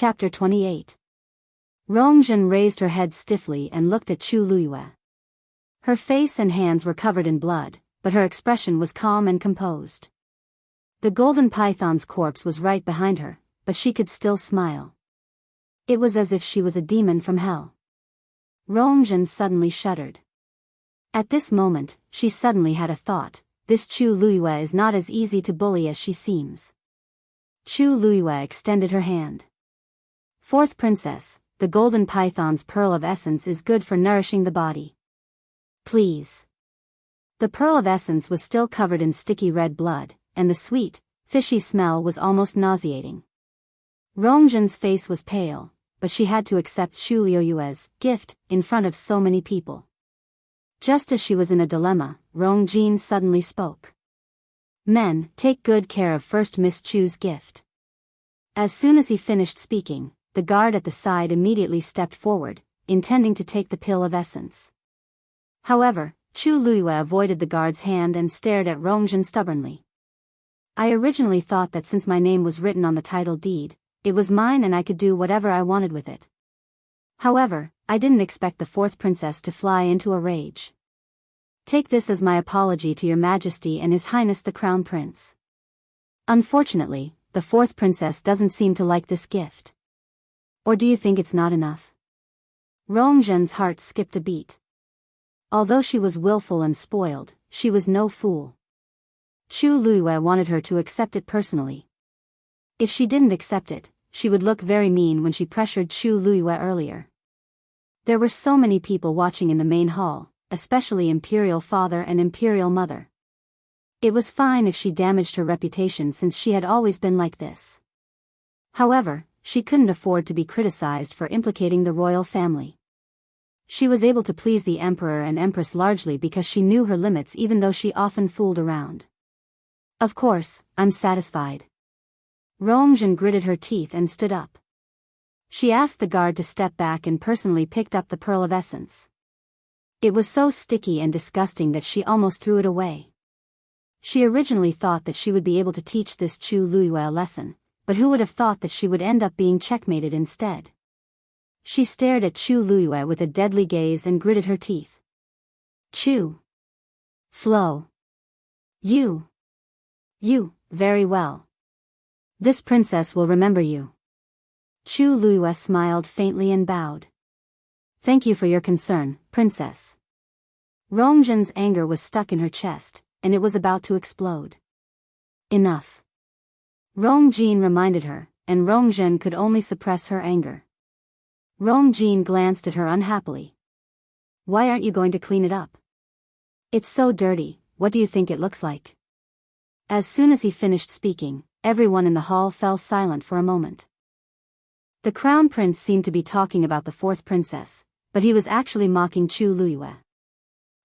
Chapter 28. Rongjun raised her head stiffly and looked at Chu Luiyue. Her face and hands were covered in blood, but her expression was calm and composed. The golden python's corpse was right behind her, but she could still smile. It was as if she was a demon from hell. Rongjun suddenly shuddered. At this moment, she suddenly had a thought: this Chu Luiyue is not as easy to bully as she seems. Chu Luiyue extended her hand. Fourth princess, the golden python's pearl of essence is good for nourishing the body. Please. The pearl of essence was still covered in sticky red blood, and the sweet, fishy smell was almost nauseating. Rongjun's face was pale, but she had to accept Chu Luiyue's gift in front of so many people. Just as she was in a dilemma, Rongjun suddenly spoke. Men, take good care of first Miss Chu's gift. As soon as he finished speaking, the guard at the side immediately stepped forward, intending to take the pill of essence. However, Chu Luiyue avoided the guard's hand and stared at Rongjun stubbornly. I originally thought that since my name was written on the title deed, it was mine and I could do whatever I wanted with it. However, I didn't expect the fourth princess to fly into a rage. Take this as my apology to your majesty and his highness the crown prince. Unfortunately, the fourth princess doesn't seem to like this gift. Or do you think it's not enough? Rongjun's heart skipped a beat. Although she was willful and spoiled, she was no fool. Chu Luiyue wanted her to accept it personally. If she didn't accept it, she would look very mean when she pressured Chu Luiyue earlier. There were so many people watching in the main hall, especially Imperial Father and Imperial Mother. It was fine if she damaged her reputation since she had always been like this. However, she couldn't afford to be criticized for implicating the royal family. She was able to please the Emperor and Empress largely because she knew her limits even though she often fooled around. Of course, I'm satisfied. Rongjun gritted her teeth and stood up. She asked the guard to step back and personally picked up the pearl of essence. It was so sticky and disgusting that she almost threw it away. She originally thought that she would be able to teach this Chu Luiyue a lesson, but who would have thought that she would end up being checkmated instead? She stared at Chu Luiyue with a deadly gaze and gritted her teeth. Chu. Flo. You, very well. This princess will remember you. Chu Luiyue smiled faintly and bowed. Thank you for your concern, princess. Rongjun's anger was stuck in her chest, and it was about to explode. Enough. Rongjun reminded her, and Rongjun could only suppress her anger. Rongjun glanced at her unhappily. Why aren't you going to clean it up? It's so dirty, what do you think it looks like? As soon as he finished speaking, everyone in the hall fell silent for a moment. The crown prince seemed to be talking about the fourth princess, but he was actually mocking Chu Luiyue.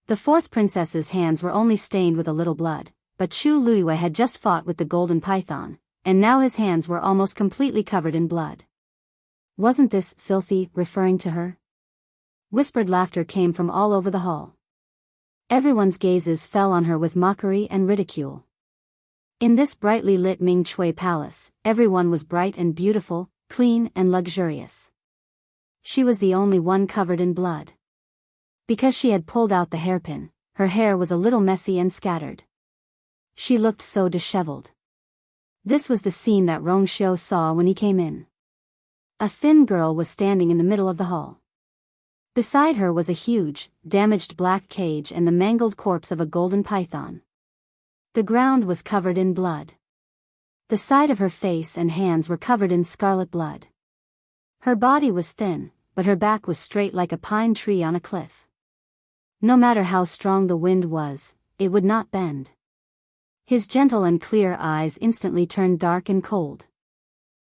The fourth princess's hands were only stained with a little blood, but Chu Luiyue had just fought with the golden python, and now his hands were almost completely covered in blood. Wasn't this filthy, referring to her? Whispered laughter came from all over the hall. Everyone's gazes fell on her with mockery and ridicule. In this brightly lit Ming Chui palace, everyone was bright and beautiful, clean and luxurious. She was the only one covered in blood. Because she had pulled out the hairpin, her hair was a little messy and scattered. She looked so disheveled. This was the scene that Rongxiu saw when he came in. A thin girl was standing in the middle of the hall. Beside her was a huge, damaged black cage and the mangled corpse of a golden python. The ground was covered in blood. The side of her face and hands were covered in scarlet blood. Her body was thin, but her back was straight like a pine tree on a cliff. No matter how strong the wind was, it would not bend. His gentle and clear eyes instantly turned dark and cold.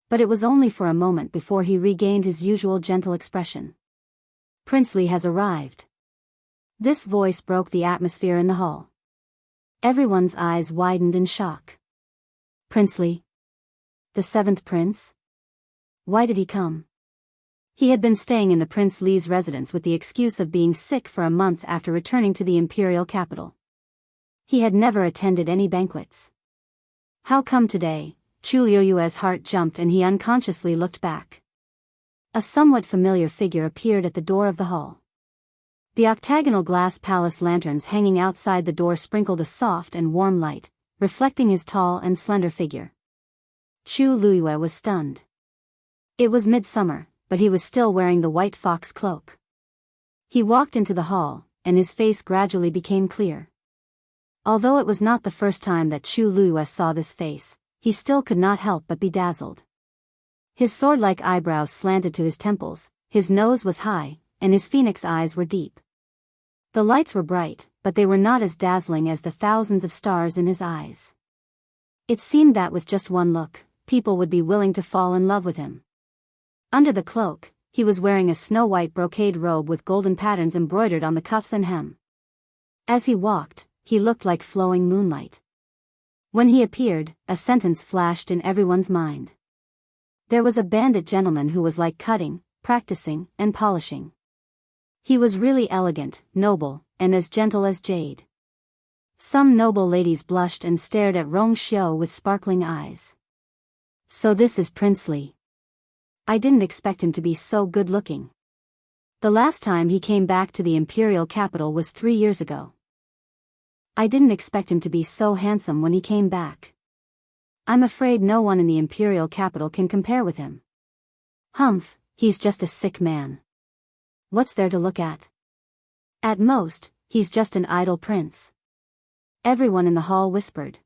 But it was only for a moment before he regained his usual gentle expression. Prince Li has arrived. This voice broke the atmosphere in the hall. Everyone's eyes widened in shock. Prince Li? The seventh prince? Why did he come? He had been staying in the Prince Li's residence with the excuse of being sick for a month after returning to the imperial capital. He had never attended any banquets. How come today? Chu Luiyue's heart jumped and he unconsciously looked back. A somewhat familiar figure appeared at the door of the hall. The octagonal glass palace lanterns hanging outside the door sprinkled a soft and warm light, reflecting his tall and slender figure. Chu Luiyue was stunned. It was midsummer, but he was still wearing the white fox cloak. He walked into the hall, and his face gradually became clear. Although it was not the first time that Chu Luiyue saw this face, he still could not help but be dazzled. His sword-like eyebrows slanted to his temples, his nose was high, and his phoenix eyes were deep. The lights were bright, but they were not as dazzling as the thousands of stars in his eyes. It seemed that with just one look, people would be willing to fall in love with him. Under the cloak, he was wearing a snow-white brocade robe with golden patterns embroidered on the cuffs and hem. As he walked, he looked like flowing moonlight. When he appeared, a sentence flashed in everyone's mind. There was a bandit gentleman who was like cutting, practicing, and polishing. He was really elegant, noble, and as gentle as jade. Some noble ladies blushed and stared at Rong Xiu with sparkling eyes. So this is Prince Li. I didn't expect him to be so good-looking. The last time he came back to the imperial capital was 3 years ago. I didn't expect him to be so handsome when he came back. I'm afraid no one in the imperial capital can compare with him. Humph, he's just a sick man. What's there to look at? At most, he's just an idle prince. Everyone in the hall whispered.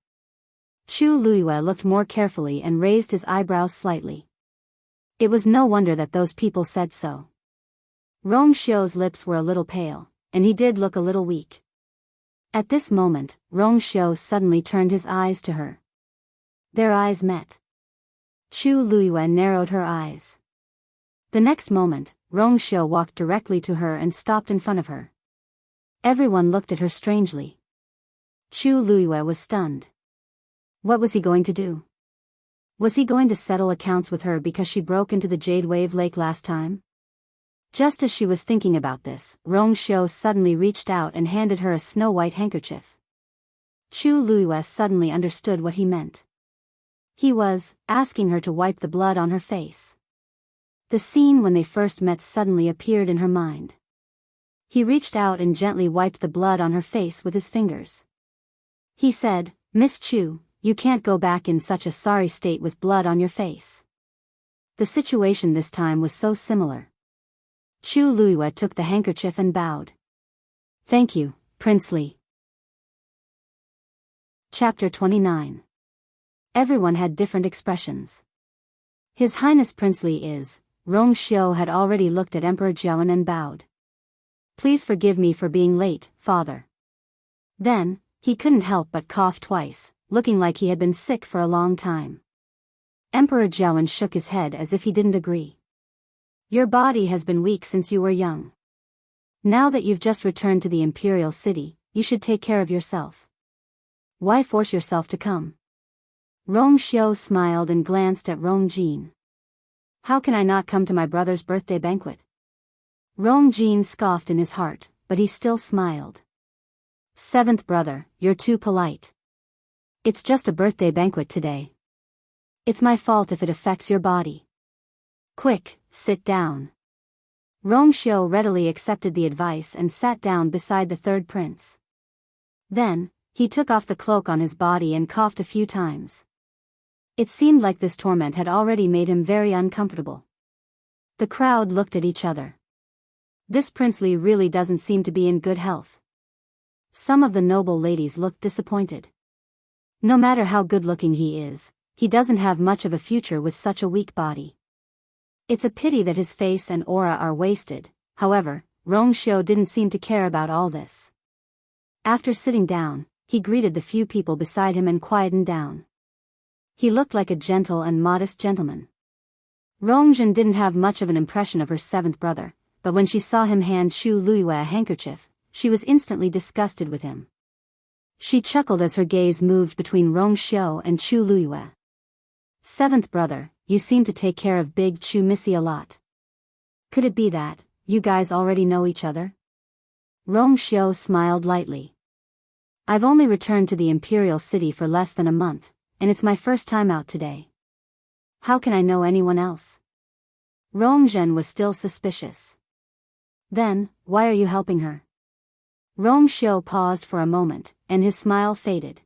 Chu Luiyue looked more carefully and raised his eyebrows slightly. It was no wonder that those people said so. Rong Xiu's lips were a little pale, and he did look a little weak. At this moment, Rong Xiu suddenly turned his eyes to her. Their eyes met. Chu Luiyue narrowed her eyes. The next moment, Rong Xiu walked directly to her and stopped in front of her. Everyone looked at her strangely. Chu Luiyue was stunned. What was he going to do? Was he going to settle accounts with her because she broke into the Jade Wave Lake last time? Just as she was thinking about this, Rong Xiu suddenly reached out and handed her a snow-white handkerchief. Chu Luiyue suddenly understood what he meant. He was asking her to wipe the blood on her face. The scene when they first met suddenly appeared in her mind. He reached out and gently wiped the blood on her face with his fingers. He said, "Miss Chu, you can't go back in such a sorry state with blood on your face." The situation this time was so similar. Chu Luiyue took the handkerchief and bowed. "Thank you, Prince Li." Chapter 29. Everyone had different expressions. His Highness Prince Li is. Rong Xiu had already looked at Emperor Jiawen and bowed. "Please forgive me for being late, father." Then, he couldn't help but cough twice, looking like he had been sick for a long time. Emperor Jiawen shook his head as if he didn't agree. "Your body has been weak since you were young. Now that you've just returned to the imperial city, you should take care of yourself. Why force yourself to come?" Rong Xiu smiled and glanced at Rong Jin. "How can I not come to my brother's birthday banquet?" Rong Jin scoffed in his heart, but he still smiled. "Seventh brother, you're too polite. It's just a birthday banquet today. It's my fault if it affects your body. Quick, sit down." Rong Xiu readily accepted the advice and sat down beside the third prince. Then, he took off the cloak on his body and coughed a few times. It seemed like this torment had already made him very uncomfortable. The crowd looked at each other. This Prince Li really doesn't seem to be in good health. Some of the noble ladies looked disappointed. No matter how good-looking he is, he doesn't have much of a future with such a weak body. It's a pity that his face and aura are wasted. However, Rong Xiu didn't seem to care about all this. After sitting down, he greeted the few people beside him and quietened down. He looked like a gentle and modest gentleman. Rongjin didn't have much of an impression of her seventh brother, but when she saw him hand Chu Luiyue a handkerchief, she was instantly disgusted with him. She chuckled as her gaze moved between Rong Xiu and Chu Luiyue. "Seventh brother, you seem to take care of Big Chu Missy a lot. Could it be that you guys already know each other?" Rong Xiu smiled lightly. "I've only returned to the imperial city for less than a month, and it's my first time out today. How can I know anyone else?" Rongzhen was still suspicious. Then, why are you helping her? Rongxiu paused for a moment, and his smile faded.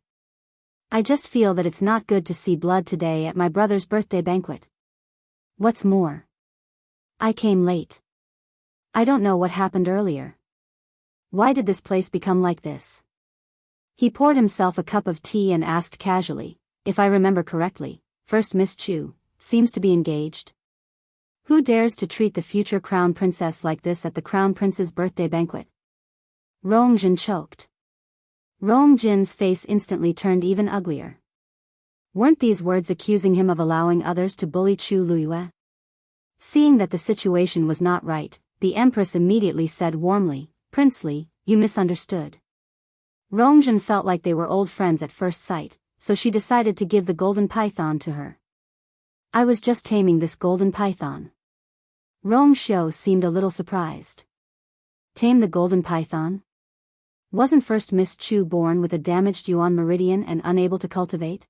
I just feel that it's not good to see blood today at my brother's birthday banquet. What's more, I came late. I don't know what happened earlier. Why did this place become like this? He poured himself a cup of tea and asked casually, if I remember correctly, first Miss Chu seems to be engaged. Who dares to treat the future crown princess like this at the crown prince's birthday banquet? Rongjin choked. Rongjin's face instantly turned even uglier. Weren't these words accusing him of allowing others to bully Chu Luiyue? Seeing that the situation was not right, the empress immediately said warmly, Princely, you misunderstood. Rongjin felt like they were old friends at first sight, so she decided to give the golden python to her. I was just taming this golden python. Rongxiu seemed a little surprised. Tame the golden python? Wasn't first Miss Chu born with a damaged yuan meridian and unable to cultivate?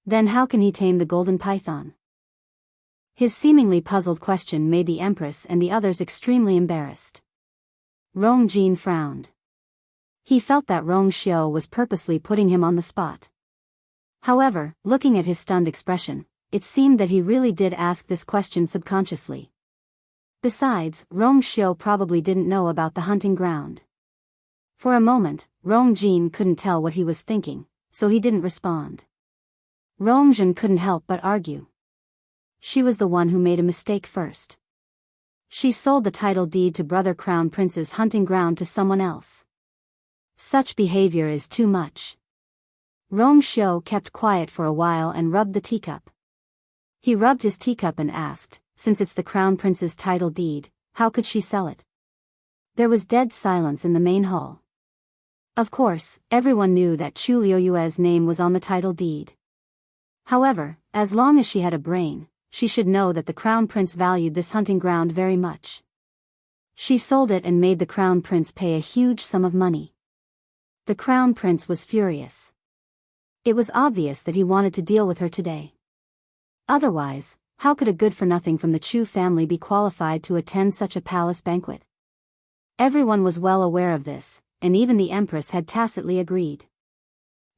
Then how can he tame the golden python? His seemingly puzzled question made the empress and the others extremely embarrassed. Rongjin frowned. He felt that Rongxiu was purposely putting him on the spot. However, looking at his stunned expression, it seemed that he really did ask this question subconsciously. Besides, Rongxiu probably didn't know about the hunting ground. For a moment, Rongjin couldn't tell what he was thinking, so he didn't respond. Rongjin couldn't help but argue. She was the one who made a mistake first. She sold the title deed to brother crown prince's hunting ground to someone else. Such behavior is too much. Rongxiu kept quiet for a while and rubbed the teacup. He rubbed his teacup and asked, since it's the crown prince's title deed, how could she sell it? There was dead silence in the main hall. Of course, everyone knew that Chu Luiyue's name was on the title deed. However, as long as she had a brain, she should know that the crown prince valued this hunting ground very much. She sold it and made the crown prince pay a huge sum of money. The crown prince was furious. It was obvious that he wanted to deal with her today. Otherwise, how could a good-for-nothing from the Chu family be qualified to attend such a palace banquet? Everyone was well aware of this, and even the empress had tacitly agreed.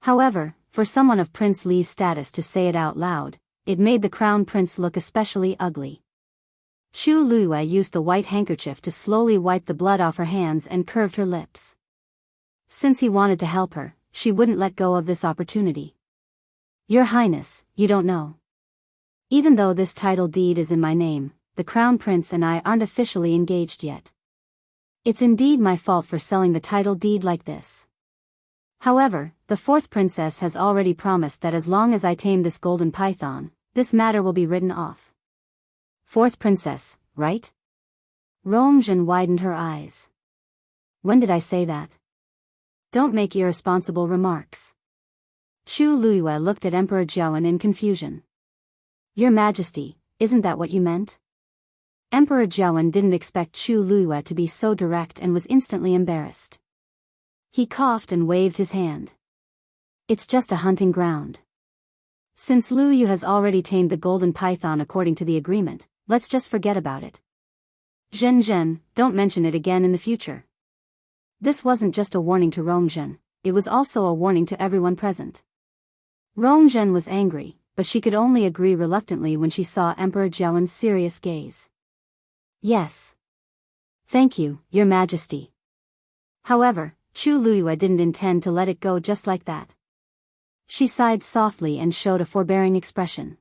However, for someone of Prince Li's status to say it out loud, it made the crown prince look especially ugly. Chu Luiyue used the white handkerchief to slowly wipe the blood off her hands and curved her lips. Since he wanted to help her, she wouldn't let go of this opportunity. Your Highness, you don't know. Even though this title deed is in my name, the crown prince and I aren't officially engaged yet. It's indeed my fault for selling the title deed like this. However, the fourth princess has already promised that as long as I tame this golden python, this matter will be written off. Fourth princess, right? Rongjin widened her eyes. When did I say that? Don't make irresponsible remarks. Chu Luiyue looked at Emperor Jiawen in confusion. Your Majesty, isn't that what you meant? Emperor Jiawen didn't expect Chu Luiyue to be so direct and was instantly embarrassed. He coughed and waved his hand. It's just a hunting ground. Since Lu Yu has already tamed the golden python according to the agreement, let's just forget about it. Zhen, don't mention it again in the future. This wasn't just a warning to Rongzhen, it was also a warning to everyone present. Rongzhen was angry, but she could only agree reluctantly when she saw Emperor Jiawen's serious gaze. Yes. Thank you, Your Majesty. However, Chu Luiyue didn't intend to let it go just like that. She sighed softly and showed a forbearing expression.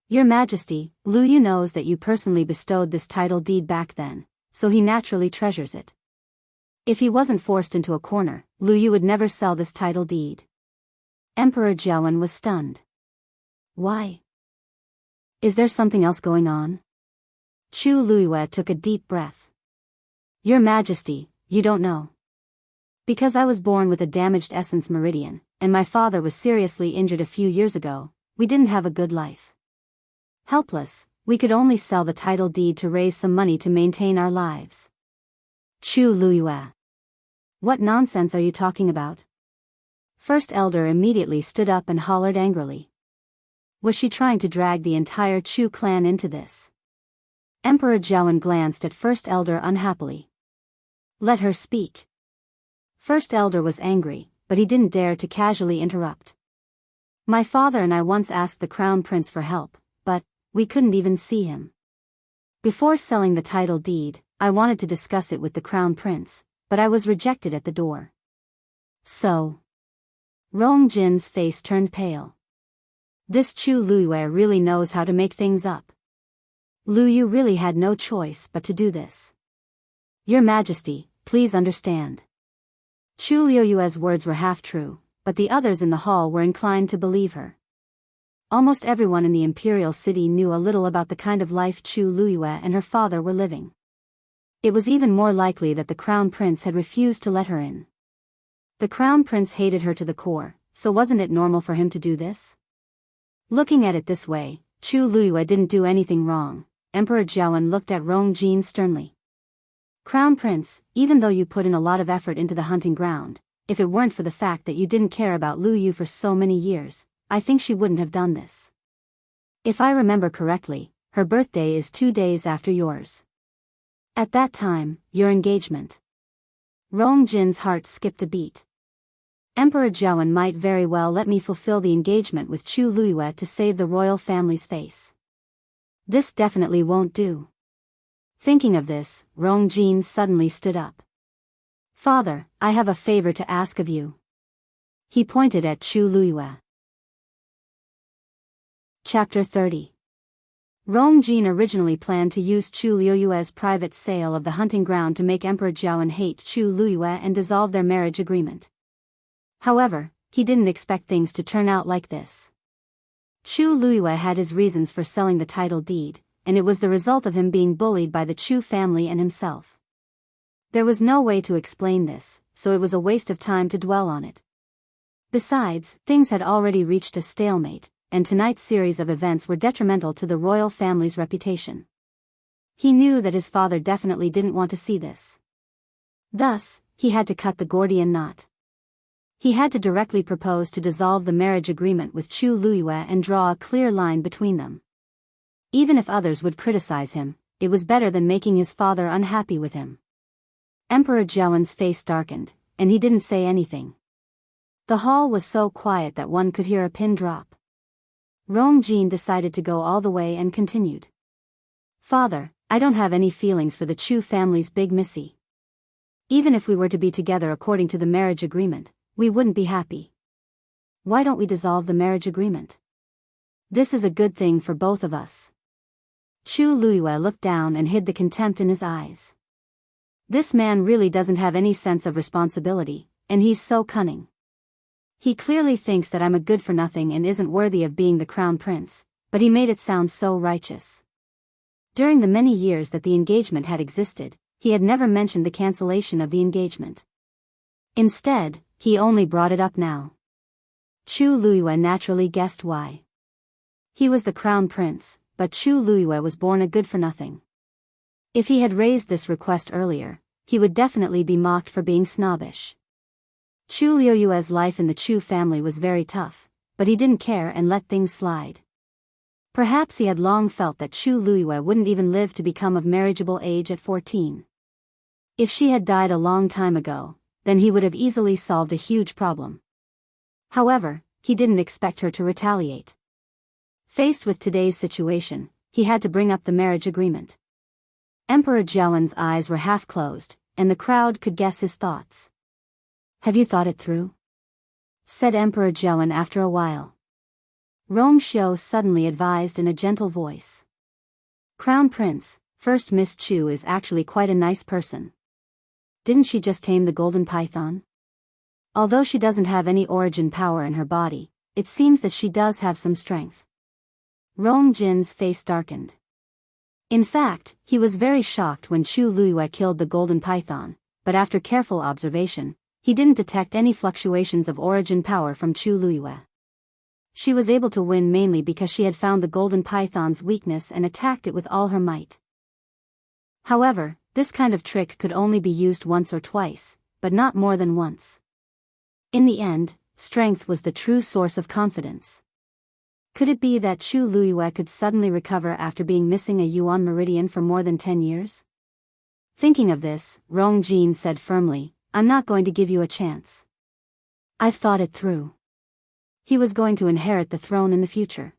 Your Majesty, Lu Yu knows that you personally bestowed this title deed back then, so he naturally treasures it. If he wasn't forced into a corner, Lu Yu would never sell this title deed. Emperor Jiawen was stunned. Why? Is there something else going on? Chu Luiyue took a deep breath. Your Majesty, you don't know. Because I was born with a damaged essence meridian, and my father was seriously injured a few years ago, we didn't have a good life. Helpless, we could only sell the title deed to raise some money to maintain our lives. Chu Luiyue. What nonsense are you talking about? First Elder immediately stood up and hollered angrily. Was she trying to drag the entire Chu clan into this? Emperor Jiawen glanced at First Elder unhappily. Let her speak. First Elder was angry, but he didn't dare to casually interrupt. My father and I once asked the Crown Prince for help, but we couldn't even see him. Before selling the title deed, I wanted to discuss it with the Crown Prince, but I was rejected at the door. So. Rong Jin's face turned pale. This Chu Luiyue really knows how to make things up. Lu Yu really had no choice but to do this. Your Majesty, please understand. Chu Luiyue's words were half true, but the others in the hall were inclined to believe her. Almost everyone in the imperial city knew a little about the kind of life Chu Luiyue and her father were living. It was even more likely that the Crown Prince had refused to let her in. The Crown Prince hated her to the core, so wasn't it normal for him to do this? Looking at it this way, Chu Luiyue didn't do anything wrong. Emperor Jiawen looked at Rong Jin sternly. Crown Prince, even though you put in a lot of effort into the hunting ground, if it weren't for the fact that you didn't care about Lu Yu for so many years, I think she wouldn't have done this. If I remember correctly, her birthday is 2 days after yours. At that time, your engagement. Rong Jin's heart skipped a beat. Emperor Jiawen might very well let me fulfill the engagement with Chu Luiyue to save the royal family's face. This definitely won't do. Thinking of this, Rong Jin suddenly stood up. Father, I have a favor to ask of you. He pointed at Chu Luiyue. Chapter 30. Rong Jin originally planned to use Chu Luiyue's private sale of the hunting ground to make Emperor Jiawen hate Chu Luiyue and dissolve their marriage agreement. However, he didn't expect things to turn out like this. Chu Luiyue had his reasons for selling the title deed, and it was the result of him being bullied by the Chu family and himself. There was no way to explain this, so it was a waste of time to dwell on it. Besides, things had already reached a stalemate, and tonight's series of events were detrimental to the royal family's reputation. He knew that his father definitely didn't want to see this. Thus, he had to cut the Gordian knot. He had to directly propose to dissolve the marriage agreement with Chu Luiyue and draw a clear line between them. Even if others would criticize him, it was better than making his father unhappy with him. Emperor Jiawen's face darkened, and he didn't say anything. The hall was so quiet that one could hear a pin drop. Rong Jin decided to go all the way and continued. Father, I don't have any feelings for the Chu family's big missy. Even if we were to be together according to the marriage agreement, we wouldn't be happy. Why don't we dissolve the marriage agreement? This is a good thing for both of us. Chu Luiyue looked down and hid the contempt in his eyes. This man really doesn't have any sense of responsibility, and he's so cunning. He clearly thinks that I'm a good-for-nothing and isn't worthy of being the crown prince, but he made it sound so righteous. During the many years that the engagement had existed, he had never mentioned the cancellation of the engagement. Instead, he only brought it up now. Chu Luiyue naturally guessed why. He was the crown prince, but Chu Luiyue was born a good-for-nothing. If he had raised this request earlier, he would definitely be mocked for being snobbish. Chu Luiyue's life in the Chu family was very tough, but he didn't care and let things slide. Perhaps he had long felt that Chu Luiyue wouldn't even live to become of marriageable age at 14. If she had died a long time ago, then he would have easily solved a huge problem. However, he didn't expect her to retaliate. Faced with today's situation, he had to bring up the marriage agreement. Emperor Jiawen's eyes were half closed, and the crowd could guess his thoughts. Have you thought it through? Said Emperor Jiawen after a while. Rong Xiu suddenly advised in a gentle voice. Crown Prince, First Miss Chu is actually quite a nice person. Didn't she just tame the golden python? Although she doesn't have any origin power in her body, it seems that she does have some strength. Rong Jin's face darkened. In fact, he was very shocked when Chu Luiyue killed the golden python, but after careful observation, he didn't detect any fluctuations of origin power from Chu Luiyue. She was able to win mainly because she had found the golden python's weakness and attacked it with all her might. However, this kind of trick could only be used once or twice, but not more than once. In the end, strength was the true source of confidence. Could it be that Chu Luiyue could suddenly recover after being missing a Yuan meridian for more than 10 years? Thinking of this, Rong Jin said firmly, I'm not going to give you a chance. I've thought it through. He was going to inherit the throne in the future.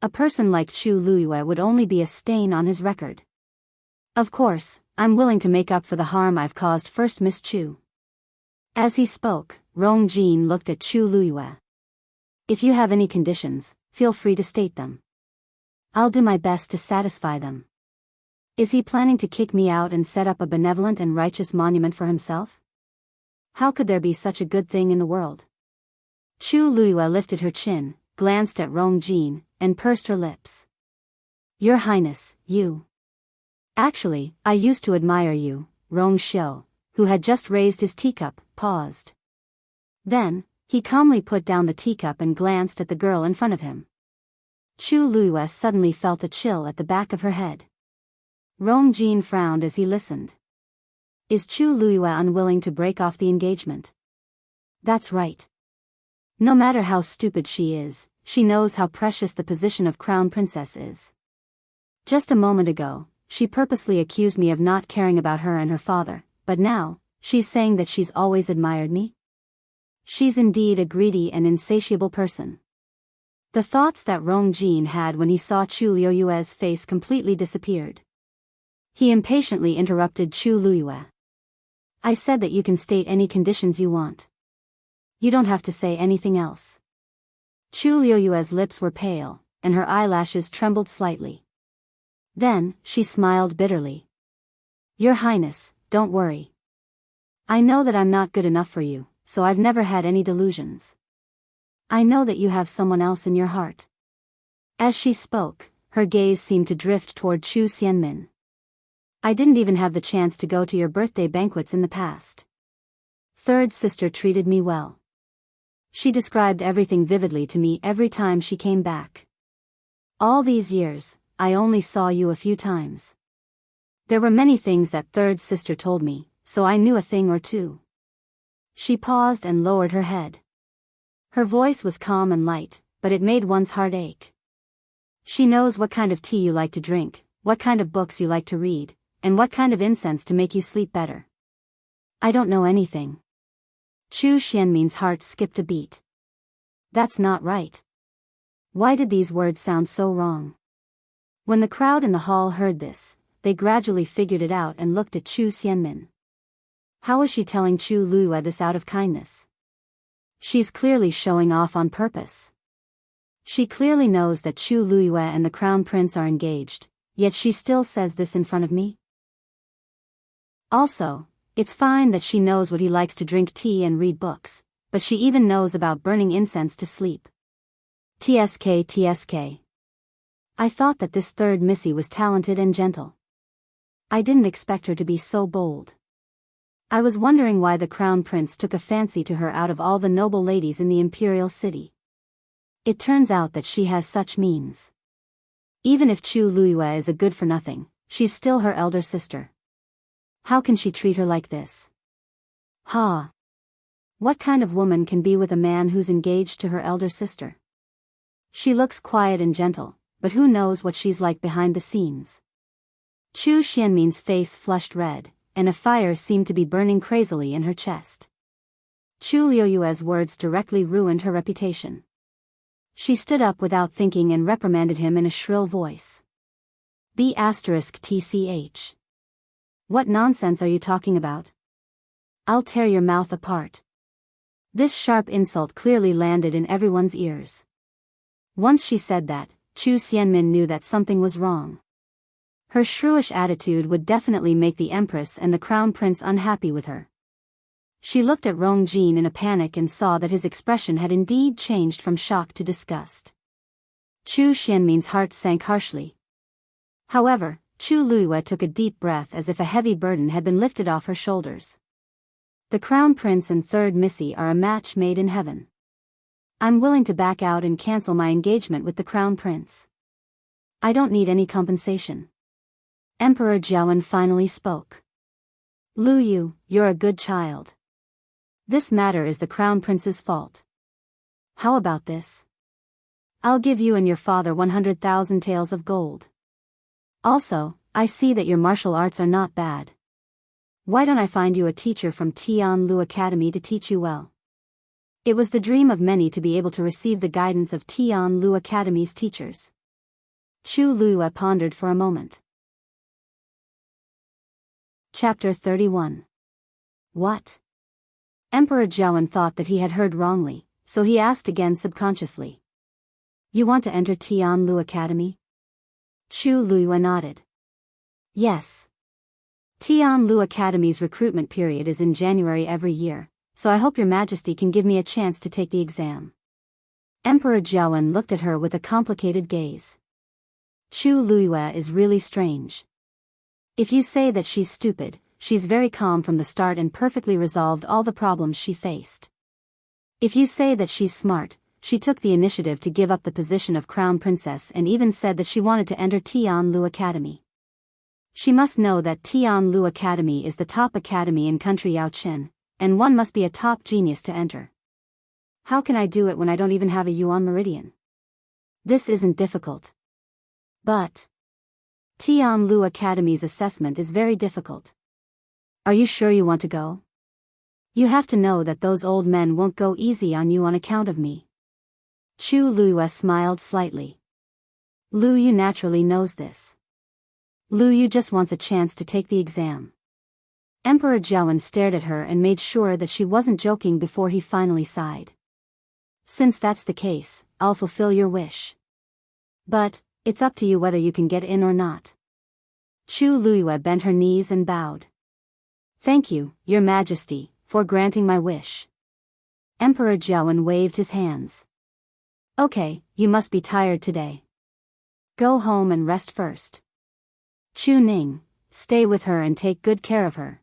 A person like Chu Luiyue would only be a stain on his record. Of course, I'm willing to make up for the harm I've caused first, Miss Chu. As he spoke, Rong Jin looked at Chu Luiyue. If you have any conditions, feel free to state them. I'll do my best to satisfy them. Is he planning to kick me out and set up a benevolent and righteous monument for himself? How could there be such a good thing in the world? Chu Luiyue lifted her chin, glanced at Rong Jin, and pursed her lips. Your Highness, you. Actually, I used to admire you. Rong Xiu, who had just raised his teacup, paused. Then, he calmly put down the teacup and glanced at the girl in front of him. Chu Luiyue suddenly felt a chill at the back of her head. Rong Jin frowned as he listened. Is Chu Luiyue unwilling to break off the engagement? That's right. No matter how stupid she is, she knows how precious the position of crown princess is. Just a moment ago, she purposely accused me of not caring about her and her father, but now, she's saying that she's always admired me? She's indeed a greedy and insatiable person. The thoughts that Rong Jin had when he saw Chu Luiyue's face completely disappeared. He impatiently interrupted Chu Luiyue. I said that you can state any conditions you want. You don't have to say anything else. Chu Luiyue's lips were pale, and her eyelashes trembled slightly. Then, she smiled bitterly. Your Highness, don't worry. I know that I'm not good enough for you, so I've never had any delusions. I know that you have someone else in your heart. As she spoke, her gaze seemed to drift toward Chu Xianmin. I didn't even have the chance to go to your birthday banquets in the past. Third sister treated me well. She described everything vividly to me every time she came back. All these years, I only saw you a few times. There were many things that third sister told me, so I knew a thing or two. She paused and lowered her head. Her voice was calm and light, but it made one's heart ache. She knows what kind of tea you like to drink, what kind of books you like to read, and what kind of incense to make you sleep better. I don't know anything. Chu Xianmin's heart skipped a beat. That's not right. Why did these words sound so wrong? When the crowd in the hall heard this, they gradually figured it out and looked at Chu Xianmin. How is she telling Chu Luiyue this out of kindness? She's clearly showing off on purpose. She clearly knows that Chu Luiyue and the crown prince are engaged, yet she still says this in front of me? Also, it's fine that she knows what he likes to drink tea and read books, but she even knows about burning incense to sleep. TSK. I thought that this third Missy was talented and gentle. I didn't expect her to be so bold. I was wondering why the crown prince took a fancy to her out of all the noble ladies in the imperial city. It turns out that she has such means. Even if Chu Luiyue is a good-for-nothing, she's still her elder sister. How can she treat her like this? Ha! What kind of woman can be with a man who's engaged to her elder sister? She looks quiet and gentle, but who knows what she's like behind the scenes. Chu Xianmin's face flushed red, and a fire seemed to be burning crazily in her chest. Chu Luiyue's words directly ruined her reputation. She stood up without thinking and reprimanded him in a shrill voice. B***TCH. What nonsense are you talking about? I'll tear your mouth apart. This sharp insult clearly landed in everyone's ears. Once she said that, Chu Xianmin knew that something was wrong. Her shrewish attitude would definitely make the Empress and the Crown Prince unhappy with her. She looked at Rong Jin in a panic and saw that his expression had indeed changed from shock to disgust. Chu Xianmin's heart sank harshly. However, Chu Luiyue took a deep breath as if a heavy burden had been lifted off her shoulders. The Crown Prince and Third Missy are a match made in heaven. I'm willing to back out and cancel my engagement with the Crown Prince. I don't need any compensation. Emperor Jiawen finally spoke. Lu Yu, you're a good child. This matter is the Crown Prince's fault. How about this? I'll give you and your father 100,000 taels of gold. Also, I see that your martial arts are not bad. Why don't I find you a teacher from Tianlu Academy to teach you well? It was the dream of many to be able to receive the guidance of Tianlu Academy's teachers. Chu Luyue pondered for a moment. Chapter 31. What? Emperor Zhaoan thought that he had heard wrongly, so he asked again subconsciously. You want to enter Tianlu Academy? Chu Luyue nodded. Yes. Tianlu Academy's recruitment period is in January every year, so I hope your majesty can give me a chance to take the exam. Emperor Zhaoan looked at her with a complicated gaze. Chu Luyue is really strange. If you say that she's stupid, she's very calm from the start and perfectly resolved all the problems she faced. If you say that she's smart, she took the initiative to give up the position of crown princess and even said that she wanted to enter Tianlu Academy. She must know that Tianlu Academy is the top academy in country Yaoqin, and one must be a top genius to enter. How can I do it when I don't even have a yuan meridian? This isn't difficult. But Tianlu Academy's assessment is very difficult. Are you sure you want to go? You have to know that those old men won't go easy on you on account of me. Chu Luyue smiled slightly. Luyue naturally knows this. Luyue just wants a chance to take the exam. Emperor Zhaoan stared at her and made sure that she wasn't joking before he finally sighed. Since that's the case, I'll fulfill your wish. But it's up to you whether you can get in or not. Chu Luyue bent her knees and bowed. Thank you, your majesty, for granting my wish. Emperor Zhaoan waved his hands. Okay, you must be tired today. Go home and rest first. Chu Ning, stay with her and take good care of her.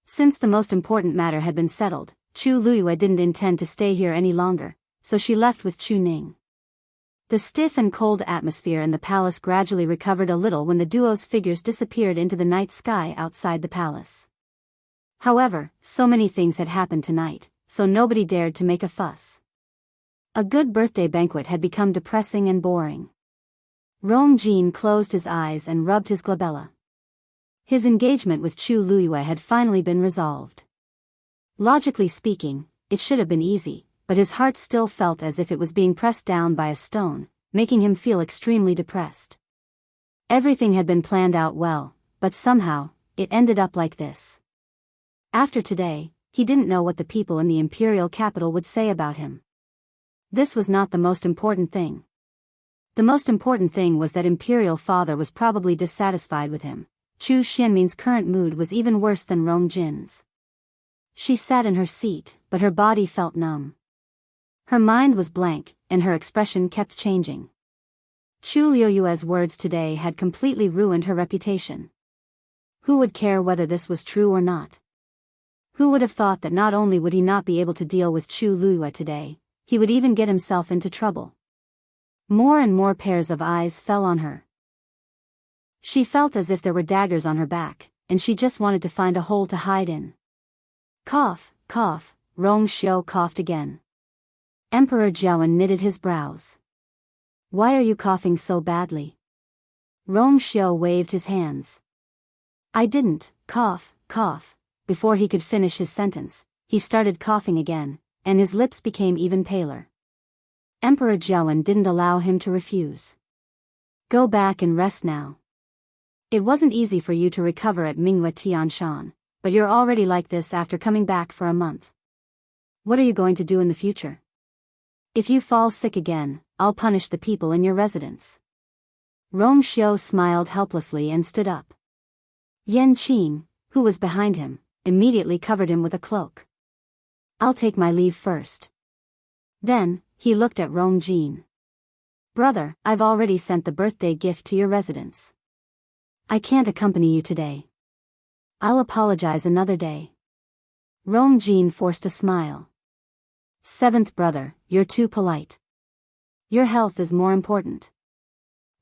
Since the most important matter had been settled, Chu Luyue didn't intend to stay here any longer, so she left with Chu Ning. The stiff and cold atmosphere in the palace gradually recovered a little when the duo's figures disappeared into the night sky outside the palace. However, so many things had happened tonight, so nobody dared to make a fuss. A good birthday banquet had become depressing and boring. Rongjin closed his eyes and rubbed his glabella. His engagement with Chu Luyue had finally been resolved. Logically speaking, it should have been easy, but his heart still felt as if it was being pressed down by a stone, making him feel extremely depressed. Everything had been planned out well, but somehow, it ended up like this. After today, he didn't know what the people in the imperial capital would say about him. This was not the most important thing. The most important thing was that imperial father was probably dissatisfied with him. Chu Xianmin's current mood was even worse than Rongjin's. She sat in her seat, but her body felt numb. Her mind was blank, and her expression kept changing. Chu Liyue's words today had completely ruined her reputation. Who would care whether this was true or not? Who would have thought that not only would he not be able to deal with Chu Luyue today, he would even get himself into trouble. More and more pairs of eyes fell on her. She felt as if there were daggers on her back, and she just wanted to find a hole to hide in. Cough, cough, Rong Xiu coughed again. Emperor Zhaoan knitted his brows. Why are you coughing so badly? Rong Xiu waved his hands. I didn't, cough, cough. Before he could finish his sentence, he started coughing again, and his lips became even paler. Emperor Zhaoan didn't allow him to refuse. Go back and rest now. It wasn't easy for you to recover at Mingyue Tianshan, but you're already like this after coming back for a month. What are you going to do in the future? If you fall sick again, I'll punish the people in your residence. Rong Xiu smiled helplessly and stood up. Yan Qing, who was behind him, immediately covered him with a cloak. I'll take my leave first. Then, he looked at Rongjin. Brother, I've already sent the birthday gift to your residence. I can't accompany you today. I'll apologize another day. Rongjin forced a smile. Seventh brother, you're too polite. Your health is more important.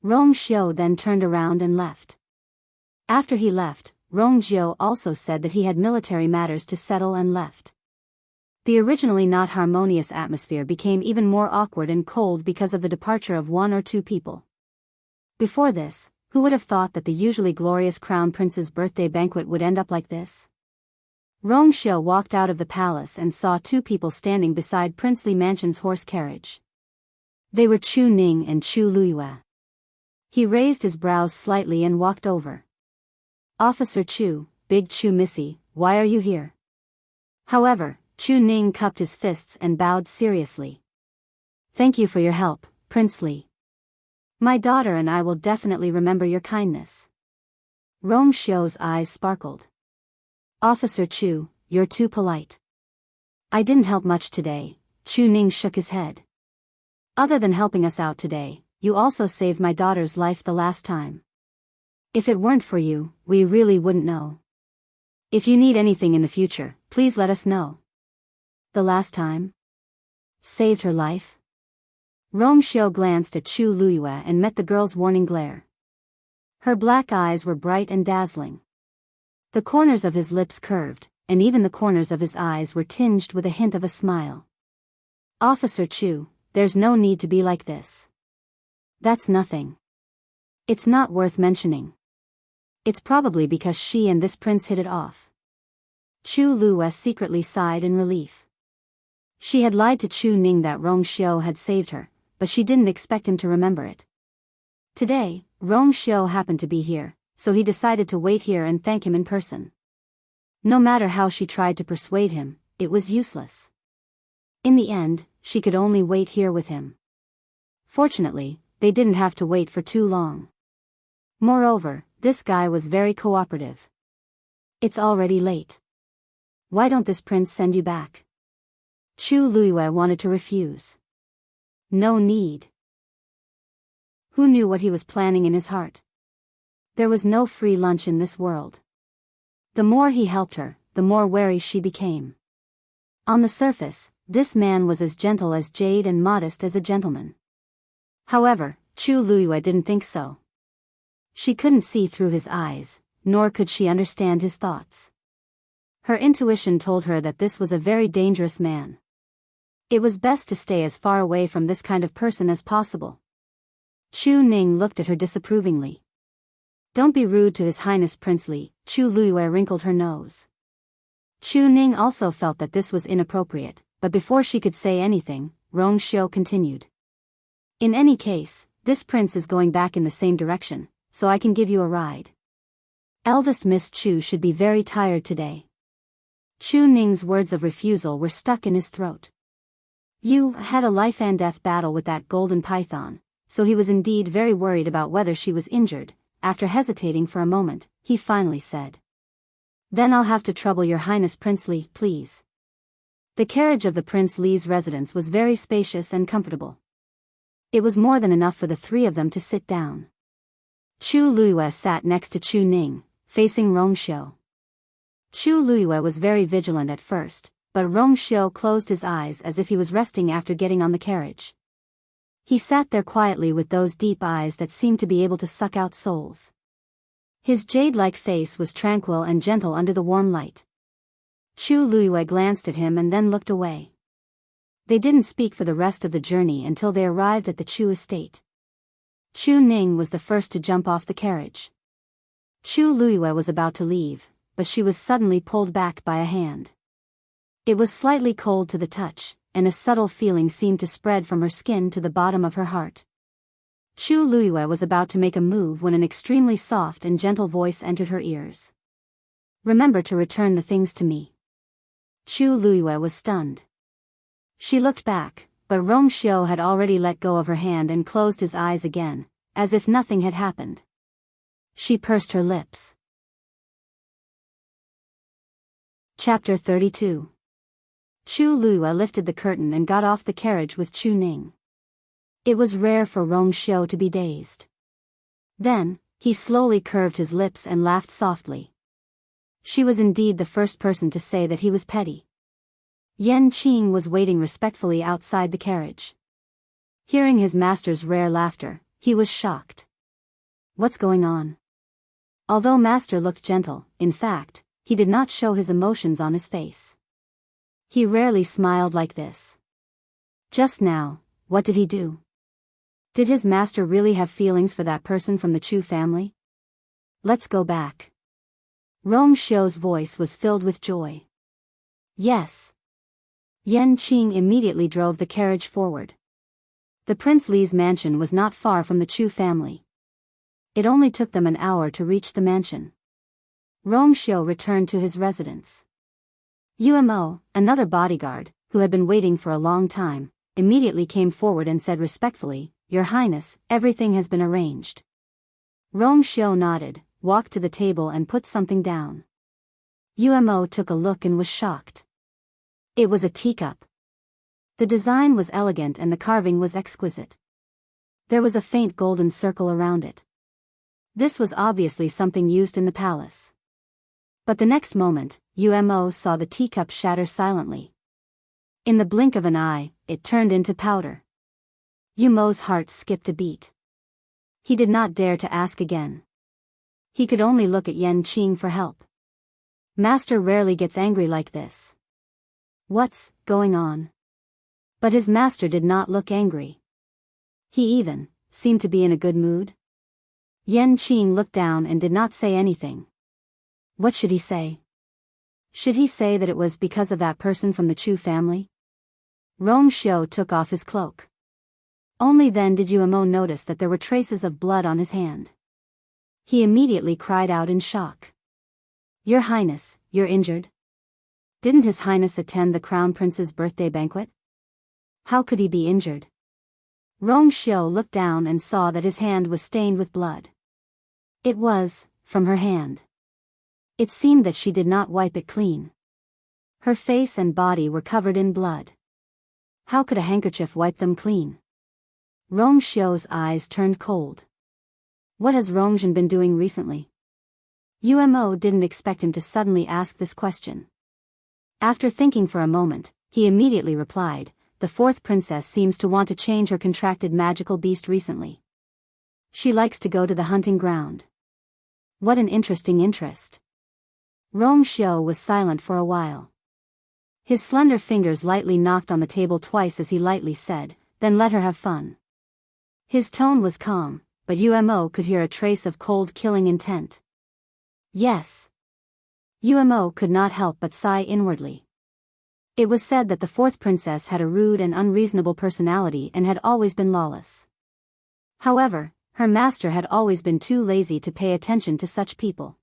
Rong Xiu then turned around and left. After he left, Rong Xiu also said that he had military matters to settle and left. The originally not harmonious atmosphere became even more awkward and cold because of the departure of one or two people. Before this, who would have thought that the usually glorious crown prince's birthday banquet would end up like this? Rongxiu walked out of the palace and saw two people standing beside princely mansion's horse carriage. They were Chu Ning and Chu Luiyue. He raised his brows slightly and walked over. "Officer Chu, Big Chu Missy, why are you here?" However, Chu Ning cupped his fists and bowed seriously. "Thank you for your help, Prince Li. My daughter and I will definitely remember your kindness." Rongxiu's eyes sparkled. "Officer Chu, you're too polite." "I didn't help much today," Chu Ning shook his head. "Other than helping us out today, you also saved my daughter's life the last time. If it weren't for you, we really wouldn't know. If you need anything in the future, please let us know." "The last time? Saved her life?" Rongxiu glanced at Chu Luiyue and met the girl's warning glare. Her black eyes were bright and dazzling. The corners of his lips curved, and even the corners of his eyes were tinged with a hint of a smile. "Officer Chu, there's no need to be like this. That's nothing. It's not worth mentioning. It's probably because she and this prince hit it off." Chu Luiyue secretly sighed in relief. She had lied to Chu Ning that Rongxiu had saved her, but she didn't expect him to remember it. Today, Rongxiu happened to be here, so he decided to wait here and thank him in person. No matter how she tried to persuade him, it was useless. In the end, she could only wait here with him. Fortunately, they didn't have to wait for too long. Moreover, this guy was very cooperative. "It's already late. Why don't this prince send you back?" Chu Luiyue wanted to refuse. No need. Who knew what he was planning in his heart? There was no free lunch in this world. The more he helped her, the more wary she became. On the surface, this man was as gentle as jade and modest as a gentleman. However, Chu Luiyue didn't think so. She couldn't see through his eyes, nor could she understand his thoughts. Her intuition told her that this was a very dangerous man. It was best to stay as far away from this kind of person as possible. Chu Ning looked at her disapprovingly. "Don't be rude to His Highness Prince Li," Chu Luiyue wrinkled her nose. Chu Ning also felt that this was inappropriate, but before she could say anything, Rongxiu continued. "In any case, this prince is going back in the same direction, so I can give you a ride. Eldest Miss Chu should be very tired today." Chu Ning's words of refusal were stuck in his throat. You had a life and death battle with that golden python, so he was indeed very worried about whether she was injured. After hesitating for a moment, he finally said, "Then I'll have to trouble your Highness Prince Li, please." The carriage of the Prince Li's residence was very spacious and comfortable. It was more than enough for the three of them to sit down. Chu Luiyue sat next to Chu Ning, facing Rongxiu. Chu Luiyue was very vigilant at first, but Rongxiu closed his eyes as if he was resting after getting on the carriage. He sat there quietly with those deep eyes that seemed to be able to suck out souls. His jade-like face was tranquil and gentle under the warm light. Chu Luiyue glanced at him and then looked away. They didn't speak for the rest of the journey until they arrived at the Chu estate. Chu Ning was the first to jump off the carriage. Chu Luiyue was about to leave, but she was suddenly pulled back by a hand. It was slightly cold to the touch, and a subtle feeling seemed to spread from her skin to the bottom of her heart. Chu Luiyue was about to make a move when an extremely soft and gentle voice entered her ears. "Remember to return the things to me." Chu Luiyue was stunned. She looked back, but Rongxiu had already let go of her hand and closed his eyes again, as if nothing had happened. She pursed her lips. Chapter 32. Chu Luiyue lifted the curtain and got off the carriage with Chu Ning. It was rare for Rongxiu to be dazed. Then, he slowly curved his lips and laughed softly. She was indeed the first person to say that he was petty. Yan Qing was waiting respectfully outside the carriage. Hearing his master's rare laughter, he was shocked. What's going on? Although master looked gentle, in fact, he did not show his emotions on his face. He rarely smiled like this. Just now, what did he do? Did his master really have feelings for that person from the Chu family? Let's go back. Rong Xiu's voice was filled with joy. Yes. Yan Qing immediately drove the carriage forward. The Prince Li's mansion was not far from the Chu family. It only took them an hour to reach the mansion. Rong Xiu returned to his residence. Umo, another bodyguard, who had been waiting for a long time, immediately came forward and said respectfully, "Your Highness, everything has been arranged." Rong Xiu nodded, walked to the table and put something down. Umo took a look and was shocked. It was a teacup. The design was elegant and the carving was exquisite. There was a faint golden circle around it. This was obviously something used in the palace. But the next moment, Umo saw the teacup shatter silently. In the blink of an eye, it turned into powder. Umo's heart skipped a beat. He did not dare to ask again. He could only look at Yan Qing for help. Master rarely gets angry like this. What's going on? But his master did not look angry. He even seemed to be in a good mood. Yan Qing looked down and did not say anything. What should he say? Should he say that it was because of that person from the Chu family? Rong Xiu took off his cloak. Only then did Umo notice that there were traces of blood on his hand. He immediately cried out in shock. Your Highness, you're injured? Didn't His Highness attend the Crown Prince's birthday banquet? How could he be injured? Rong Xiu looked down and saw that his hand was stained with blood. It was from her hand. It seemed that she did not wipe it clean. Her face and body were covered in blood. How could a handkerchief wipe them clean? Rong Xiu's eyes turned cold. What has Rongzhen been doing recently? Umo didn't expect him to suddenly ask this question. After thinking for a moment, he immediately replied, "The fourth princess seems to want to change her contracted magical beast recently. She likes to go to the hunting ground." What an interesting interest. Rong Xiu was silent for a while. His slender fingers lightly knocked on the table twice as he lightly said, "Then let her have fun." His tone was calm, but Umo could hear a trace of cold killing intent. Yes. Umo could not help but sigh inwardly. It was said that the fourth princess had a rude and unreasonable personality and had always been lawless. However, her master had always been too lazy to pay attention to such people.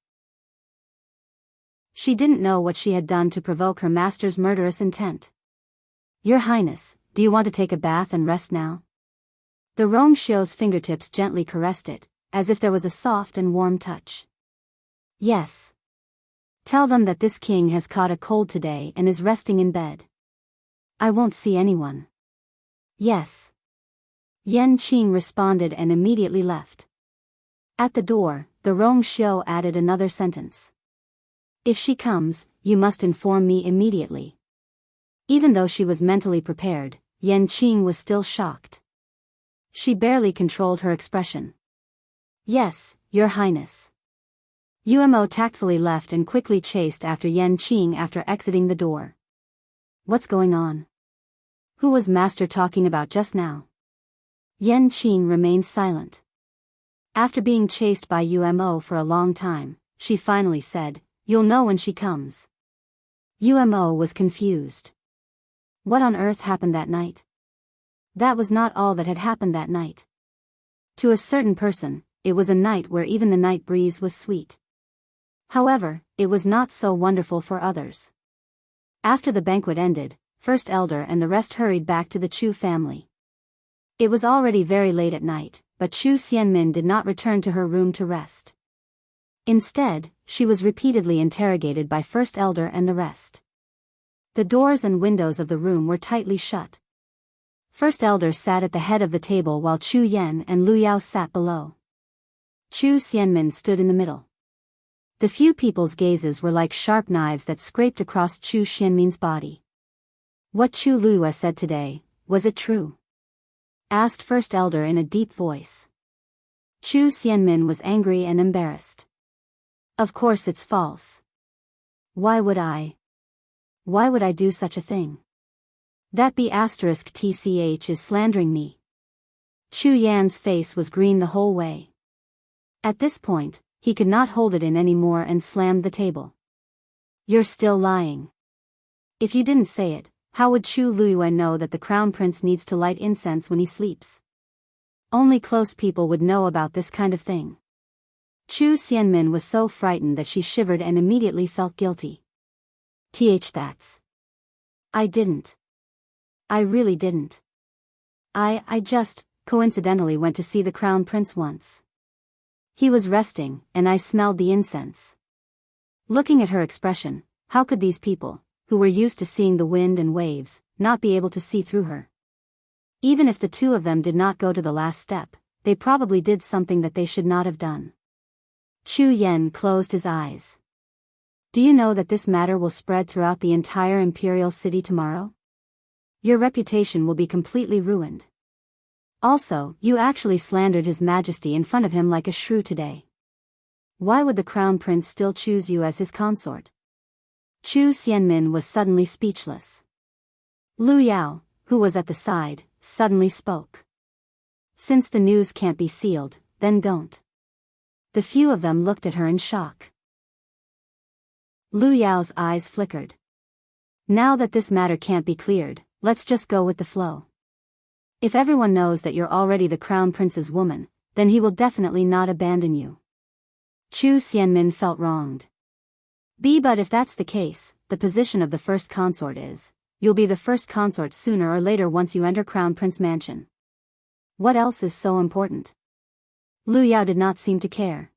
She didn't know what she had done to provoke her master's murderous intent. Your Highness, do you want to take a bath and rest now? The Rong Xiu's fingertips gently caressed it, as if there was a soft and warm touch. Yes. Tell them that this king has caught a cold today and is resting in bed. I won't see anyone. Yes. Yan Qing responded and immediately left. At the door, the Rong Xiu added another sentence. If she comes, you must inform me immediately. Even though she was mentally prepared, Yan Qing was still shocked. She barely controlled her expression. Yes, Your Highness. Umo tactfully left and quickly chased after Yan Qing after exiting the door. What's going on? Who was Master talking about just now? Yan Qing remained silent. After being chased by Umo for a long time, she finally said, "You'll know when she comes." Umo was confused. What on earth happened that night? That was not all that had happened that night. To a certain person, it was a night where even the night breeze was sweet. However, it was not so wonderful for others. After the banquet ended, First Elder and the rest hurried back to the Chu family. It was already very late at night, but Chu Xianmin did not return to her room to rest. Instead, she was repeatedly interrogated by First Elder and the rest. The doors and windows of the room were tightly shut. First Elder sat at the head of the table while Chu Yan and Lu Yao sat below. Chu Xianmin stood in the middle. The few people's gazes were like sharp knives that scraped across Chu Xianmin's body. What Chu Luo said today, was it true? Asked First Elder in a deep voice. Chu Xianmin was angry and embarrassed. Of course it's false. Why would I? Why would I do such a thing? That B*TCH is slandering me. Chu Yan's face was green the whole way. At this point, he could not hold it in anymore and slammed the table. You're still lying. If you didn't say it, how would Chu Luiyue know that the crown prince needs to light incense when he sleeps? Only close people would know about this kind of thing. Chu Xianmin was so frightened that she shivered and immediately felt guilty. That's. I didn't. I really didn't. I just, coincidentally went to see the crown prince once. He was resting, and I smelled the incense. Looking at her expression, how could these people, who were used to seeing the wind and waves, not be able to see through her? Even if the two of them did not go to the last step, they probably did something that they should not have done. Chu Yan closed his eyes. Do you know that this matter will spread throughout the entire imperial city tomorrow? Your reputation will be completely ruined. Also, you actually slandered His Majesty in front of him like a shrew today. Why would the crown prince still choose you as his consort? Chu Xianmin was suddenly speechless. Lu Yao, who was at the side, suddenly spoke. Since the news can't be sealed, then don't. The few of them looked at her in shock. Lu Yao's eyes flickered. Now that this matter can't be cleared, let's just go with the flow. If everyone knows that you're already the crown prince's woman, then he will definitely not abandon you. Chu Xianmin felt wronged. But if that's the case, the position of the first consort is, you'll be the first consort sooner or later once you enter Crown Prince Mansion. What else is so important? Lu Yao did not seem to care.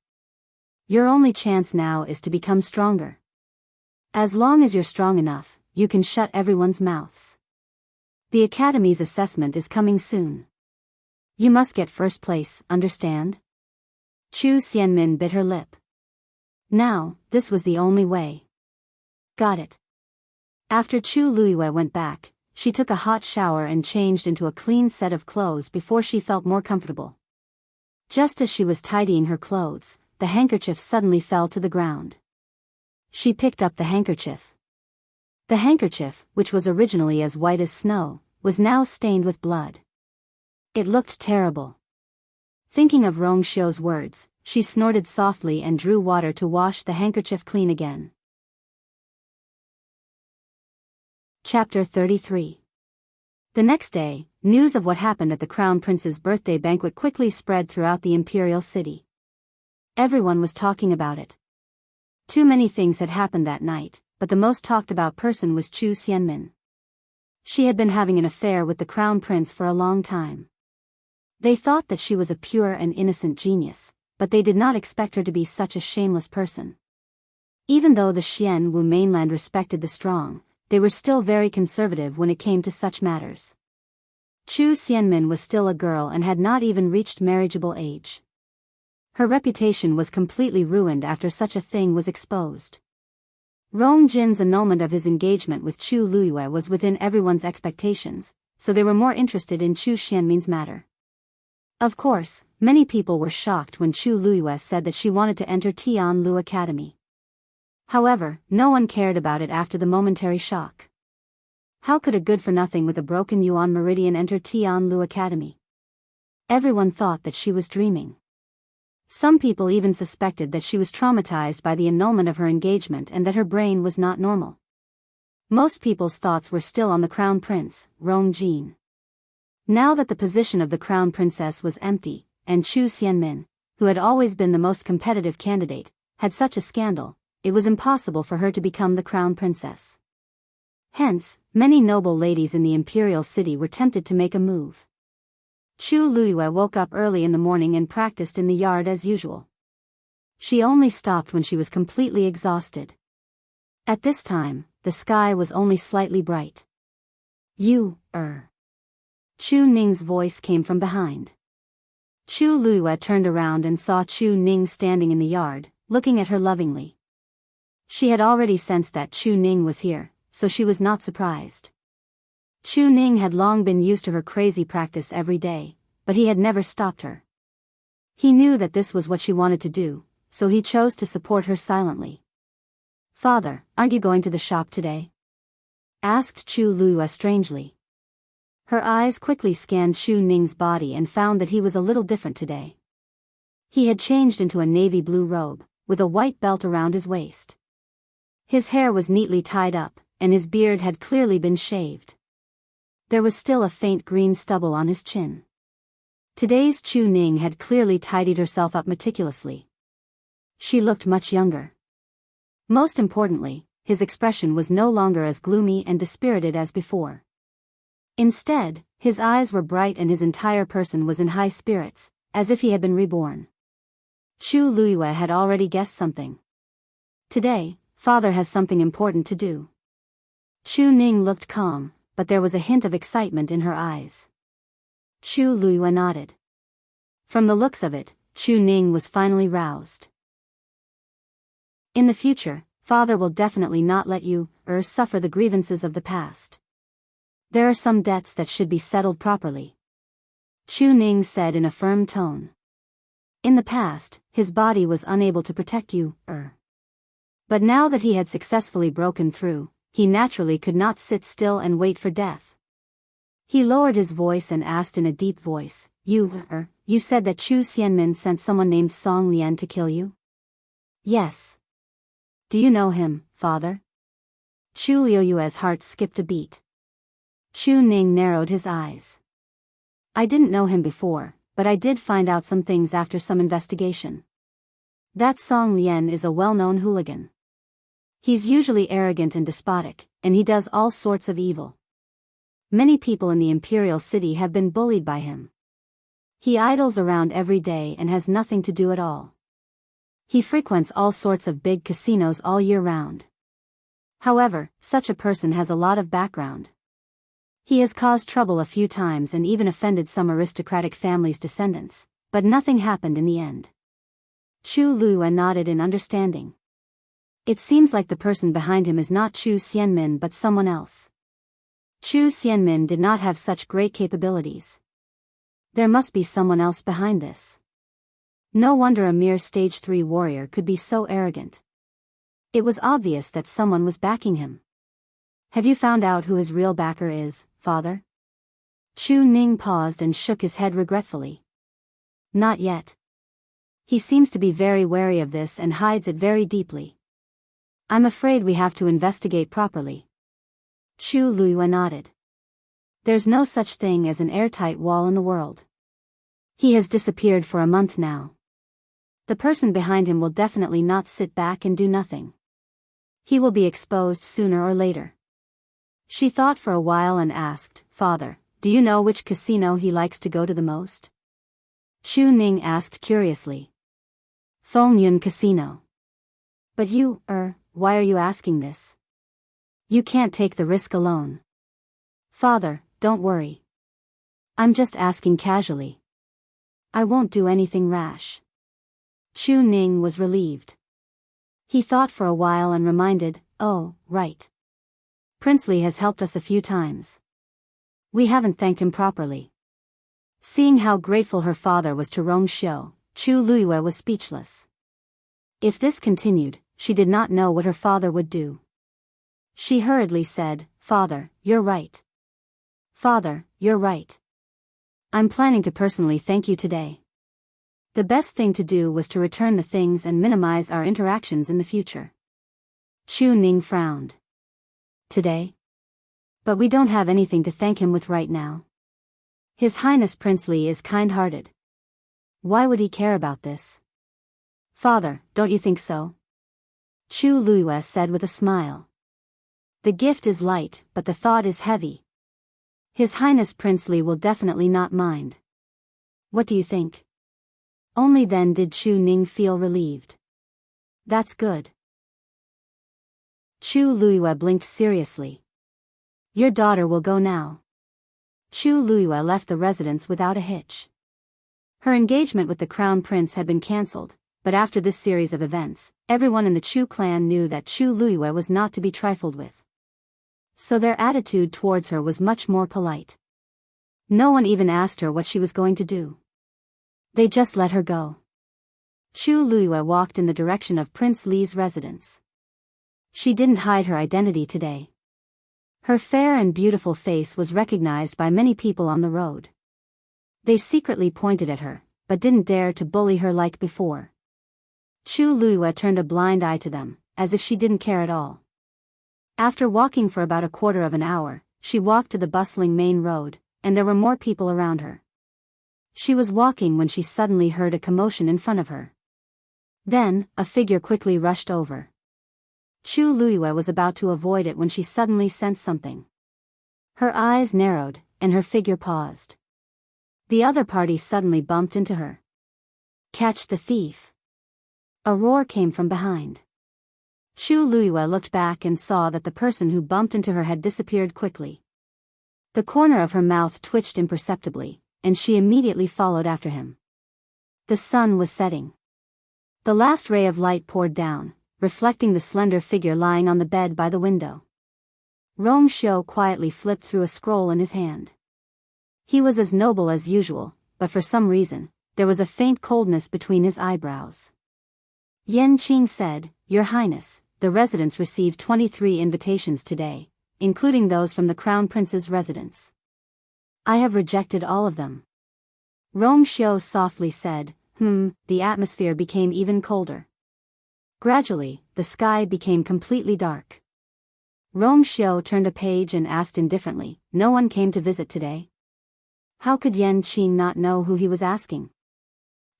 Your only chance now is to become stronger. As long as you're strong enough, you can shut everyone's mouths. The Academy's assessment is coming soon. You must get first place, understand? Chu Xianmin bit her lip. Now, this was the only way. Got it. After Chu Luiyue went back, she took a hot shower and changed into a clean set of clothes before she felt more comfortable. Just as she was tidying her clothes, the handkerchief suddenly fell to the ground. She picked up the handkerchief. The handkerchief, which was originally as white as snow, was now stained with blood. It looked terrible. Thinking of Rong Xiu's words, she snorted softly and drew water to wash the handkerchief clean again. Chapter 33. The next day, news of what happened at the Crown Prince's birthday banquet quickly spread throughout the imperial city. Everyone was talking about it. Too many things had happened that night, but the most talked about person was Chu Xianmin. She had been having an affair with the Crown Prince for a long time. They thought that she was a pure and innocent genius, but they did not expect her to be such a shameless person. Even though the Xianwu mainland respected the strong, they were still very conservative when it came to such matters. Chu Xianmin was still a girl and had not even reached marriageable age. Her reputation was completely ruined after such a thing was exposed. Rong Jin's annulment of his engagement with Chu Luiyue was within everyone's expectations, so they were more interested in Chu Xianmin's matter. Of course, many people were shocked when Chu Luiyue said that she wanted to enter Tianlu Academy. However, no one cared about it after the momentary shock. How could a good-for-nothing with a broken yuan meridian enter Tianlu Academy? Everyone thought that she was dreaming. Some people even suspected that she was traumatized by the annulment of her engagement and that her brain was not normal. Most people's thoughts were still on the Crown Prince, Rong Jin. Now that the position of the Crown Princess was empty, and Chu Xianmin, who had always been the most competitive candidate, had such a scandal, it was impossible for her to become the Crown Princess. Hence, many noble ladies in the imperial city were tempted to make a move. Chu Luiyue woke up early in the morning and practiced in the yard as usual. She only stopped when she was completely exhausted. At this time, the sky was only slightly bright. Chu Ning's voice came from behind. Chu Luiyue turned around and saw Chu Ning standing in the yard, looking at her lovingly. She had already sensed that Chu Ning was here, so she was not surprised. Chu Ning had long been used to her crazy practice every day, but he had never stopped her. He knew that this was what she wanted to do, so he chose to support her silently. "Father, aren't you going to the shop today?" asked Chu Luiyue strangely. Her eyes quickly scanned Chu Ning's body and found that he was a little different today. He had changed into a navy blue robe, with a white belt around his waist. His hair was neatly tied up, and his beard had clearly been shaved. There was still a faint green stubble on his chin. Today's Chu Ning had clearly tidied herself up meticulously. She looked much younger. Most importantly, his expression was no longer as gloomy and dispirited as before. Instead, his eyes were bright and his entire person was in high spirits, as if he had been reborn. Chu Luiyue had already guessed something. Today, father has something important to do. Chu Ning looked calm, but there was a hint of excitement in her eyes. Chu Luiyue nodded. From the looks of it, Chu Ning was finally roused. In the future, father will definitely not let you, suffer the grievances of the past. There are some debts that should be settled properly. Chu Ning said in a firm tone. In the past, his body was unable to protect you, But now that he had successfully broken through, he naturally could not sit still and wait for death. He lowered his voice and asked in a deep voice, You said that Chu Xianmin sent someone named Song Lian to kill you? Yes. Do you know him, father? Chu Luiyue's heart skipped a beat. Chu Ning narrowed his eyes. I didn't know him before, but I did find out some things after some investigation. That Song Lian is a well-known hooligan. He's usually arrogant and despotic, and he does all sorts of evil. Many people in the imperial city have been bullied by him. He idles around every day and has nothing to do at all. He frequents all sorts of big casinos all year round. However, such a person has a lot of background. He has caused trouble a few times and even offended some aristocratic family's descendants, but nothing happened in the end. Chu Luiyue nodded in understanding. It seems like the person behind him is not Chu Xianmin but someone else. Chu Xianmin did not have such great capabilities. There must be someone else behind this. No wonder a mere stage 3 warrior could be so arrogant. It was obvious that someone was backing him. Have you found out who his real backer is, father? Chu Ning paused and shook his head regretfully. Not yet. He seems to be very wary of this and hides it very deeply. I'm afraid we have to investigate properly. Chu Luiyue nodded. There's no such thing as an airtight wall in the world. He has disappeared for a month now. The person behind him will definitely not sit back and do nothing. He will be exposed sooner or later. She thought for a while and asked, Father, do you know which casino he likes to go to the most? Chu Ning asked curiously. Thongyun Casino. But you, why are you asking this? You can't take the risk alone. Father, don't worry. I'm just asking casually. I won't do anything rash. Chu Ning was relieved. He thought for a while and reminded, Oh, right. Princely has helped us a few times. We haven't thanked him properly. Seeing how grateful her father was to Rong Xiu, Chu Luiyue was speechless. If this continued, she did not know what her father would do. She hurriedly said, Father, you're right. Father, you're right. I'm planning to personally thank you today. The best thing to do was to return the things and minimize our interactions in the future. Chu Ning frowned. Today? But we don't have anything to thank him with right now. His Highness Princely is kind-hearted. Why would he care about this? Father, don't you think so? Chu Luiyue said with a smile. The gift is light, but the thought is heavy. His Highness Princely will definitely not mind. What do you think? Only then did Chu Ning feel relieved. That's good. Chu Luiyue blinked seriously. Your daughter will go now. Chu Luiyue left the residence without a hitch. Her engagement with the Crown Prince had been cancelled, but after this series of events, everyone in the Chu clan knew that Chu Luiyue was not to be trifled with. So their attitude towards her was much more polite. No one even asked her what she was going to do. They just let her go. Chu Luiyue walked in the direction of Prince Li's residence. She didn't hide her identity today. Her fair and beautiful face was recognized by many people on the road. They secretly pointed at her, but didn't dare to bully her like before. Chu Luiyue turned a blind eye to them, as if she didn't care at all. After walking for about a quarter of an hour, she walked to the bustling main road, and there were more people around her. She was walking when she suddenly heard a commotion in front of her. Then, a figure quickly rushed over. Chu Luiyue was about to avoid it when she suddenly sensed something. Her eyes narrowed, and her figure paused. The other party suddenly bumped into her. "Catch the thief!" A roar came from behind. Chu Luiyue looked back and saw that the person who bumped into her had disappeared quickly. The corner of her mouth twitched imperceptibly, and she immediately followed after him. The sun was setting. The last ray of light poured down, reflecting the slender figure lying on the bed by the window. Rong Xiu quietly flipped through a scroll in his hand. He was as noble as usual, but for some reason, there was a faint coldness between his eyebrows. Yan Qing said, "Your Highness, the residents received 23 invitations today, including those from the Crown Prince's residence. I have rejected all of them." Rong Xiu softly said, The atmosphere became even colder. Gradually, the sky became completely dark. Rong Xiu turned a page and asked indifferently, "No one came to visit today?" How could Yan Qing not know who he was asking?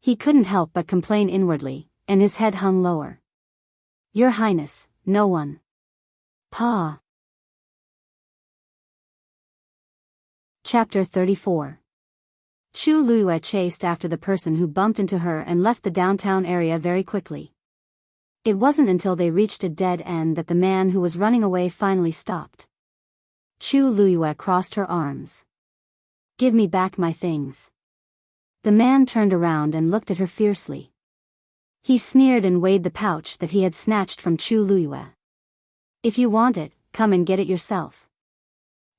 He couldn't help but complain inwardly, and his head hung lower. "Your Highness, no one." Pa. Chapter 34. Chu Luiyue chased after the person who bumped into her and left the downtown area very quickly. It wasn't until they reached a dead end that the man who was running away finally stopped. Chu Luiyue crossed her arms. "Give me back my things." The man turned around and looked at her fiercely. He sneered and weighed the pouch that he had snatched from Chu Luiyue. "If you want it, come and get it yourself."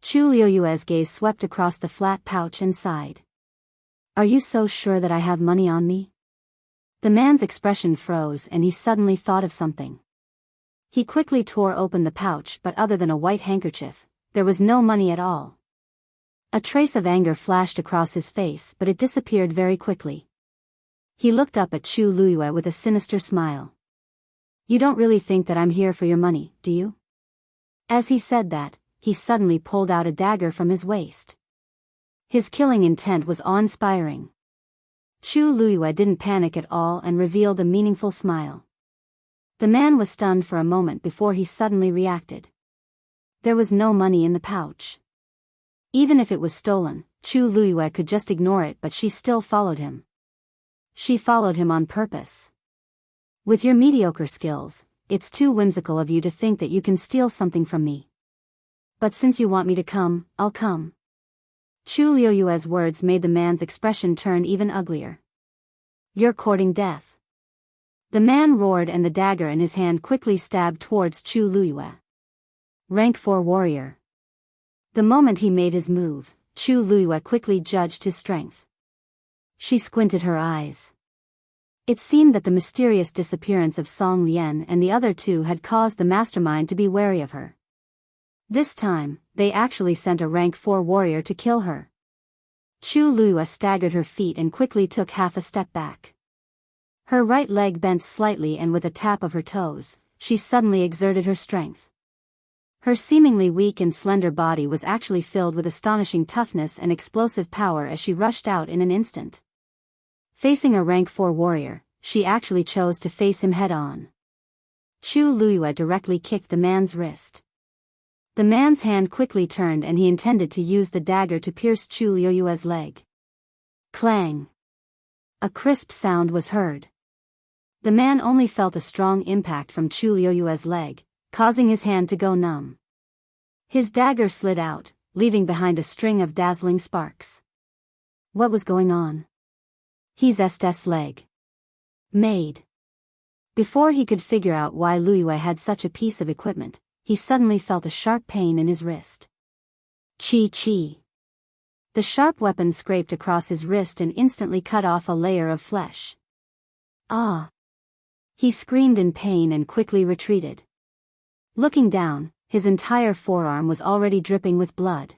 Chu Luiyue's gaze swept across the flat pouch and sighed. "Are you so sure that I have money on me?" The man's expression froze and he suddenly thought of something. He quickly tore open the pouch, but other than a white handkerchief, there was no money at all. A trace of anger flashed across his face, but it disappeared very quickly. He looked up at Chu Luiyue with a sinister smile. "You don't really think that I'm here for your money, do you?" As he said that, he suddenly pulled out a dagger from his waist. His killing intent was awe-inspiring. Chu Luiyue didn't panic at all and revealed a meaningful smile. The man was stunned for a moment before he suddenly reacted. There was no money in the pouch. Even if it was stolen, Chu Luiyue could just ignore it, but she still followed him. She followed him on purpose. "With your mediocre skills, it's too whimsical of you to think that you can steal something from me. But since you want me to come, I'll come." Chu Luiyue's words made the man's expression turn even uglier. "You're courting death." The man roared and the dagger in his hand quickly stabbed towards Chu Luiyue. Rank 4 warrior. The moment he made his move, Chu Luiyue quickly judged his strength. She squinted her eyes. It seemed that the mysterious disappearance of Song Lian and the other two had caused the mastermind to be wary of her. This time, they actually sent a rank 4 warrior to kill her. Chu Luiyue staggered her feet and quickly took half a step back. Her right leg bent slightly and with a tap of her toes, she suddenly exerted her strength. Her seemingly weak and slender body was actually filled with astonishing toughness and explosive power as she rushed out in an instant. Facing a rank 4 warrior, she actually chose to face him head-on. Chu Luiyue directly kicked the man's wrist. The man's hand quickly turned and he intended to use the dagger to pierce Chu Luiyue's leg. Clang! A crisp sound was heard. The man only felt a strong impact from Chu Luiyue's leg, causing his hand to go numb. His dagger slid out, leaving behind a string of dazzling sparks. What was going on? He's Estes leg. Made. Before he could figure out why Luiyue had such a piece of equipment, he suddenly felt a sharp pain in his wrist. Chi. The sharp weapon scraped across his wrist and instantly cut off a layer of flesh. Ah! He screamed in pain and quickly retreated. Looking down, his entire forearm was already dripping with blood.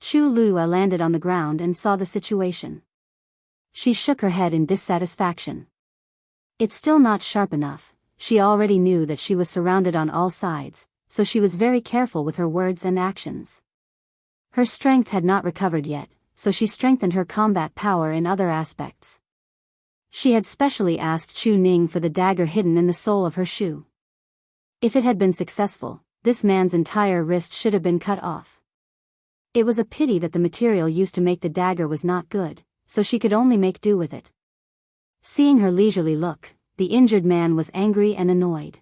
Chu Luya landed on the ground and saw the situation. She shook her head in dissatisfaction. It's still not sharp enough. She already knew that she was surrounded on all sides, so she was very careful with her words and actions. Her strength had not recovered yet, so she strengthened her combat power in other aspects. She had specially asked Chu Ning for the dagger hidden in the sole of her shoe. If it had been successful, this man's entire wrist should have been cut off. It was a pity that the material used to make the dagger was not good, so she could only make do with it. Seeing her leisurely look, the injured man was angry and annoyed.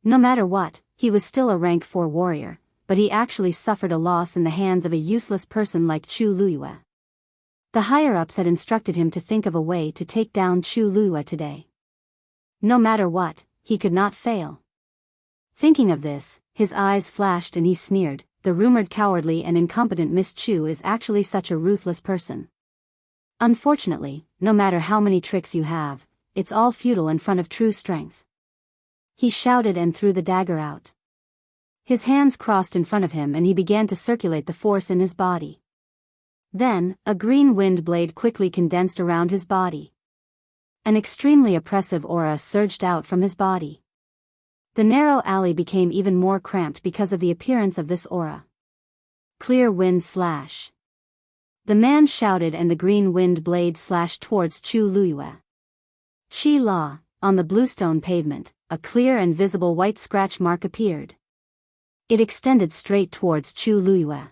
No matter what, he was still a rank 4 warrior, but he actually suffered a loss in the hands of a useless person like Chu Luya. The higher-ups had instructed him to think of a way to take down Chu Luya today. No matter what, he could not fail. Thinking of this, his eyes flashed and he sneered, the rumored cowardly and incompetent Miss Chu is actually such a ruthless person. Unfortunately, no matter how many tricks you have, it's all futile in front of true strength. He shouted and threw the dagger out. His hands crossed in front of him and he began to circulate the force in his body. Then, a green wind blade quickly condensed around his body. An extremely oppressive aura surged out from his body. The narrow alley became even more cramped because of the appearance of this aura. Clear wind slash. The man shouted and the green wind blade slashed towards Chu Luya. Chi La, on the bluestone pavement, a clear and visible white scratch mark appeared. It extended straight towards Chu Luya.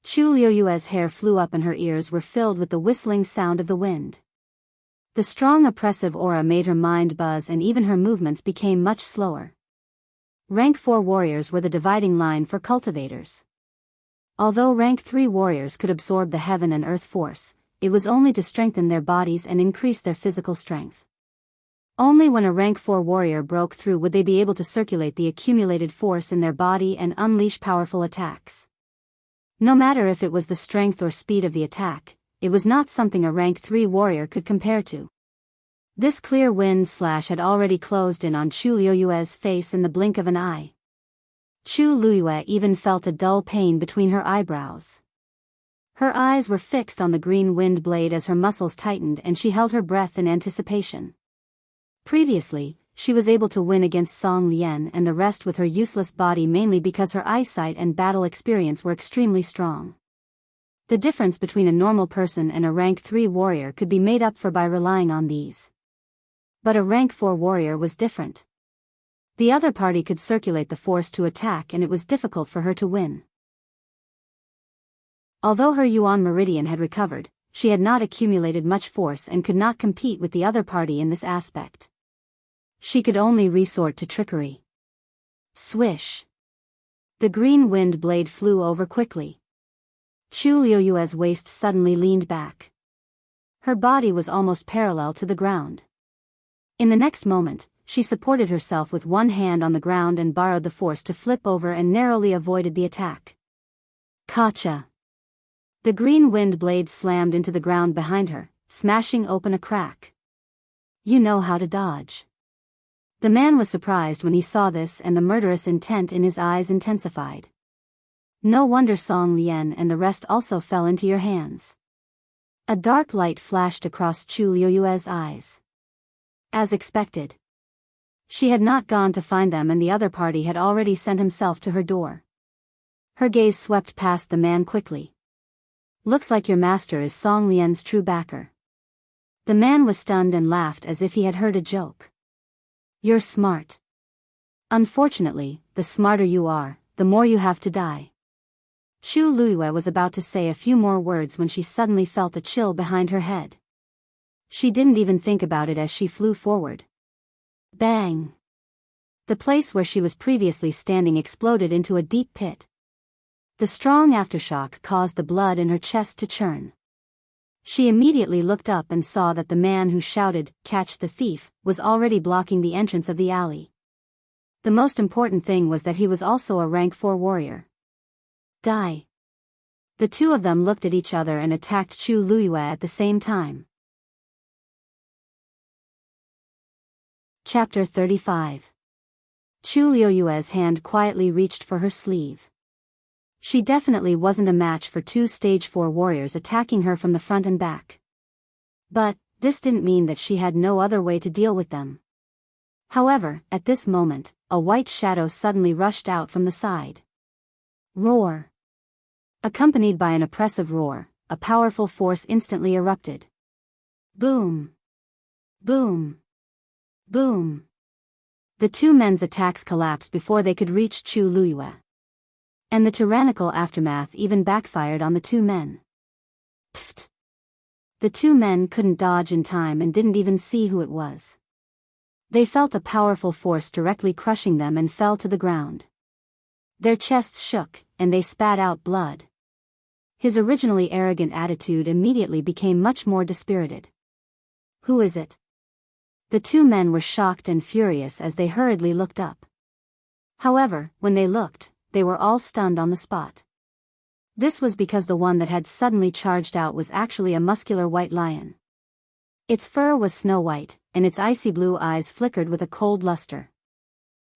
Chu Luyue's hair flew up and her ears were filled with the whistling sound of the wind. The strong oppressive aura made her mind buzz and even her movements became much slower. Rank 4 warriors were the dividing line for cultivators. Although rank 3 warriors could absorb the heaven and earth force, it was only to strengthen their bodies and increase their physical strength. Only when a rank 4 warrior broke through would they be able to circulate the accumulated force in their body and unleash powerful attacks. No matter if it was the strength or speed of the attack, it was not something a rank 3 warrior could compare to. This clear wind slash had already closed in on Chu Luyue's face in the blink of an eye. Chu Luyue even felt a dull pain between her eyebrows. Her eyes were fixed on the green wind blade as her muscles tightened and she held her breath in anticipation. Previously, she was able to win against Song Lian and the rest with her useless body mainly because her eyesight and battle experience were extremely strong. The difference between a normal person and a rank 3 warrior could be made up for by relying on these. But a rank 4 warrior was different. The other party could circulate the force to attack and it was difficult for her to win. Although her Yuan meridian had recovered, she had not accumulated much force and could not compete with the other party in this aspect. She could only resort to trickery. Swish. The green wind blade flew over quickly. Chu Luyue's waist suddenly leaned back. Her body was almost parallel to the ground. In the next moment, she supported herself with one hand on the ground and borrowed the force to flip over and narrowly avoided the attack. Gotcha! The green wind blade slammed into the ground behind her, smashing open a crack. You know how to dodge. The man was surprised when he saw this and the murderous intent in his eyes intensified. No wonder Song Lian and the rest also fell into your hands. A dark light flashed across Chu Luyue's eyes. As expected. She had not gone to find them and the other party had already sent himself to her door. Her gaze swept past the man quickly. Looks like your master is Song Lian's true backer. The man was stunned and laughed as if he had heard a joke. You're smart. Unfortunately, the smarter you are, the more you have to die. Chu Luyue was about to say a few more words when she suddenly felt a chill behind her head. She didn't even think about it as she flew forward. Bang! The place where she was previously standing exploded into a deep pit. The strong aftershock caused the blood in her chest to churn. She immediately looked up and saw that the man who shouted, "Catch the thief," was already blocking the entrance of the alley. The most important thing was that he was also a rank 4 warrior. Die! The two of them looked at each other and attacked Chu Luyue at the same time. Chapter 35. Chu Liuyue's hand quietly reached for her sleeve. She definitely wasn't a match for two stage 4 warriors attacking her from the front and back. But this didn't mean that she had no other way to deal with them. However, at this moment, a white shadow suddenly rushed out from the side. Roar! Accompanied by an oppressive roar, a powerful force instantly erupted. Boom! Boom! Boom! The two men's attacks collapsed before they could reach Chu Luyue. And the tyrannical aftermath even backfired on the two men. Pfft! The two men couldn't dodge in time and didn't even see who it was. They felt a powerful force directly crushing them and fell to the ground. Their chests shook, and they spat out blood. His originally arrogant attitude immediately became much more dispirited. Who is it? The two men were shocked and furious as they hurriedly looked up. However, when they looked, they were all stunned on the spot. This was because the one that had suddenly charged out was actually a muscular white lion. Its fur was snow white, and its icy blue eyes flickered with a cold luster.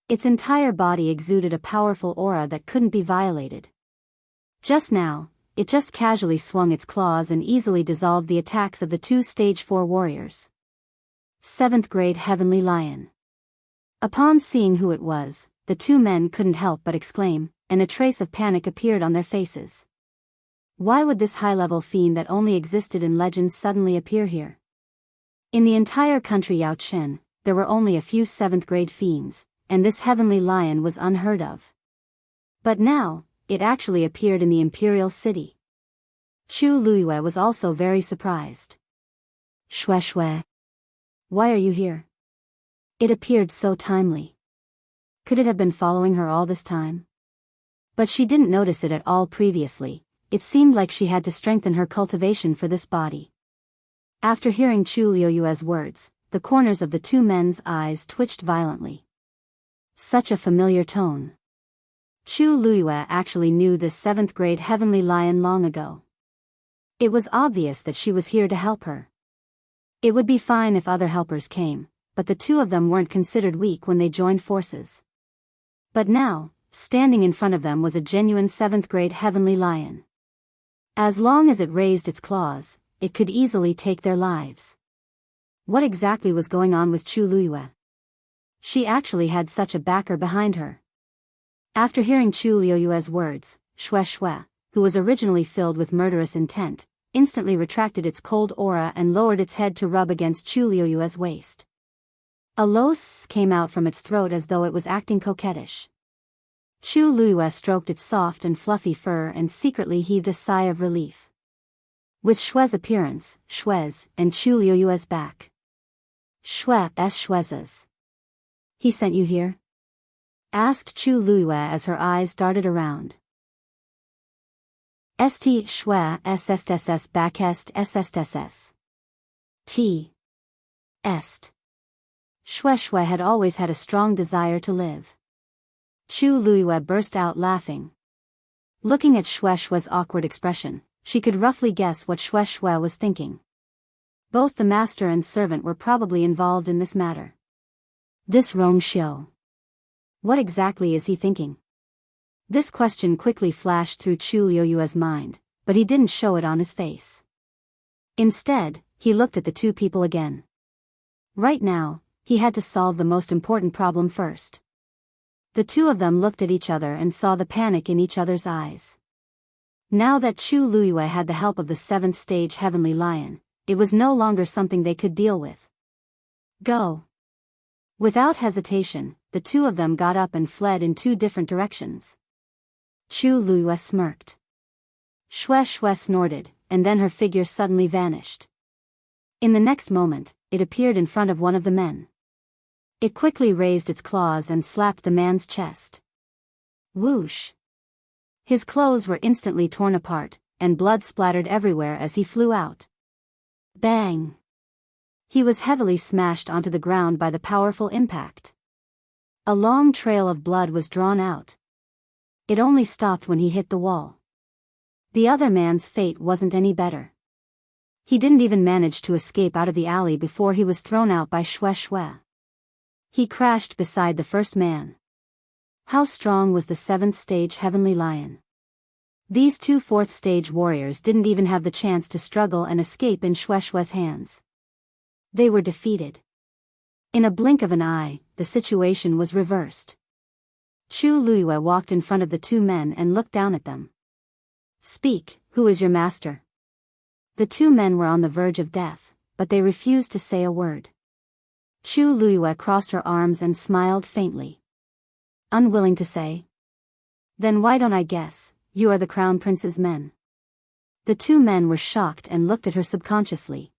Its entire body exuded a powerful aura that couldn't be violated. Just now, it just casually swung its claws and easily dissolved the attacks of the two stage 4 warriors. 7th grade Heavenly Lion. Upon seeing who it was, the two men couldn't help but exclaim, and a trace of panic appeared on their faces. Why would this high-level fiend that only existed in legends suddenly appear here? In the entire country Yaochen, there were only a few 7th grade fiends, and this Heavenly Lion was unheard of. But now, it actually appeared in the Imperial City. Chu Luyue was also very surprised. Shue Shue. Why are you here? It appeared so timely. Could it have been following her all this time? But she didn't notice it at all previously. It seemed like she had to strengthen her cultivation for this body. After hearing Chu Liuyue's words, the corners of the two men's eyes twitched violently. Such a familiar tone. Chu Luyue actually knew this 7th grade Heavenly Lion long ago. It was obvious that she was here to help her. It would be fine if other helpers came, but the two of them weren't considered weak when they joined forces. But now, standing in front of them was a genuine 7th grade Heavenly Lion. As long as it raised its claws, it could easily take their lives. What exactly was going on with Chu Luyue? She actually had such a backer behind her. After hearing Chu Liuyue's words, Shue Shue, who was originally filled with murderous intent, instantly retracted its cold aura and lowered its head to rub against Chu Liuyue's waist. A low "s" came out from its throat as though it was acting coquettish. Chu Luyue stroked its soft and fluffy fur and secretly heaved a sigh of relief. With Shue's appearance, Shue's, and Chu Liuyue's back. Shue's. He sent you here? Asked Chu Luyue as her eyes darted around. St Shue SSSS backest SSSS. T. Est. Shue Shue had always had a strong desire to live. Chu Luyue burst out laughing. Looking at Shue Shue's awkward expression, she could roughly guess what Shue Shue was thinking. Both the master and servant were probably involved in this matter. This Rongxiu. What exactly is he thinking? This question quickly flashed through Chu Liuyue's mind, but he didn't show it on his face. Instead, he looked at the two people again. Right now, he had to solve the most important problem first. The two of them looked at each other and saw the panic in each other's eyes. Now that Chu Luyue had the help of the 7th stage Heavenly Lion, it was no longer something they could deal with. Go! Without hesitation, the two of them got up and fled in two different directions. Chu Luyue smirked. Shue Shue snorted, and then her figure suddenly vanished. In the next moment, it appeared in front of one of the men. It quickly raised its claws and slapped the man's chest. Whoosh! His clothes were instantly torn apart, and blood splattered everywhere as he flew out. Bang! He was heavily smashed onto the ground by the powerful impact. A long trail of blood was drawn out. It only stopped when he hit the wall. The other man's fate wasn't any better. He didn't even manage to escape out of the alley before he was thrown out by Shue Shue. He crashed beside the first man. How strong was the 7th stage Heavenly Lion? These two 4th stage warriors didn't even have the chance to struggle and escape in Shueishue's hands. They were defeated. In a blink of an eye, the situation was reversed. Chu Luiyue walked in front of the two men and looked down at them. Speak, who is your master? The two men were on the verge of death, but they refused to say a word. Chu Luiyue crossed her arms and smiled faintly. Unwilling to say? Then why don't I guess, you are the Crown Prince's men? The two men were shocked and looked at her subconsciously.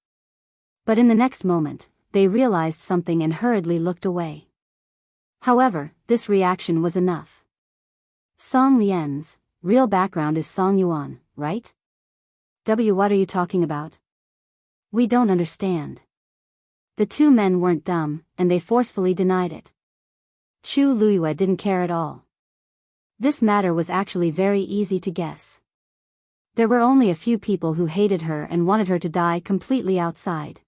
But in the next moment, they realized something and hurriedly looked away. However, this reaction was enough. Song Lian's real background is Song Yuan, right? What are you talking about? We don't understand. The two men weren't dumb, and they forcefully denied it. Chu Luiyue didn't care at all. This matter was actually very easy to guess. There were only a few people who hated her and wanted her to die completely outside.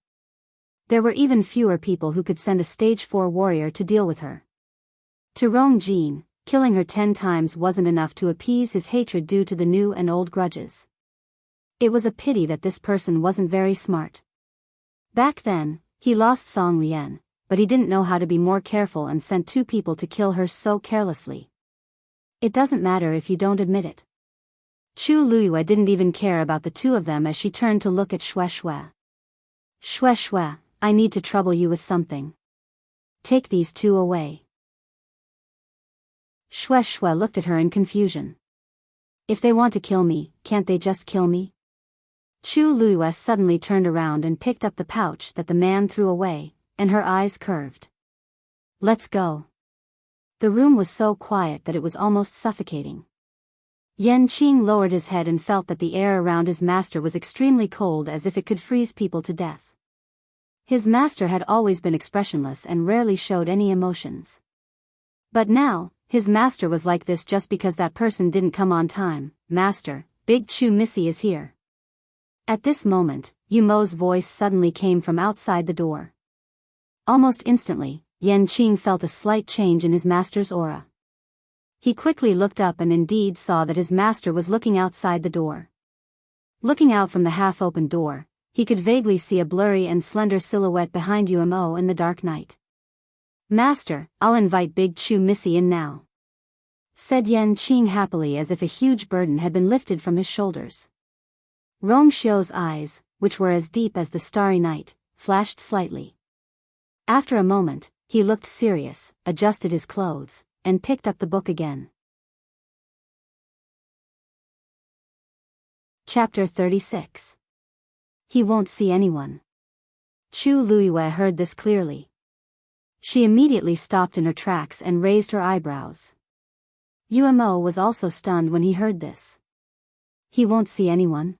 There were even fewer people who could send a stage 4 warrior to deal with her. To Rong Jin, killing her 10 times wasn't enough to appease his hatred due to the new and old grudges. It was a pity that this person wasn't very smart. Back then, he lost Song Lian, but he didn't know how to be more careful and sent 2 people to kill her so carelessly. It doesn't matter if you don't admit it. Chu Luiyue didn't even care about the two of them as she turned to look at Shueishue. Shueishue, I need to trouble you with something. Take these two away. Shueishue looked at her in confusion. If they want to kill me, can't they just kill me? Chu Luiyue suddenly turned around and picked up the pouch that the man threw away, and her eyes curved. Let's go. The room was so quiet that it was almost suffocating. Yanqing lowered his head and felt that the air around his master was extremely cold, as if it could freeze people to death. His master had always been expressionless and rarely showed any emotions. But now, his master was like this just because that person didn't come on time. Master, Big Chu Missy is here. At this moment, Yumo's voice suddenly came from outside the door. Almost instantly, Yanqing felt a slight change in his master's aura. He quickly looked up and indeed saw that his master was looking outside the door. Looking out from the half-open door, he could vaguely see a blurry and slender silhouette behind Yumo in the dark night. Master, I'll invite Big Chu Missy in now, said Yanqing happily, as if a huge burden had been lifted from his shoulders. Rong Xiu's eyes, which were as deep as the starry night, flashed slightly. After a moment, he looked serious, adjusted his clothes, and picked up the book again. Chapter 36. He won't see anyone. Chu Luiyue heard this clearly. She immediately stopped in her tracks and raised her eyebrows. Yumo was also stunned when he heard this. He won't see anyone?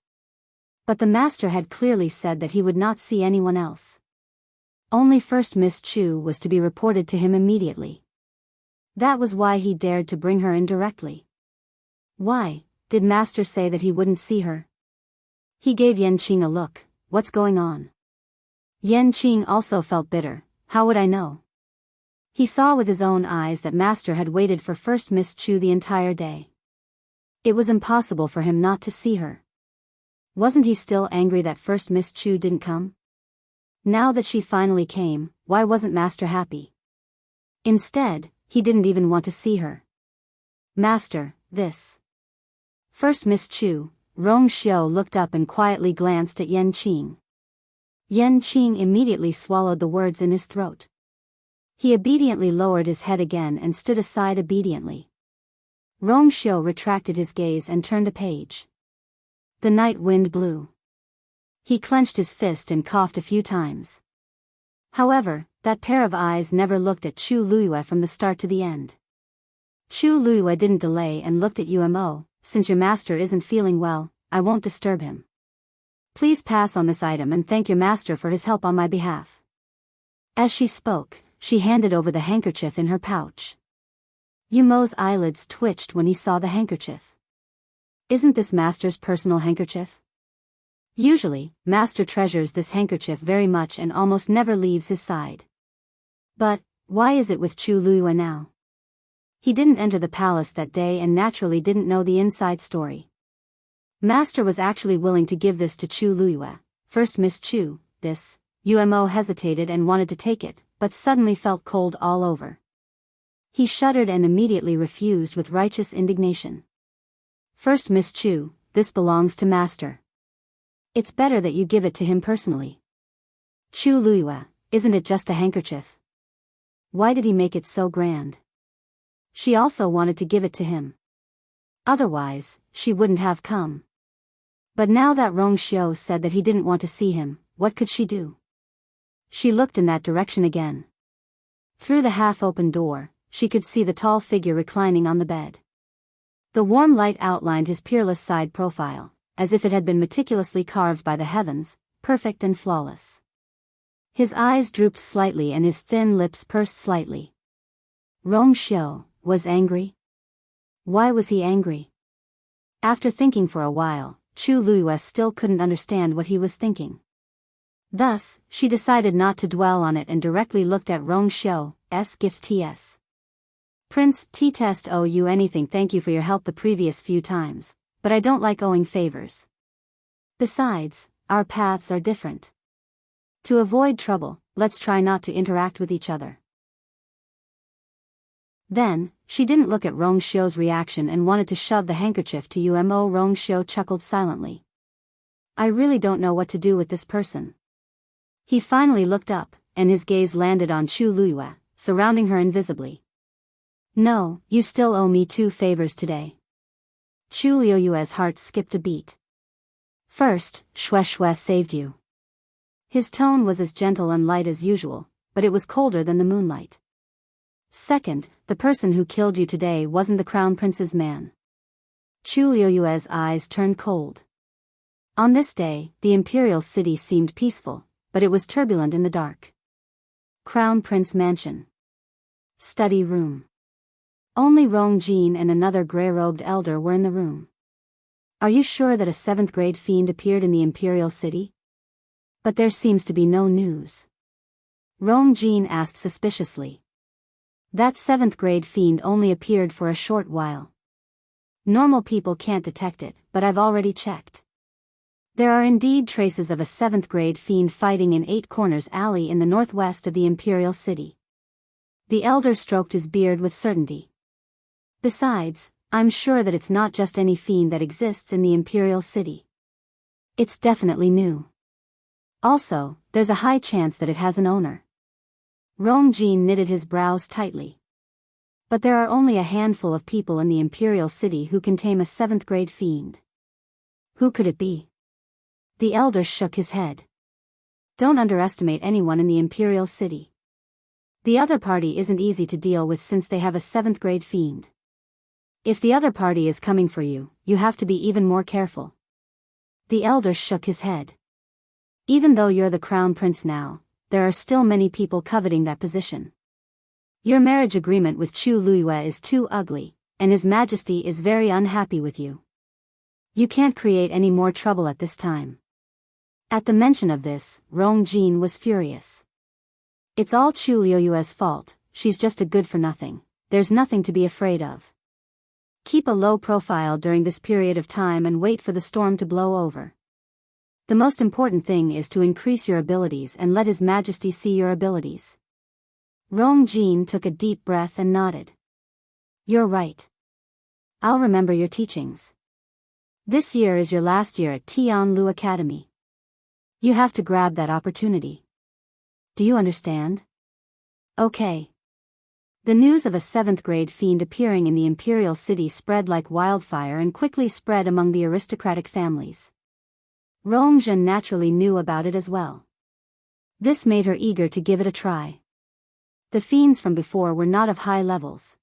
But the master had clearly said that he would not see anyone else. Only First Miss Chu was to be reported to him immediately. That was why he dared to bring her in directly. Why, did master say that he wouldn't see her? He gave Yanqing a look. What's going on? Yanqing also felt bitter. How would I know? He saw with his own eyes that master had waited for First Miss Chu the entire day. It was impossible for him not to see her. Wasn't he still angry that First Miss Chu didn't come? Now that she finally came, why wasn't master happy? Instead, he didn't even want to see her. Master, this. First Miss Chu, Rong Xiu looked up and quietly glanced at Yanqing. Yanqing immediately swallowed the words in his throat. He obediently lowered his head again and stood aside obediently. Rong Xiu retracted his gaze and turned a page. The night wind blew. He clenched his fist and coughed a few times. However, that pair of eyes never looked at Chu Luiyue from the start to the end. Chu Luiyue didn't delay and looked at Yumo. Since your master isn't feeling well, I won't disturb him. Please pass on this item and thank your master for his help on my behalf. As she spoke, she handed over the handkerchief in her pouch. Yumo's eyelids twitched when he saw the handkerchief. Isn't this master's personal handkerchief? Usually, master treasures this handkerchief very much and almost never leaves his side. But, why is it with Chu Luiyue now? He didn't enter the palace that day and naturally didn't know the inside story. Master was actually willing to give this to Chu Luiyue. First Miss Chu, this, Umo hesitated and wanted to take it, but suddenly felt cold all over. He shuddered and immediately refused with righteous indignation. First Miss Chu, this belongs to Master. It's better that you give it to him personally. Chu Luiyue, isn't it just a handkerchief? Why did he make it so grand? She also wanted to give it to him. Otherwise, she wouldn't have come. But now that Rong Xiu said that he didn't want to see him, what could she do? She looked in that direction again. Through the half-open door, she could see the tall figure reclining on the bed. The warm light outlined his peerless side profile, as if it had been meticulously carved by the heavens, perfect and flawless. His eyes drooped slightly and his thin lips pursed slightly. Rong Xiu was angry? Why was he angry? After thinking for a while, Chu Luiyue still couldn't understand what he was thinking. Thus, she decided not to dwell on it and directly looked at Rong Xiu's gift ts. Prince T-test owe you anything. Thank you for your help the previous few times, but I don't like owing favors. Besides, our paths are different. To avoid trouble, let's try not to interact with each other. Then, she didn't look at Rong Xiu's reaction and wanted to shove the handkerchief to Umo. Rong Xiu chuckled silently. I really don't know what to do with this person. He finally looked up, and his gaze landed on Chu Luiyue, surrounding her invisibly. No, you still owe me 2 favors today. Chu Luiyue's heart skipped a beat. First, Shui saved you. His tone was as gentle and light as usual, but it was colder than the moonlight. Second, the person who killed you today wasn't the crown prince's man. Chu Luiyue's eyes turned cold. On this day, the imperial city seemed peaceful, but it was turbulent in the dark. Crown Prince Mansion. Study room. Only Rong Jin and another gray-robed elder were in the room. Are you sure that a 7th-grade fiend appeared in the imperial city? But there seems to be no news. Rong Jin asked suspiciously. That 7th-grade fiend only appeared for a short while. Normal people can't detect it, but I've already checked. There are indeed traces of a 7th-grade fiend fighting in 8 Corners Alley in the northwest of the imperial city. The elder stroked his beard with certainty. Besides, I'm sure that it's not just any fiend that exists in the imperial city. It's definitely new. Also, there's a high chance that it has an owner. Rong Jin knitted his brows tightly. But there are only a handful of people in the imperial city who can tame a 7th-grade fiend. Who could it be? The elder shook his head. Don't underestimate anyone in the imperial city. The other party isn't easy to deal with since they have a 7th-grade fiend. If the other party is coming for you, you have to be even more careful. The elder shook his head. Even though you're the crown prince now, there are still many people coveting that position. Your marriage agreement with Chu Luiyue is too ugly, and His Majesty is very unhappy with you. You can't create any more trouble at this time. At the mention of this, Rong Jin was furious. It's all Chu Luiyue's fault, she's just a good-for-nothing, there's nothing to be afraid of. Keep a low profile during this period of time and wait for the storm to blow over. The most important thing is to increase your abilities and let His Majesty see your abilities. Rong Jin took a deep breath and nodded. You're right. I'll remember your teachings. This year is your last year at Tianlu Academy. You have to grab that opportunity. Do you understand? Okay. The news of a 7th-grade fiend appearing in the imperial city spread like wildfire and quickly spread among the aristocratic families. Rong Jin naturally knew about it as well. This made her eager to give it a try. The fiends from before were not of high levels.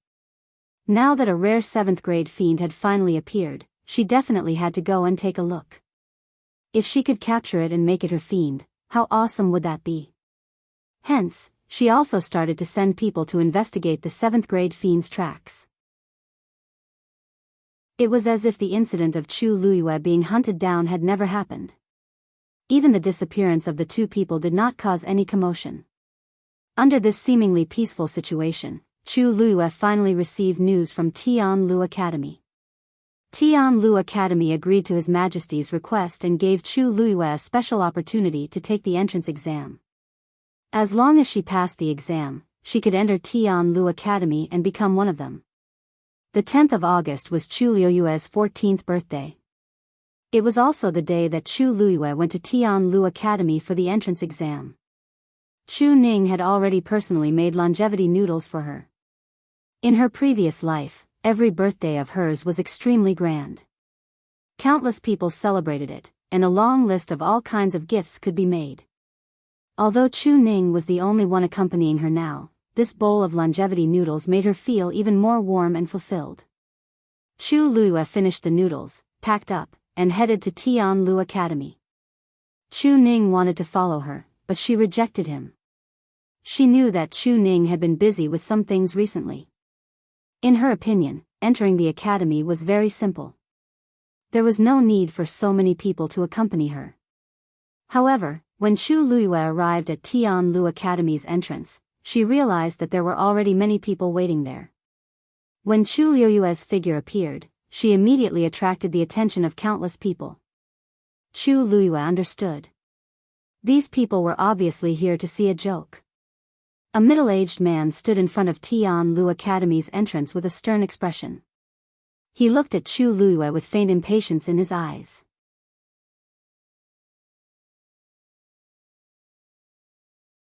Now that a rare 7th-grade fiend had finally appeared, she definitely had to go and take a look. If she could capture it and make it her fiend, how awesome would that be? Hence, she also started to send people to investigate the 7th-grade fiend's tracks. It was as if the incident of Chu Luiyue being hunted down had never happened. Even the disappearance of the 2 people did not cause any commotion. Under this seemingly peaceful situation, Chu Luiyue finally received news from Tianlu Academy. Tianlu Academy agreed to His Majesty's request and gave Chu Luiyue a special opportunity to take the entrance exam. As long as she passed the exam, she could enter Tianlu Academy and become one of them. The 10th of August was Chu Luiyue's 14th birthday. It was also the day that Chu Luiyue went to Tianlu Academy for the entrance exam. Chu Ning had already personally made longevity noodles for her. In her previous life, every birthday of hers was extremely grand. Countless people celebrated it, and a long list of all kinds of gifts could be made. Although Chu Ning was the only one accompanying her now, this bowl of longevity noodles made her feel even more warm and fulfilled. Chu Luiyue finished the noodles, packed up, and headed to Tianlu Academy. Chu Ning wanted to follow her, but she rejected him. She knew that Chu Ning had been busy with some things recently. In her opinion, entering the academy was very simple. There was no need for so many people to accompany her. However, when Chu Luiyue arrived at Tianlu Academy's entrance, she realized that there were already many people waiting there. When Chu Luiyue's figure appeared, she immediately attracted the attention of countless people. Chu Luiyue understood. These people were obviously here to see a joke. A middle-aged man stood in front of Tianlu Academy's entrance with a stern expression. He looked at Chu Luiyue with faint impatience in his eyes.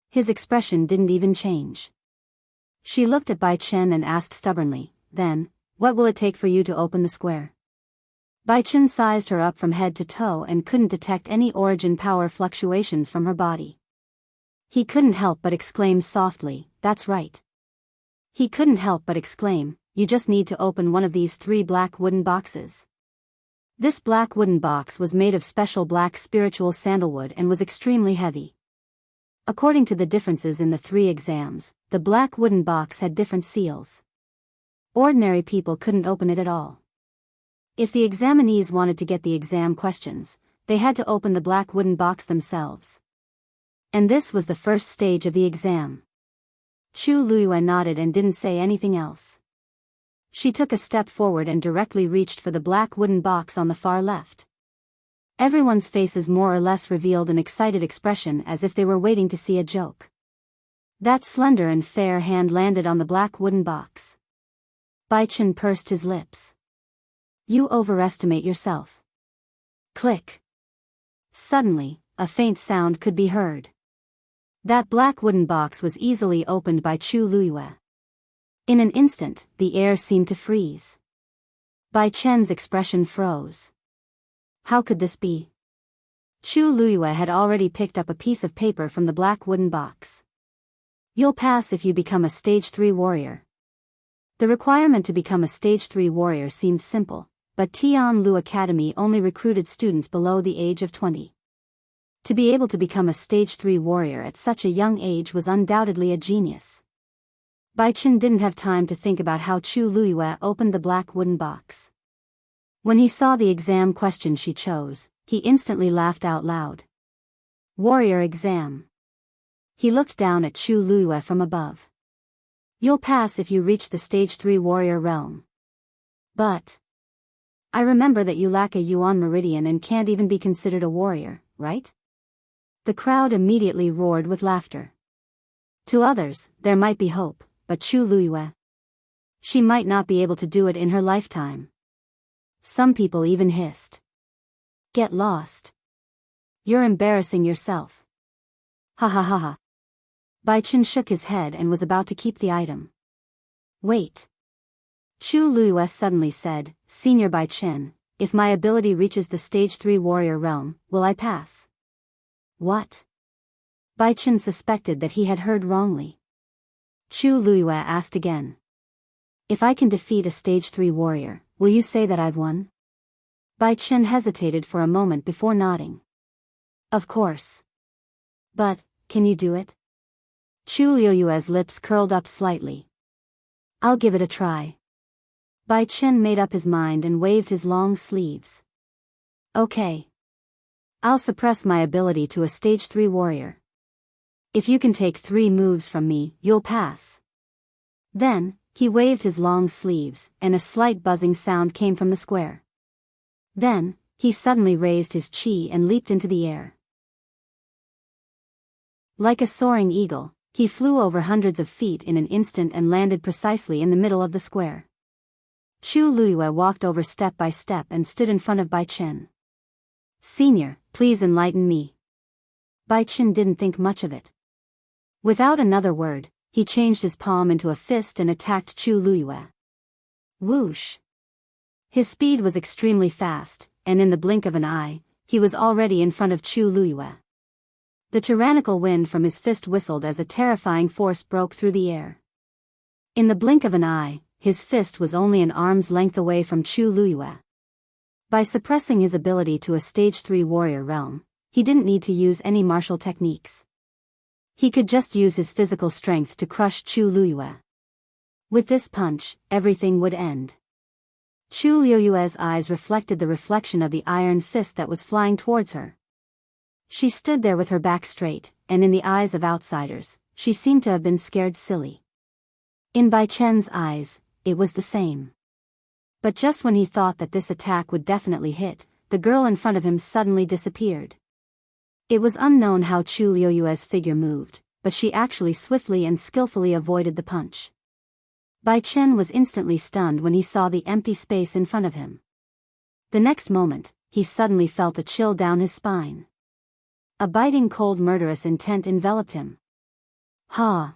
His expression didn't even change. She looked at Bai Chen and asked stubbornly, "Then, what will it take for you to open the square?" Bai Chen sized her up from head to toe and couldn't detect any origin power fluctuations from her body. He couldn't help but exclaim softly, "That's right." He couldn't help but exclaim, "You just need to open one of these 3 black wooden boxes." This black wooden box was made of special black spiritual sandalwood and was extremely heavy. According to the differences in the 3 exams, the black wooden box had different seals. Ordinary people couldn't open it at all. If the examinees wanted to get the exam questions, they had to open the black wooden box themselves. And this was the first stage of the exam. Chu Luiyue nodded and didn't say anything else. She took a step forward and directly reached for the black wooden box on the far left. Everyone's faces more or less revealed an excited expression as if they were waiting to see a joke. That slender and fair hand landed on the black wooden box. Bai Chen pursed his lips. "You overestimate yourself." Click. Suddenly, a faint sound could be heard. That black wooden box was easily opened by Chu Luiyue. In an instant, the air seemed to freeze. Bai Chen's expression froze. How could this be? Chu Luiyue had already picked up a piece of paper from the black wooden box. "You'll pass if you become a Stage 3 warrior." The requirement to become a Stage 3 warrior seemed simple, but Tianlu Academy only recruited students below the age of 20. To be able to become a Stage 3 warrior at such a young age was undoubtedly a genius. Bai Chen didn't have time to think about how Chu Luiyue opened the black wooden box. When he saw the exam question she chose, he instantly laughed out loud. Warrior exam. He looked down at Chu Luiyue from above. "You'll pass if you reach the Stage 3 warrior realm. But I remember that you lack a Yuan meridian and can't even be considered a warrior, right?" The crowd immediately roared with laughter. To others, there might be hope, but Chu Luiyue, she might not be able to do it in her lifetime. Some people even hissed, "Get lost. You're embarrassing yourself." Ha ha ha ha. Bai Chen shook his head and was about to keep the item. "Wait." Chu Luiyue suddenly said, "Senior Bai Chen, if my ability reaches the Stage 3 warrior realm, will I pass?" What? Bai Chen suspected that he had heard wrongly. Chu Luiyue asked again. "If I can defeat a Stage 3 warrior, will you say that I've won?" Bai Chen hesitated for a moment before nodding. "Of course. But, can you do it?" Chu Luiyue's lips curled up slightly. "I'll give it a try." Bai Chen made up his mind and waved his long sleeves. "Okay. I'll suppress my ability to a Stage 3 warrior. If you can take 3 moves from me, you'll pass." Then, he waved his long sleeves, and a slight buzzing sound came from the square. Then, he suddenly raised his chi and leaped into the air. Like a soaring eagle, he flew over hundreds of feet in an instant and landed precisely in the middle of the square. Chu Luiyue walked over step by step and stood in front of Bai Chen. "Senior, please enlighten me." Bai Chen didn't think much of it. Without another word, he changed his palm into a fist and attacked Chu Luiyue. Whoosh! His speed was extremely fast, and in the blink of an eye, he was already in front of Chu Luiyue. The tyrannical wind from his fist whistled as a terrifying force broke through the air. In the blink of an eye, his fist was only an arm's length away from Chu Luiyue. By suppressing his ability to a stage 3 warrior realm, he didn't need to use any martial techniques. He could just use his physical strength to crush Chu Luiyue. With this punch, everything would end. Chu Luiyue's eyes reflected the reflection of the iron fist that was flying towards her. She stood there with her back straight, and in the eyes of outsiders, she seemed to have been scared silly. In Bai Chen's eyes, it was the same. But just when he thought that this attack would definitely hit, the girl in front of him suddenly disappeared. It was unknown how Chu Luiyue's figure moved, but she actually swiftly and skillfully avoided the punch. Bai Chen was instantly stunned when he saw the empty space in front of him. The next moment, he suddenly felt a chill down his spine. A biting cold murderous intent enveloped him. Ha!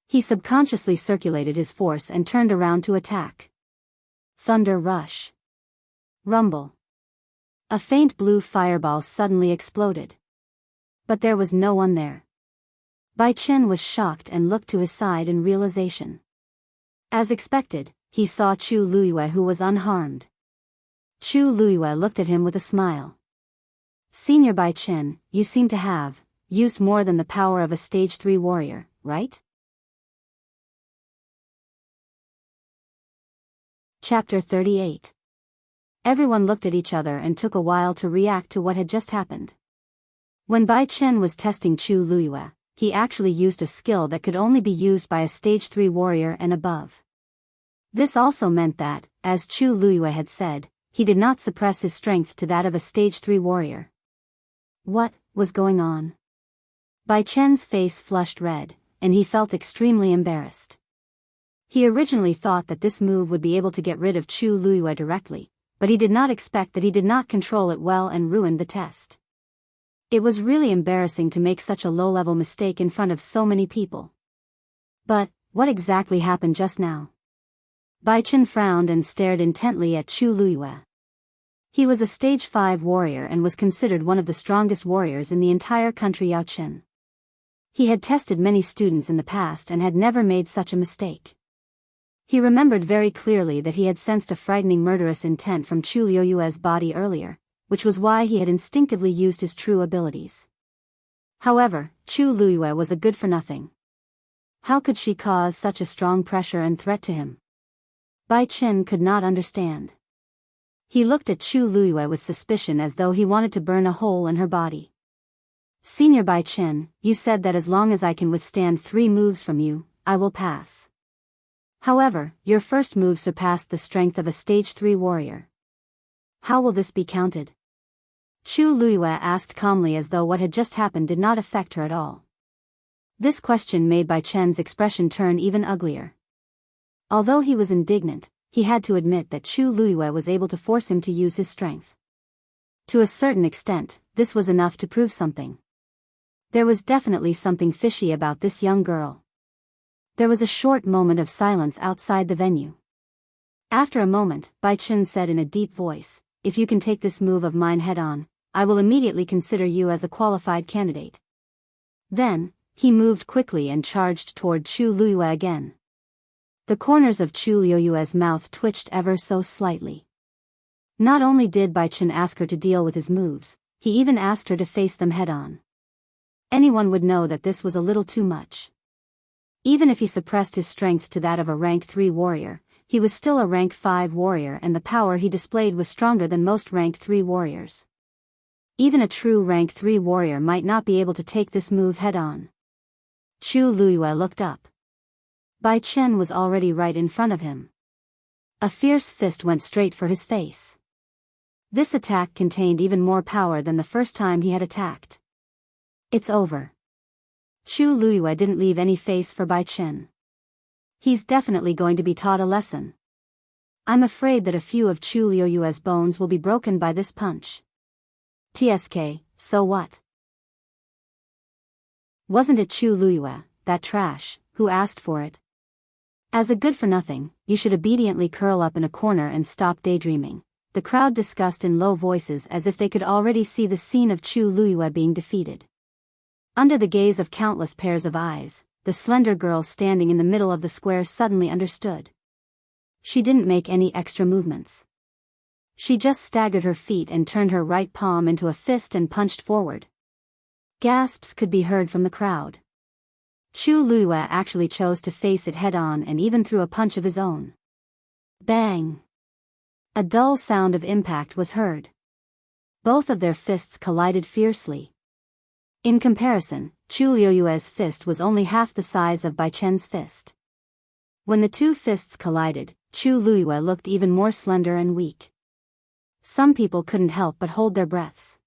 He subconsciously circulated his force and turned around to attack. Thunder rush. Rumble. A faint blue fireball suddenly exploded. But there was no one there. Bai Chen was shocked and looked to his side in realization. As expected, he saw Chu Luiyue, who was unharmed. Chu Luiyue looked at him with a smile. "Senior Bai Chen, you seem to have used more than the power of a stage 3 warrior, right?" Chapter 38. Everyone looked at each other and took a while to react to what had just happened. When Bai Chen was testing Chu Luiyue, he actually used a skill that could only be used by a stage 3 warrior and above. This also meant that, as Chu Luiyue had said, he did not suppress his strength to that of a stage 3 warrior. What was going on? Bai Chen's face flushed red, and he felt extremely embarrassed. He originally thought that this move would be able to get rid of Chu Luiyue directly, but he did not expect that he did not control it well and ruined the test. It was really embarrassing to make such a low-level mistake in front of so many people. But, what exactly happened just now? Bai Chen frowned and stared intently at Chu Luiyue. He was a stage 5 warrior and was considered one of the strongest warriors in the entire country Yaochen. He had tested many students in the past and had never made such a mistake. He remembered very clearly that he had sensed a frightening murderous intent from Chu Luiyue's body earlier, which was why he had instinctively used his true abilities. However, Chu Luiyue was a good-for-nothing. How could she cause such a strong pressure and threat to him? Bai Chen could not understand. He looked at Chu Luiyue with suspicion as though he wanted to burn a hole in her body. "Senior Bai Chen, you said that as long as I can withstand 3 moves from you, I will pass. However, your first move surpassed the strength of a stage 3 warrior. How will this be counted?" Chu Luiyue asked calmly as though what had just happened did not affect her at all. This question made Bai Chen's expression turn even uglier. Although he was indignant, he had to admit that Chu Luiyue was able to force him to use his strength. To a certain extent, this was enough to prove something. There was definitely something fishy about this young girl. There was a short moment of silence outside the venue. After a moment, Bai Chen said in a deep voice, "If you can take this move of mine head-on, I will immediately consider you as a qualified candidate." Then, he moved quickly and charged toward Chu Luiyue again. The corners of Chu Luiyue's mouth twitched ever so slightly. Not only did Bai Chen ask her to deal with his moves, he even asked her to face them head-on. Anyone would know that this was a little too much. Even if he suppressed his strength to that of a rank 3 warrior, he was still a rank 5 warrior and the power he displayed was stronger than most rank 3 warriors. Even a true rank 3 warrior might not be able to take this move head-on. Chu Luiyue looked up. Bai Chen was already right in front of him. A fierce fist went straight for his face. This attack contained even more power than the first time he had attacked. It's over. Chu Luiyue didn't leave any face for Bai Chen. He's definitely going to be taught a lesson. I'm afraid that a few of Chu Luiyue's bones will be broken by this punch. TSK, so what? Wasn't it Chu Luiyue, that trash, who asked for it? As a good-for-nothing, you should obediently curl up in a corner and stop daydreaming, the crowd discussed in low voices as if they could already see the scene of Chu Luiyue being defeated. Under the gaze of countless pairs of eyes, the slender girl standing in the middle of the square suddenly understood. She didn't make any extra movements. She just staggered her feet and turned her right palm into a fist and punched forward. Gasps could be heard from the crowd. Chu Luiyue actually chose to face it head-on and even threw a punch of his own. Bang! A dull sound of impact was heard. Both of their fists collided fiercely. In comparison, Chu Luiyue's fist was only half the size of Bai Chen's fist. When the two fists collided, Chu Luiyue looked even more slender and weak. Some people couldn't help but hold their breaths.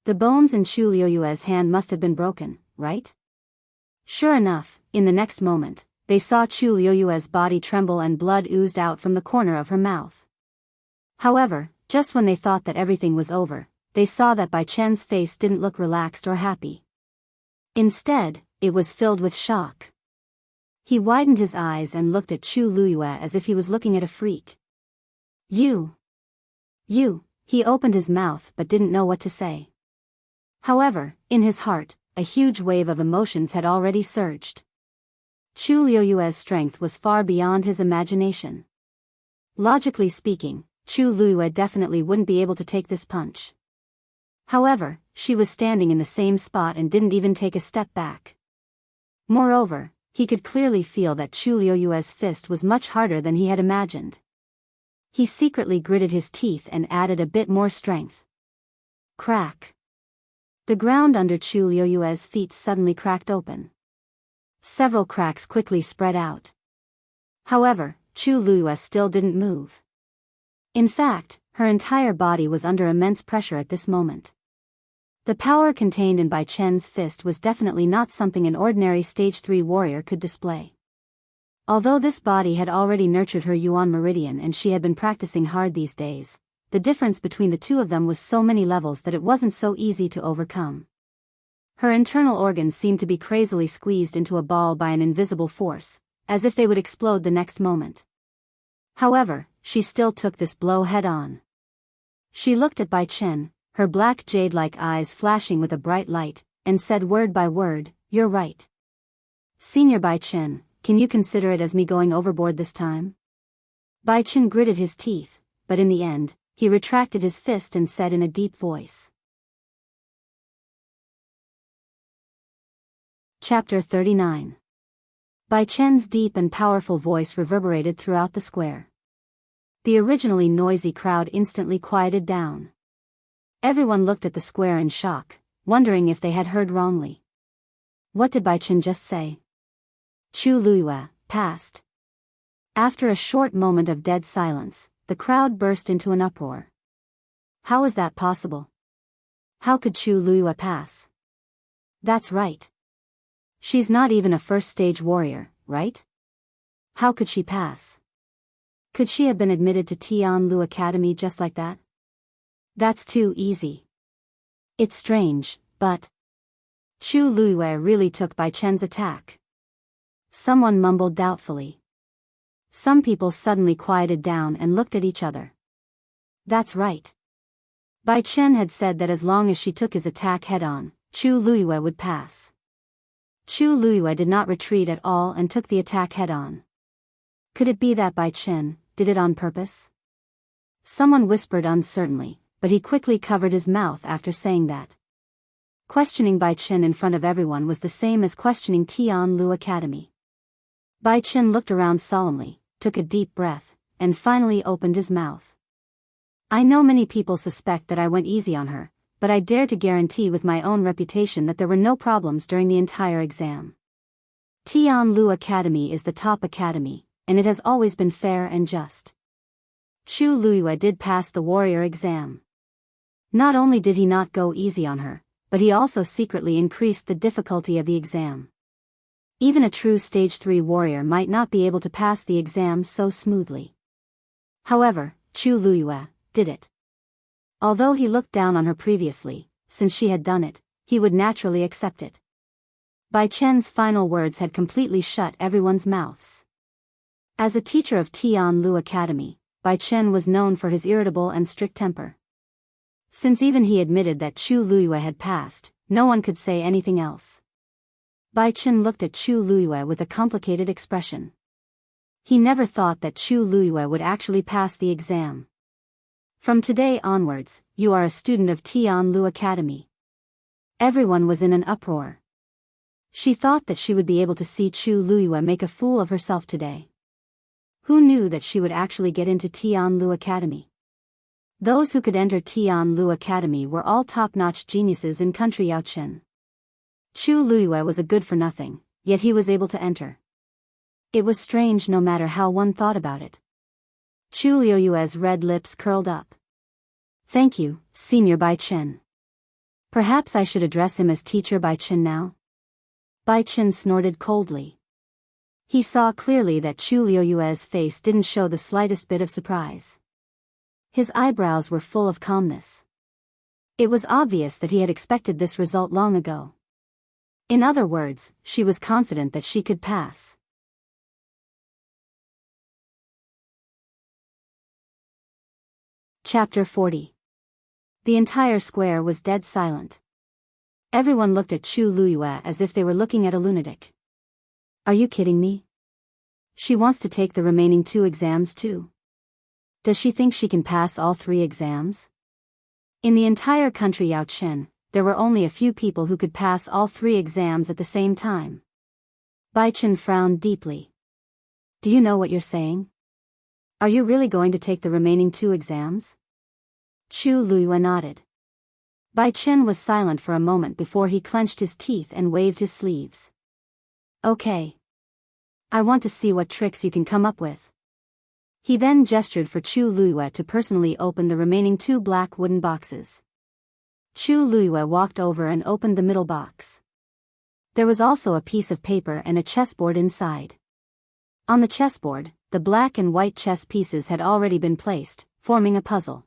The bones in Chu Luiyue's hand must have been broken, right? Sure enough, in the next moment, they saw Chu Luiyue's body tremble and blood oozed out from the corner of her mouth. However, just when they thought that everything was over, they saw that Bai Chen's face didn't look relaxed or happy. Instead, it was filled with shock. He widened his eyes and looked at Chu Luiyue as if he was looking at a freak. You, he opened his mouth but didn't know what to say. However, in his heart, a huge wave of emotions had already surged. Chu Luiyue's strength was far beyond his imagination. Logically speaking, Chu Luiyue definitely wouldn't be able to take this punch. However, she was standing in the same spot and didn't even take a step back. Moreover, he could clearly feel that Chu Luiyue's fist was much harder than he had imagined. He secretly gritted his teeth and added a bit more strength. Crack! The ground under Chu Luiyue's feet suddenly cracked open. Several cracks quickly spread out. However, Chu Luiyue still didn't move. In fact, her entire body was under immense pressure at this moment. The power contained in Bai Chen's fist was definitely not something an ordinary Stage 3 warrior could display. Although this body had already nurtured her Yuan Meridian and she had been practicing hard these days, the difference between the two of them was so many levels that it wasn't so easy to overcome. Her internal organs seemed to be crazily squeezed into a ball by an invisible force, as if they would explode the next moment. However, she still took this blow head-on. She looked at Bai Chen, her black jade-like eyes flashing with a bright light, and said word by word, "You're right. Senior Bai Chen, can you consider it as me going overboard this time?" Bai Chen gritted his teeth, but in the end, he retracted his fist and said in a deep voice. Chapter 39. Bai Chen's deep and powerful voice reverberated throughout the square. The originally noisy crowd instantly quieted down. Everyone looked at the square in shock, wondering if they had heard wrongly. What did Bai Chen just say? Chu Luiyue passed. After a short moment of dead silence, the crowd burst into an uproar. How is that possible? How could Chu Luiyue pass? That's right. She's not even a first-stage warrior, right? How could she pass? Could she have been admitted to Tianlu Academy just like that? That's too easy. It's strange, but Chu Luiyue really took Bai Chen's attack. Someone mumbled doubtfully. Some people suddenly quieted down and looked at each other. That's right. Bai Chen had said that as long as she took his attack head-on, Chu Luiyue would pass. Chu Luiyue did not retreat at all and took the attack head-on. Could it be that Bai Chen did it on purpose? Someone whispered uncertainly, but he quickly covered his mouth after saying that. Questioning Bai Chen in front of everyone was the same as questioning Tianlu Academy. Bai Chen looked around solemnly, took a deep breath, and finally opened his mouth. I know many people suspect that I went easy on her, but I dare to guarantee with my own reputation that there were no problems during the entire exam. Tianlu Academy is the top academy, and it has always been fair and just. Chu Luiyue did pass the warrior exam. Not only did he not go easy on her, but he also secretly increased the difficulty of the exam. Even a true Stage 3 warrior might not be able to pass the exam so smoothly. However, Chu Luiyue did it. Although he looked down on her previously, since she had done it, he would naturally accept it. Bai Chen's final words had completely shut everyone's mouths. As a teacher of Tianlu Academy, Bai Chen was known for his irritable and strict temper. Since even he admitted that Chu Luiyue had passed, no one could say anything else. Bai Chen looked at Chu Luiyue with a complicated expression. He never thought that Chu Luiyue would actually pass the exam. From today onwards, you are a student of Tianlu Academy. Everyone was in an uproar. She thought that she would be able to see Chu Luiyue make a fool of herself today. Who knew that she would actually get into Tianlu Academy? Those who could enter Tianlu Academy were all top-notch geniuses in country Yaochen. Chu Luiyue was a good-for-nothing, yet he was able to enter. It was strange no matter how one thought about it. Chu Luiyue's red lips curled up. Thank you, Senior Bai Chen. Perhaps I should address him as Teacher Bai Chen now? Bai Chen snorted coldly. He saw clearly that Chu Luiyue's face didn't show the slightest bit of surprise. His eyebrows were full of calmness. It was obvious that he had expected this result long ago. In other words, she was confident that she could pass. Chapter 40. The entire square was dead silent. Everyone looked at Chu Luiyue as if they were looking at a lunatic. Are you kidding me? She wants to take the remaining 2 exams too. Does she think she can pass all 3 exams? In the entire country Yaochen, there were only a few people who could pass all 3 exams at the same time. Bai Chen frowned deeply. Do you know what you're saying? Are you really going to take the remaining 2 exams? Chu Luiyue nodded. Bai Chen was silent for a moment before he clenched his teeth and waved his sleeves. Okay. I want to see what tricks you can come up with. He then gestured for Chu Luiyue to personally open the remaining 2 black wooden boxes. Chu Luiyue walked over and opened the middle box. There was also a piece of paper and a chessboard inside. On the chessboard, the black and white chess pieces had already been placed, forming a puzzle.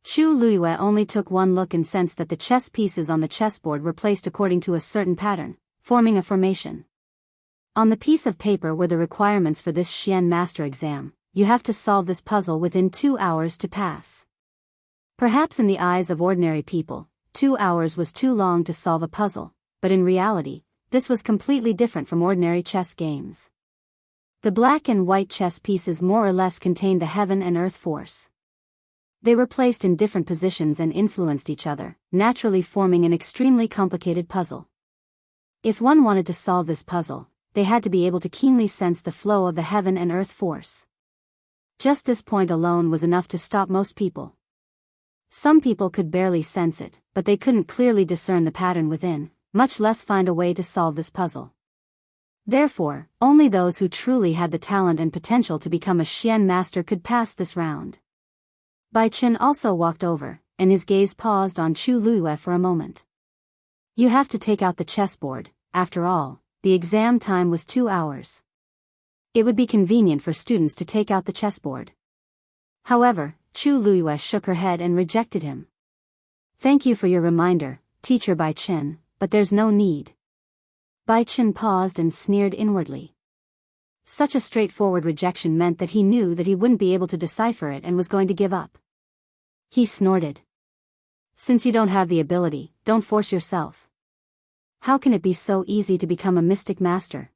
Chu Luiyue only took one look and sensed that the chess pieces on the chessboard were placed according to a certain pattern, forming a formation. On the piece of paper were the requirements for this Xian Master exam. You have to solve this puzzle within 2 hours to pass. Perhaps in the eyes of ordinary people, 2 hours was too long to solve a puzzle, but in reality, this was completely different from ordinary chess games. The black and white chess pieces more or less contained the heaven and earth force. They were placed in different positions and influenced each other, naturally forming an extremely complicated puzzle. If one wanted to solve this puzzle, they had to be able to keenly sense the flow of the heaven and earth force. Just this point alone was enough to stop most people. Some people could barely sense it, but they couldn't clearly discern the pattern within, much less find a way to solve this puzzle. Therefore, only those who truly had the talent and potential to become a Xian master could pass this round. Bai Chen also walked over, and his gaze paused on Chu Luiyue for a moment. You have to take out the chessboard. After all, the exam time was 2 hours. It would be convenient for students to take out the chessboard. However, Chu Luiyue shook her head and rejected him. Thank you for your reminder, Teacher Bai Chen, but there's no need. Bai Chen paused and sneered inwardly. Such a straightforward rejection meant that he knew that he wouldn't be able to decipher it and was going to give up. He snorted. Since you don't have the ability, don't force yourself. How can it be so easy to become a mystic master?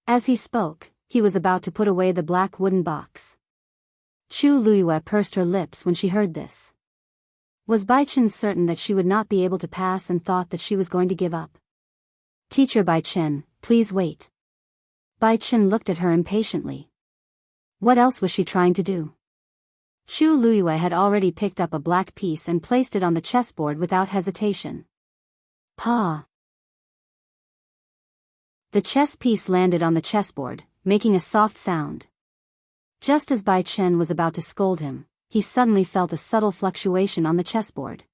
As he spoke, he was about to put away the black wooden box. Chu Luiyue pursed her lips when she heard this. Was Bai Chen certain that she would not be able to pass and thought that she was going to give up? Teacher Bai Chen, please wait. Bai Chen looked at her impatiently. What else was she trying to do? Chu Luiyue had already picked up a black piece and placed it on the chessboard without hesitation. Pa! The chess piece landed on the chessboard, making a soft sound. Just as Bai Chen was about to scold him, he suddenly felt a subtle fluctuation on the chessboard.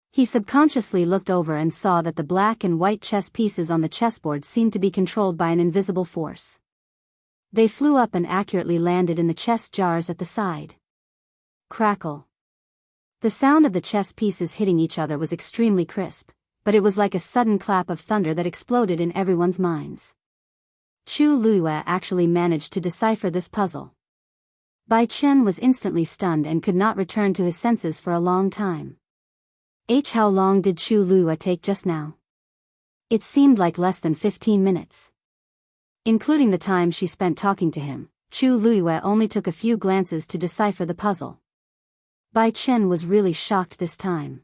He subconsciously looked over and saw that the black and white chess pieces on the chessboard seemed to be controlled by an invisible force. They flew up and accurately landed in the chess jars at the side. Crackle. The sound of the chess pieces hitting each other was extremely crisp, but it was like a sudden clap of thunder that exploded in everyone's minds. Chu Luiyue actually managed to decipher this puzzle. Bai Chen was instantly stunned and could not return to his senses for a long time. How long did Chu Luiyue take just now? It seemed like less than 15 minutes. Including the time she spent talking to him, Chu Luiyue only took a few glances to decipher the puzzle. Bai Chen was really shocked this time.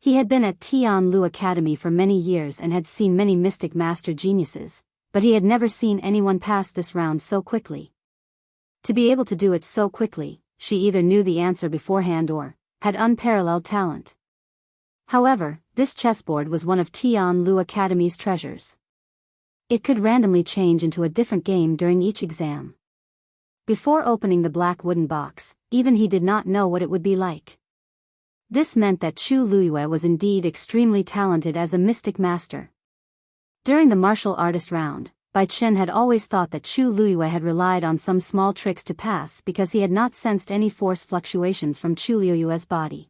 He had been at Tianlu Academy for many years and had seen many mystic master geniuses, but he had never seen anyone pass this round so quickly. To be able to do it so quickly, she either knew the answer beforehand or had unparalleled talent. However, this chessboard was one of Tianlu Academy's treasures. It could randomly change into a different game during each exam. Before opening the black wooden box, even he did not know what it would be like. This meant that Chu Luiyue was indeed extremely talented as a mystic master. During the martial artist round, Bai Chen had always thought that Chu Luiyue had relied on some small tricks to pass because he had not sensed any force fluctuations from Chu Luiyue's body.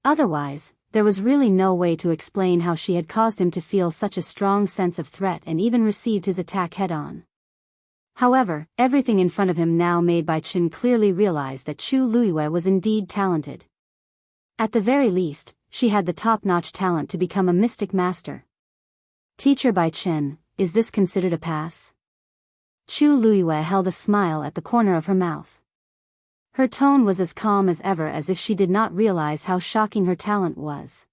Otherwise, there was really no way to explain how she had caused him to feel such a strong sense of threat and even received his attack head-on. However, everything in front of him now made Bai Chen clearly realize that Chu Luiyue was indeed talented. At the very least, she had the top-notch talent to become a mystic master. Teacher Bai Chen, is this considered a pass? Chu Luiyue held a smile at the corner of her mouth. Her tone was as calm as ever, as if she did not realize how shocking her talent was.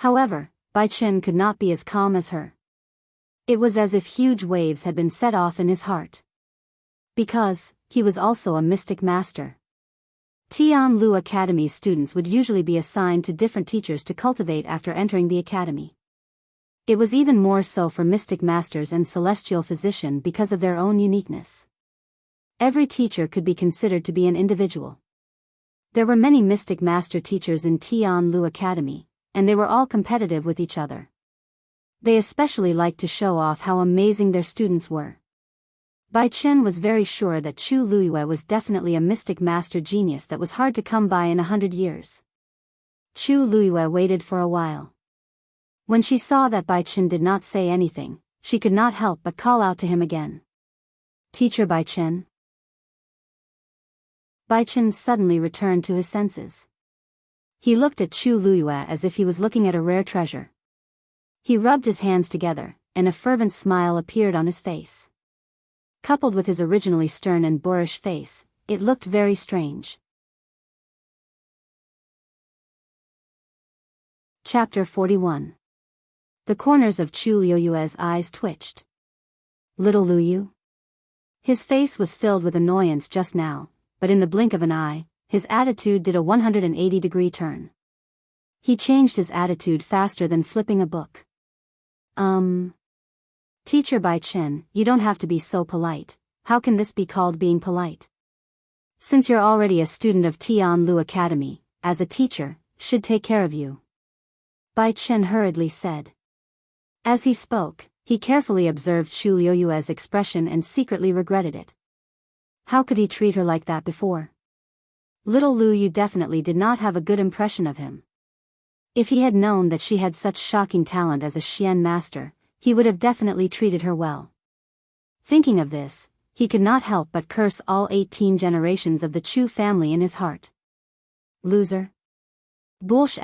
However, Bai Chen could not be as calm as her. It was as if huge waves had been set off in his heart. Because he was also a mystic master. Tianlu Academy students would usually be assigned to different teachers to cultivate after entering the academy. It was even more so for mystic masters and celestial physician because of their own uniqueness. Every teacher could be considered to be an individual. There were many mystic master teachers in Tianlu Academy, and they were all competitive with each other. They especially liked to show off how amazing their students were. Bai Chen was very sure that Chu Luiyue was definitely a mystic master genius that was hard to come by in 100 years. Chu Luiyue waited for a while. When she saw that Bai Chen did not say anything, she could not help but call out to him again. Teacher Bai Chen? Bai Chen suddenly returned to his senses. He looked at Chu Luiyue as if he was looking at a rare treasure. He rubbed his hands together, and a fervent smile appeared on his face. Coupled with his originally stern and boorish face, it looked very strange. Chapter 41. The corners of Chu Luiyue's eyes twitched. Little Luyu? His face was filled with annoyance just now, but in the blink of an eye, his attitude did a 180-degree turn. He changed his attitude faster than flipping a book. Teacher Bai Chen, you don't have to be so polite. How can this be called being polite? Since you're already a student of Tianlu Academy, as a teacher, should take care of you. Bai Chen hurriedly said. As he spoke, he carefully observed Chu Luiyue's expression and secretly regretted it. How could he treat her like that before? Little Luyu definitely did not have a good impression of him. If he had known that she had such shocking talent as a Xian master, he would have definitely treated her well. Thinking of this, he could not help but curse all 18 generations of the Chu family in his heart. Loser. Bullsh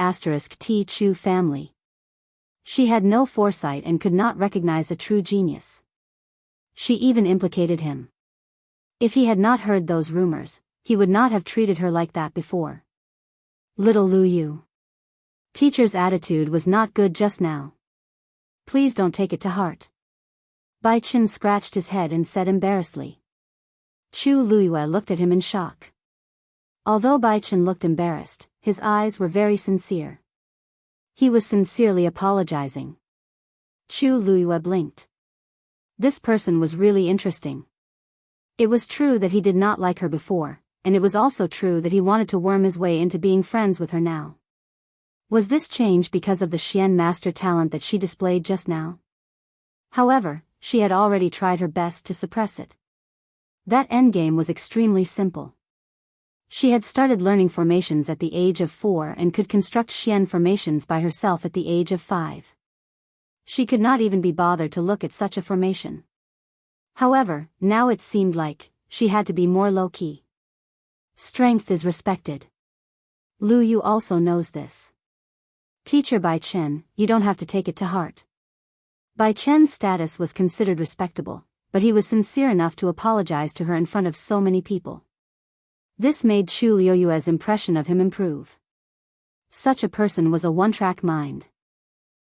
*T Chu family. She had no foresight and could not recognize a true genius. She even implicated him. If he had not heard those rumors, he would not have treated her like that before. Little Luyu. Teacher's attitude was not good just now. Please don't take it to heart. Bai Chen scratched his head and said embarrassedly. Chu Luiyue looked at him in shock. Although Bai Chen looked embarrassed, his eyes were very sincere. He was sincerely apologizing. Chu Luiyue blinked. This person was really interesting. It was true that he did not like her before, and it was also true that he wanted to worm his way into being friends with her now. Was this change because of the Xian master talent that she displayed just now? However, she had already tried her best to suppress it. That endgame was extremely simple. She had started learning formations at the age of 4 and could construct Xian formations by herself at the age of 5. She could not even be bothered to look at such a formation. However, now it seemed like she had to be more low-key. Strength is respected. Lu Yu also knows this. Teacher Bai Chen, you don't have to take it to heart. Bai Chen's status was considered respectable, but he was sincere enough to apologize to her in front of so many people. This made Chu Liuyue's impression of him improve. Such a person was a one-track mind.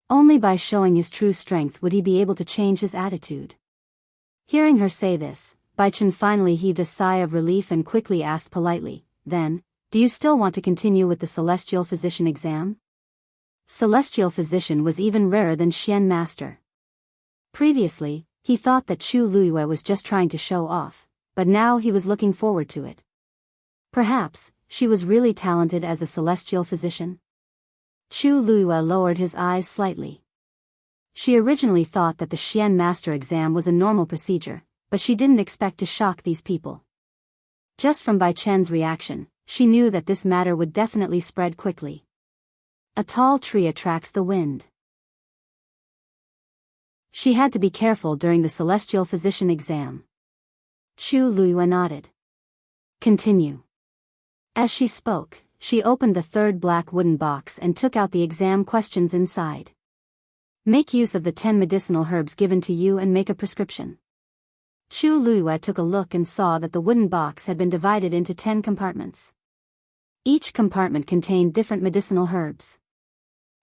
Only by showing his true strength would he be able to change his attitude. Hearing her say this, Bai Chen finally heaved a sigh of relief and quickly asked politely, "Then, do you still want to continue with the Celestial Physician exam?" Celestial Physician was even rarer than Xian Master. Previously, he thought that Chu Liyue was just trying to show off, but now he was looking forward to it. Perhaps, she was really talented as a Celestial Physician? Chu Liyue lowered his eyes slightly. She originally thought that the Xian Master exam was a normal procedure, but she didn't expect to shock these people. Just from Bai Chen's reaction, she knew that this matter would definitely spread quickly. A tall tree attracts the wind. She had to be careful during the Celestial Physician exam. Chu Liyue nodded. Continue. As she spoke, she opened the third black wooden box and took out the exam questions inside. Make use of the 10 medicinal herbs given to you and make a prescription. Chu Liyue took a look and saw that the wooden box had been divided into 10 compartments. Each compartment contained different medicinal herbs.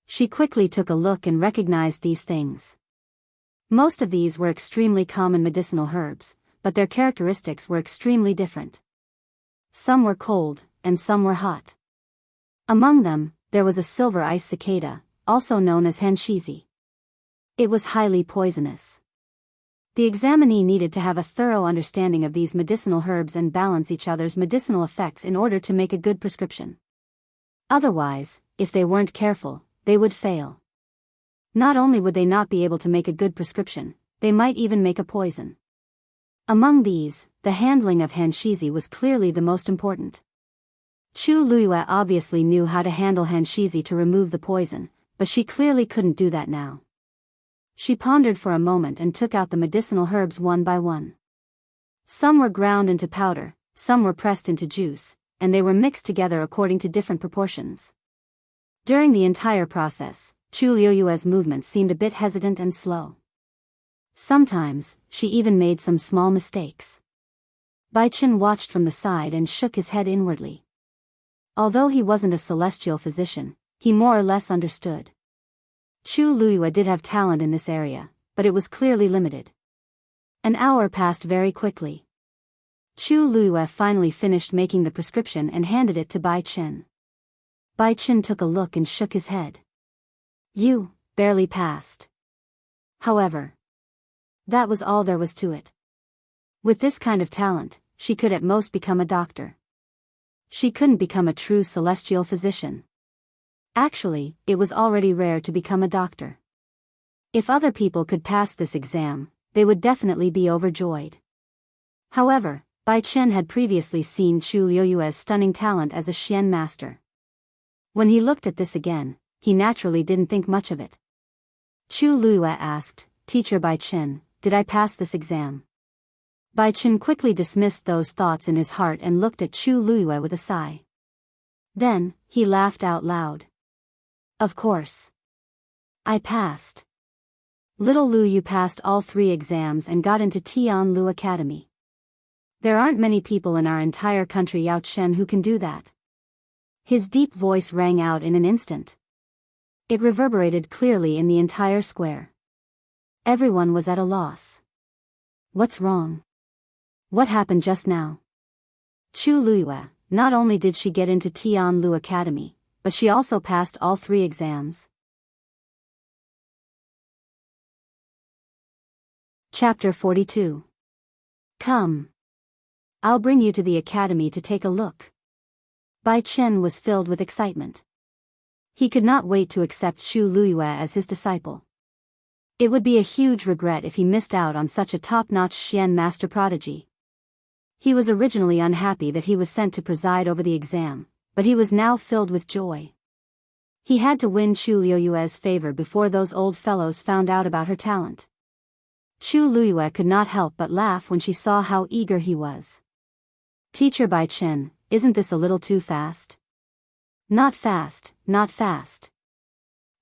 She quickly took a look and recognized these things. Most of these were extremely common medicinal herbs, but their characteristics were extremely different. Some were cold, and some were hot. Among them, there was a silver ice cicada, also known as hanshizi. It was highly poisonous. The examinee needed to have a thorough understanding of these medicinal herbs and balance each other's medicinal effects in order to make a good prescription. Otherwise, if they weren't careful, they would fail. Not only would they not be able to make a good prescription, they might even make a poison. Among these, the handling of hanshizi was clearly the most important. Chu Liyue obviously knew how to handle hanshizi to remove the poison, but she clearly couldn't do that now. She pondered for a moment and took out the medicinal herbs one by one. Some were ground into powder, some were pressed into juice, and they were mixed together according to different proportions. During the entire process, Chu Liyue's movements seemed a bit hesitant and slow. Sometimes, she even made some small mistakes. Bai Chen watched from the side and shook his head inwardly. Although he wasn't a celestial physician, he more or less understood. Chu Liyue did have talent in this area, but it was clearly limited. An hour passed very quickly. Chu Liyue finally finished making the prescription and handed it to Bai Chen. Bai Chen took a look and shook his head. You barely passed. However, that was all there was to it. With this kind of talent, she could at most become a doctor. She couldn't become a true celestial physician. Actually, it was already rare to become a doctor. If other people could pass this exam, they would definitely be overjoyed. However, Bai Chen had previously seen Chu Liyue's stunning talent as a Xian master. When he looked at this again, he naturally didn't think much of it. Chu Liyue asked, "Teacher Bai Chen, did I pass this exam?" Bai Chen quickly dismissed those thoughts in his heart and looked at Chu Liyue with a sigh. Then, he laughed out loud. Of course. I passed. Little Lu Yu passed all 3 exams and got into Tianlu Academy. There aren't many people in our entire country Yao Chen who can do that. His deep voice rang out in an instant. It reverberated clearly in the entire square. Everyone was at a loss. What's wrong? What happened just now? Chu Liyue, not only did she get into Tianlu Academy, but she also passed all 3 exams. Chapter 42. Come. I'll bring you to the academy to take a look. Bai Chen was filled with excitement. He could not wait to accept Chu Luiyue as his disciple. It would be a huge regret if he missed out on such a top-notch Xian master prodigy. He was originally unhappy that he was sent to preside over the exam, but he was now filled with joy. He had to win Chu Luiyue's favor before those old fellows found out about her talent. Chu Luiyue could not help but laugh when she saw how eager he was. Teacher Bai Chen, isn't this a little too fast? Not fast, not fast.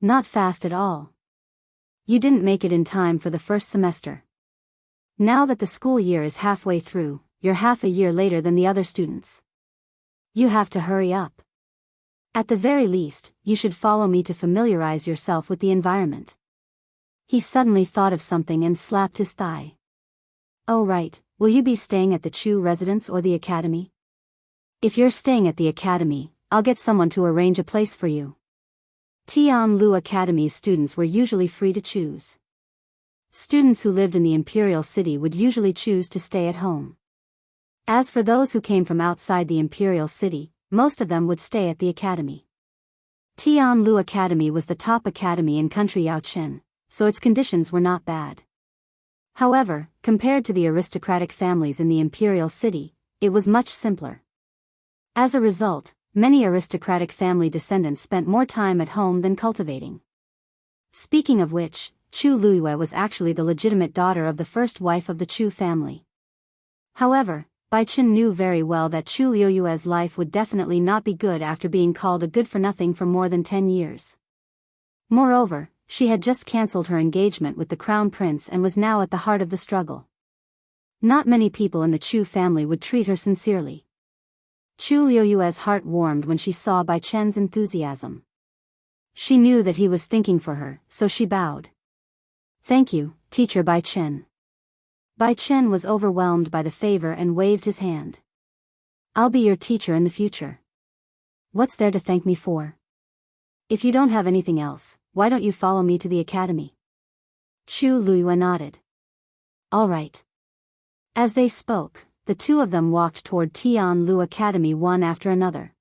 Not fast at all. You didn't make it in time for the first semester. Now that the school year is halfway through, you're half a year later than the other students. You have to hurry up. At the very least, you should follow me to familiarize yourself with the environment. He suddenly thought of something and slapped his thigh. Oh right, will you be staying at the Chu residence or the academy? If you're staying at the academy, I'll get someone to arrange a place for you. Tianlu Academy's students were usually free to choose. Students who lived in the imperial city would usually choose to stay at home. As for those who came from outside the imperial city, most of them would stay at the academy. Tianlu Academy was the top academy in country Yaochen, so its conditions were not bad. However, compared to the aristocratic families in the imperial city, it was much simpler. As a result, many aristocratic family descendants spent more time at home than cultivating. Speaking of which, Chu Luiyue was actually the legitimate daughter of the first wife of the Chu family. However, Bai Chen knew very well that Chu Luiyue's life would definitely not be good after being called a good-for-nothing for more than 10 years. Moreover, she had just cancelled her engagement with the crown prince and was now at the heart of the struggle. Not many people in the Chu family would treat her sincerely. Chu Luiyue's heart warmed when she saw Bai Chen's enthusiasm. She knew that he was thinking for her, so she bowed. Thank you, teacher Bai Chen. Bai Chen was overwhelmed by the favor and waved his hand. I'll be your teacher in the future. What's there to thank me for? If you don't have anything else, why don't you follow me to the academy? Chu Luiyue nodded. All right. As they spoke, the two of them walked toward Tianlu Academy one after another.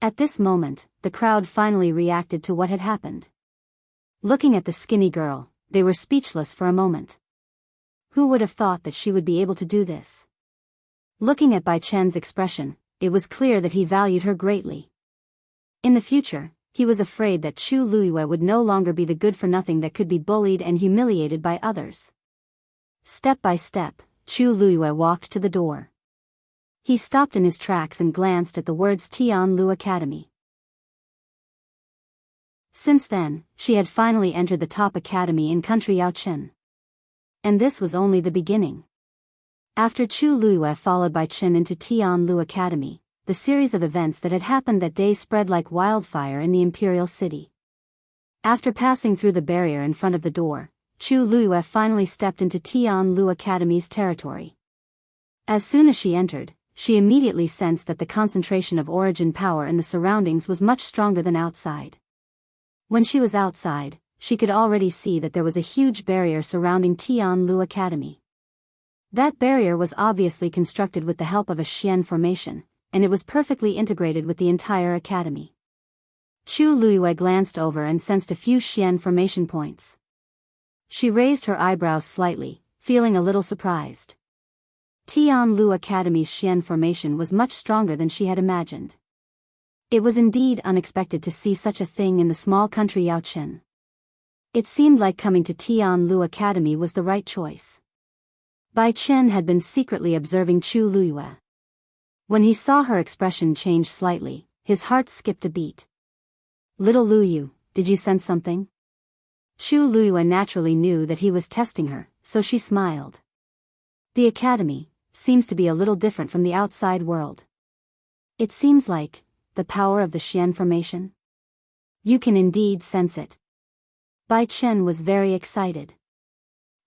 At this moment, the crowd finally reacted to what had happened. Looking at the skinny girl, they were speechless for a moment. Who would have thought that she would be able to do this? Looking at Bai Chen's expression, it was clear that he valued her greatly. In the future, he was afraid that Chu Luiyue would no longer be the good-for-nothing that could be bullied and humiliated by others. Step by step, Chu Luiyue walked to the door. He stopped in his tracks and glanced at the words Tianlu Academy. Since then, she had finally entered the top academy in country Yaochen. And this was only the beginning. After Chu Luiyue followed Bai Chen into Tianlu Academy, the series of events that had happened that day spread like wildfire in the imperial city. After passing through the barrier in front of the door, Chu Luiyue finally stepped into Tianlu Academy's territory. As soon as she entered, she immediately sensed that the concentration of origin power in the surroundings was much stronger than outside. When she was outside, she could already see that there was a huge barrier surrounding Tianlu Academy. That barrier was obviously constructed with the help of a Xian formation, and it was perfectly integrated with the entire academy. Chu Luiyue glanced over and sensed a few Xian formation points. She raised her eyebrows slightly, feeling a little surprised. Tianlu Academy's Xian formation was much stronger than she had imagined. It was indeed unexpected to see such a thing in the small country Yaochen. It seemed like coming to Tianlu Academy was the right choice. Bai Chen had been secretly observing Chu Luiyue. When he saw her expression change slightly, his heart skipped a beat. Little Luiyue, did you sense something? Chu Luiyue naturally knew that he was testing her, so she smiled. The academy seems to be a little different from the outside world. It seems like the power of the Xian formation. You can indeed sense it. Bai Chen was very excited.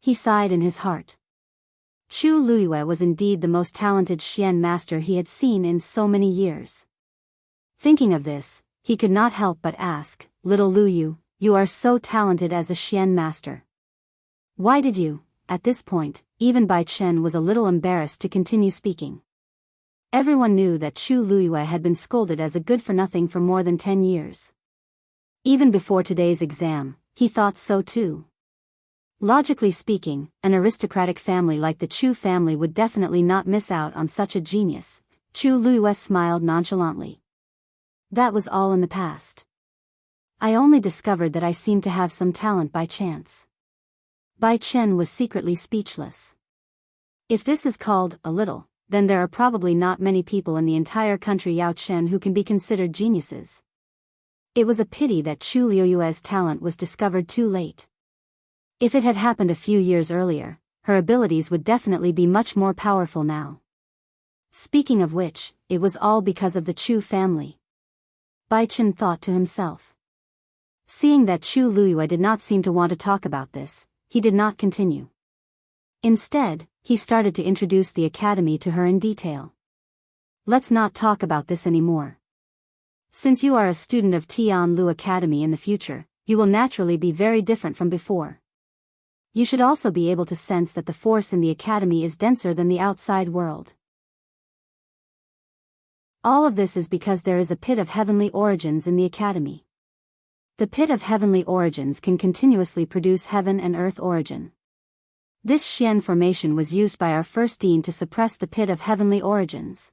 He sighed in his heart. Chu Luiyue was indeed the most talented Xian master he had seen in so many years. Thinking of this, he could not help but ask, Little Luiyue, you are so talented as a Xian master. Why did you at this point, even Bai Chen was a little embarrassed to continue speaking. Everyone knew that Chu Luiyue had been scolded as a good-for-nothing for more than 10 years. Even before today's exam, he thought so too. Logically speaking, an aristocratic family like the Chu family would definitely not miss out on such a genius. Chu Luiyue smiled nonchalantly. That was all in the past. I only discovered that I seemed to have some talent by chance. Bai Chen was secretly speechless. If this is called a little, then there are probably not many people in the entire country Yao Chen who can be considered geniuses. It was a pity that Chu Luiyue's talent was discovered too late. If it had happened a few years earlier, her abilities would definitely be much more powerful now. Speaking of which, it was all because of the Chu family. Bai Chen thought to himself. Seeing that Chu Luiyue did not seem to want to talk about this, he did not continue. Instead, he started to introduce the academy to her in detail. Let's not talk about this anymore. Since you are a student of Tianlu Academy in the future, you will naturally be very different from before. You should also be able to sense that the force in the academy is denser than the outside world. All of this is because there is a pit of heavenly origins in the academy. The pit of heavenly origins can continuously produce heaven and earth origin. This Xian formation was used by our first dean to suppress the pit of heavenly origins.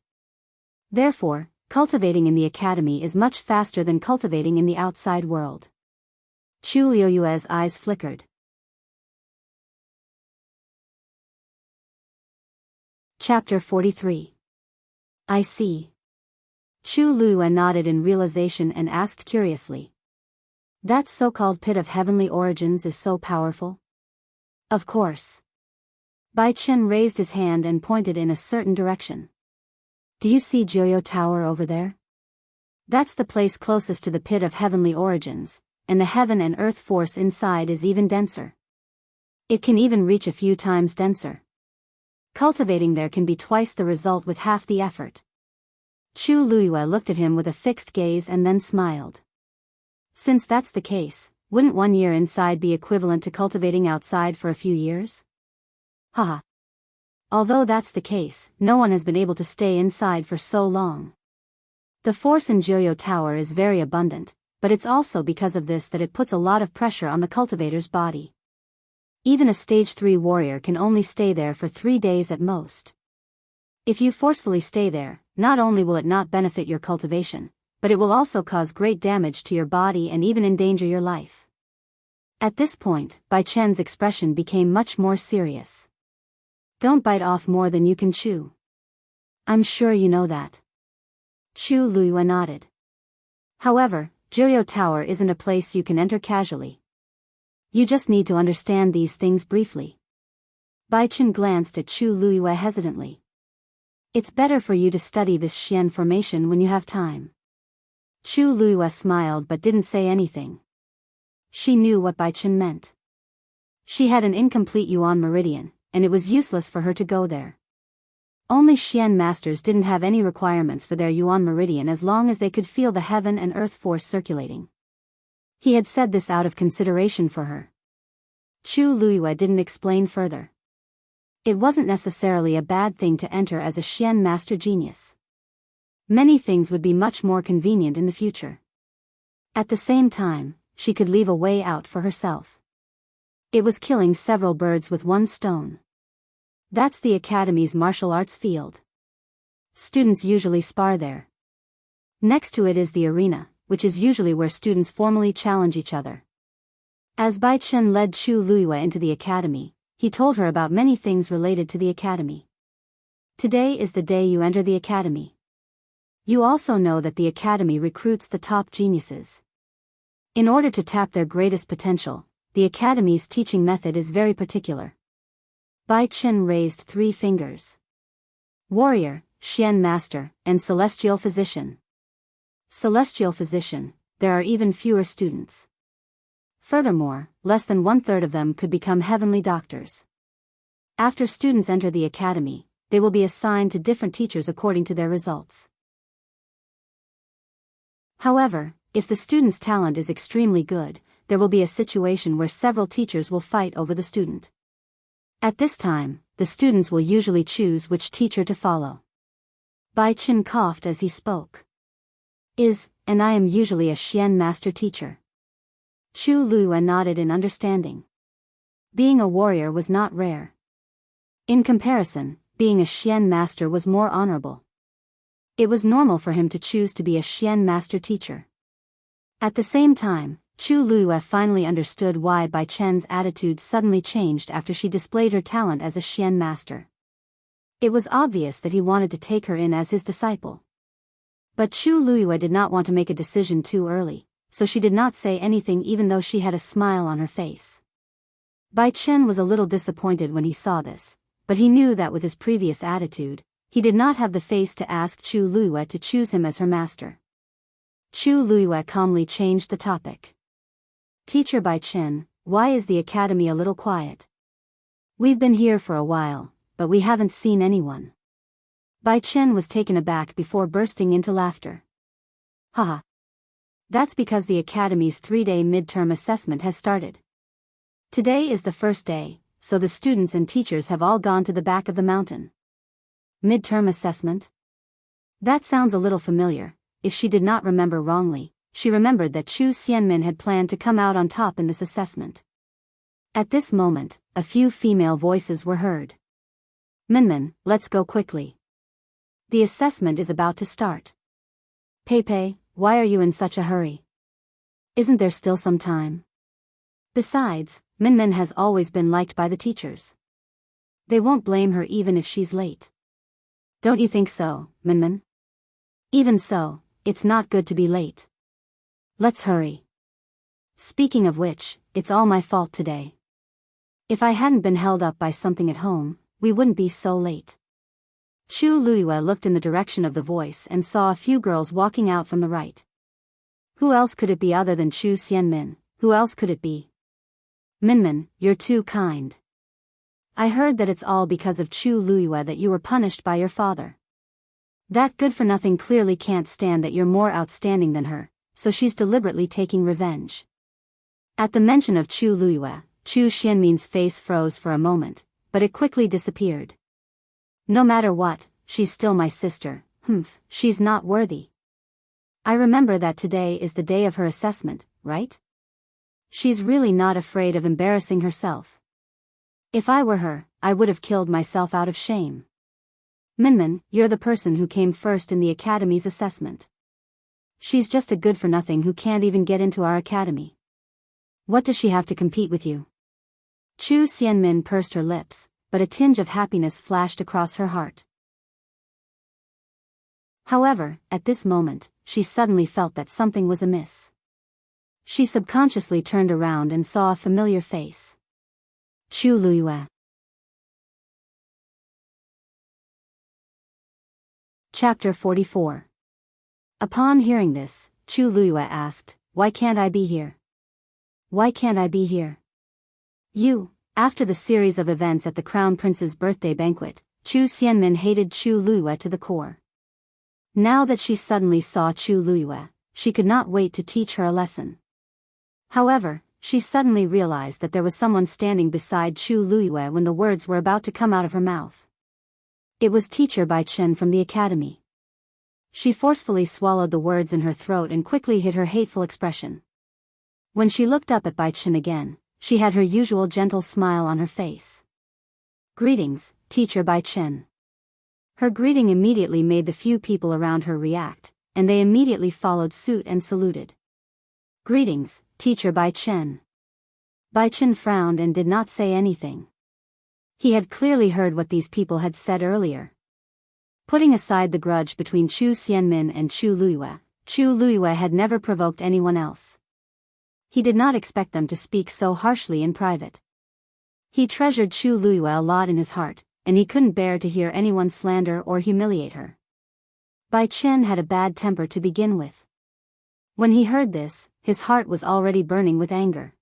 Therefore, cultivating in the academy is much faster than cultivating in the outside world. Chu Luiyue's eyes flickered. Chapter 43. I see. Chu Luiyue nodded in realization and asked curiously. That so-called pit of heavenly origins is so powerful? Of course. Bai Chen raised his hand and pointed in a certain direction. Do you see Joyo Tower over there? That's the place closest to the pit of heavenly origins, and the heaven and earth force inside is even denser. It can even reach a few times denser. Cultivating there can be twice the result with half the effort. Chu Luiyue looked at him with a fixed gaze and then smiled. Since that's the case, wouldn't 1 year inside be equivalent to cultivating outside for a few years? Haha. Although that's the case, no one has been able to stay inside for so long. The force in Joyo Tower is very abundant, but it's also because of this that it puts a lot of pressure on the cultivator's body. Even a stage 3 warrior can only stay there for 3 days at most. If you forcefully stay there, not only will it not benefit your cultivation, but it will also cause great damage to your body and even endanger your life. At this point, Bai Chen's expression became much more serious. Don't bite off more than you can chew. I'm sure you know that. Chu Luiyue nodded. However, Joyo Tower isn't a place you can enter casually. You just need to understand these things briefly. Bai Chen glanced at Chu Luiyue hesitantly. It's better for you to study this Xian formation when you have time. Chu Luiyue smiled but didn't say anything. She knew what Bai Chen meant. She had an incomplete Yuan meridian, and it was useless for her to go there. Only Xian masters didn't have any requirements for their Yuan meridian as long as they could feel the heaven and earth force circulating. He had said this out of consideration for her. Chu Luiyue didn't explain further. It wasn't necessarily a bad thing to enter as a Xian master genius. Many things would be much more convenient in the future. At the same time, she could leave a way out for herself. It was killing several birds with one stone. That's the academy's martial arts field. Students usually spar there. Next to it is the arena, which is usually where students formally challenge each other. As Bai Chen led Chu Luiyue into the academy, he told her about many things related to the academy. Today is the day you enter the academy. You also know that the academy recruits the top geniuses. In order to tap their greatest potential, the academy's teaching method is very particular. Bai Chen raised 3 fingers. Warrior, Xian Master, and Celestial Physician. Celestial Physician, there are even fewer students. Furthermore, less than 1/3 of them could become heavenly doctors. After students enter the academy, they will be assigned to different teachers according to their results. However, if the student's talent is extremely good, there will be a situation where several teachers will fight over the student. At this time, the students will usually choose which teacher to follow. Bai Chen coughed as he spoke. And I am usually a Xian master teacher. Chu Luiyue nodded in understanding. Being a warrior was not rare. In comparison, being a Xian master was more honorable. It was normal for him to choose to be a Xian master teacher. At the same time, Chu Luiyue finally understood why Bai Chen's attitude suddenly changed after she displayed her talent as a Xian master. It was obvious that he wanted to take her in as his disciple. But Chu Luiyue did not want to make a decision too early, so she did not say anything even though she had a smile on her face. Bai Chen was a little disappointed when he saw this, but he knew that with his previous attitude, he did not have the face to ask Chu Luiyue to choose him as her master. Chu Luiyue calmly changed the topic. Teacher Bai Chen, why is the academy a little quiet? We've been here for a while, but we haven't seen anyone. Bai Chen was taken aback before bursting into laughter. Haha. That's because the academy's 3-day midterm assessment has started. Today is the first day, so the students and teachers have all gone to the back of the mountain. Midterm assessment? That sounds a little familiar. If she did not remember wrongly, she remembered that Chu Xianmin had planned to come out on top in this assessment. At this moment, a few female voices were heard. Minmin, let's go quickly. The assessment is about to start. Pei, why are you in such a hurry? Isn't there still some time? Besides, Minmin has always been liked by the teachers. They won't blame her even if she's late. Don't you think so, Minmin? Even so, it's not good to be late. Let's hurry. Speaking of which, it's all my fault today. If I hadn't been held up by something at home, we wouldn't be so late. Chu Luiyue looked in the direction of the voice and saw a few girls walking out from the right. Who else could it be other than Chu Xianmin? Who else could it be? Minmin, you're too kind. I heard that it's all because of Chu Luiyue that you were punished by your father. That good-for-nothing clearly can't stand that you're more outstanding than her, so she's deliberately taking revenge. At the mention of Chu Luiyue, Chu Xianmin's face froze for a moment, but it quickly disappeared. No matter what, she's still my sister. She's not worthy. I remember that today is the day of her assessment, right? She's really not afraid of embarrassing herself. If I were her, I would have killed myself out of shame. Minmin, you're the person who came first in the academy's assessment. She's just a good-for-nothing who can't even get into our academy. What does she have to compete with you? Chu Xianmin pursed her lips, but a tinge of happiness flashed across her heart. However, at this moment, she suddenly felt that something was amiss. She subconsciously turned around and saw a familiar face. Chu Luiyue. Chapter 44. Upon hearing this, Chu Luiyue asked, why can't I be here? Why can't I be here? After the series of events at the Crown Prince's birthday banquet, Chu Xianmin hated Chu Luiyue to the core. Now that she suddenly saw Chu Luiyue, she could not wait to teach her a lesson. However, she suddenly realized that there was someone standing beside Chu Luiyue when the words were about to come out of her mouth. It was teacher Bai Chen from the academy. She forcefully swallowed the words in her throat and quickly hid her hateful expression. When she looked up at Bai Chen again, she had her usual gentle smile on her face. Greetings, teacher Bai Chen. Her greeting immediately made the few people around her react, and they immediately followed suit and saluted. Greetings, teacher Bai Chen. Bai Chen frowned and did not say anything. He had clearly heard what these people had said earlier. Putting aside the grudge between Chu Xianmin and Chu Luiyue had never provoked anyone else. He did not expect them to speak so harshly in private. He treasured Chu Luiyue a lot in his heart, and he couldn't bear to hear anyone slander or humiliate her. Bai Chen had a bad temper to begin with. When he heard this, his heart was already burning with anger.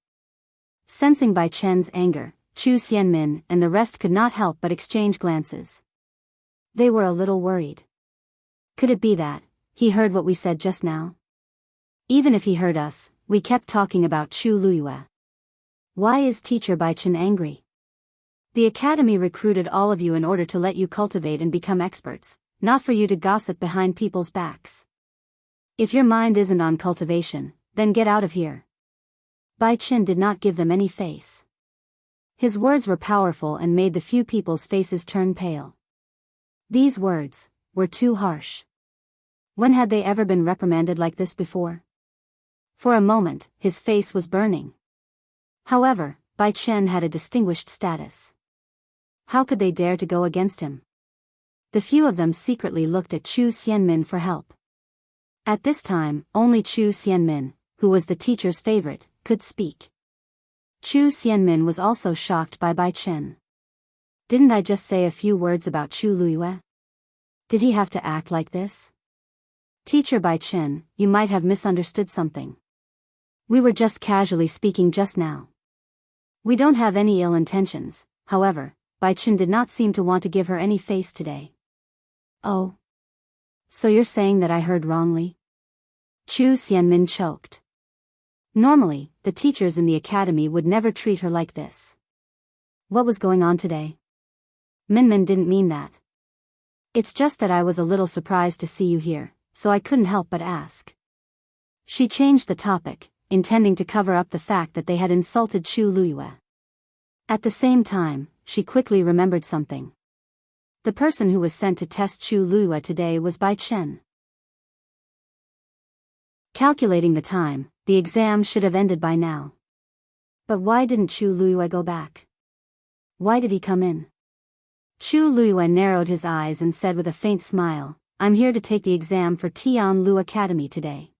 Sensing Bai Chen's anger, Chu Xianmin and the rest could not help but exchange glances. They were a little worried. Could it be that he heard what we said just now? Even if he heard us, we kept talking about Chu Luiyue. Why is teacher Bai Chen angry? The academy recruited all of you in order to let you cultivate and become experts, not for you to gossip behind people's backs. If your mind isn't on cultivation, then get out of here. Bai Qin did not give them any face. His words were powerful and made the few people's faces turn pale. These words were too harsh. When had they ever been reprimanded like this before? For a moment, his face was burning. However, Bai Chen had a distinguished status. How could they dare to go against him? The few of them secretly looked at Chu Xianmin for help. At this time, only Chu Xianmin, who was the teacher's favorite, could speak. Chu Xianmin was also shocked by Bai Chen. Didn't I just say a few words about Chu Luiyue? Did he have to act like this? Teacher Bai Chen, you might have misunderstood something. We were just casually speaking just now. We don't have any ill intentions, however, Bai Chen did not seem to want to give her any face today. Oh. So you're saying that I heard wrongly? Chu Xianmin choked. Normally, the teachers in the academy would never treat her like this. What was going on today? Minmin didn't mean that. It's just that I was a little surprised to see you here, so I couldn't help but ask. She changed the topic, intending to cover up the fact that they had insulted Chu Luiyue. At the same time, she quickly remembered something. The person who was sent to test Chu Luiyue today was Bai Chen. Calculating the time, the exam should have ended by now. But why didn't Chu Luiyue go back? Why did he come in? Chu Luiyue narrowed his eyes and said with a faint smile, I'm here to take the exam for Tianlu Academy today.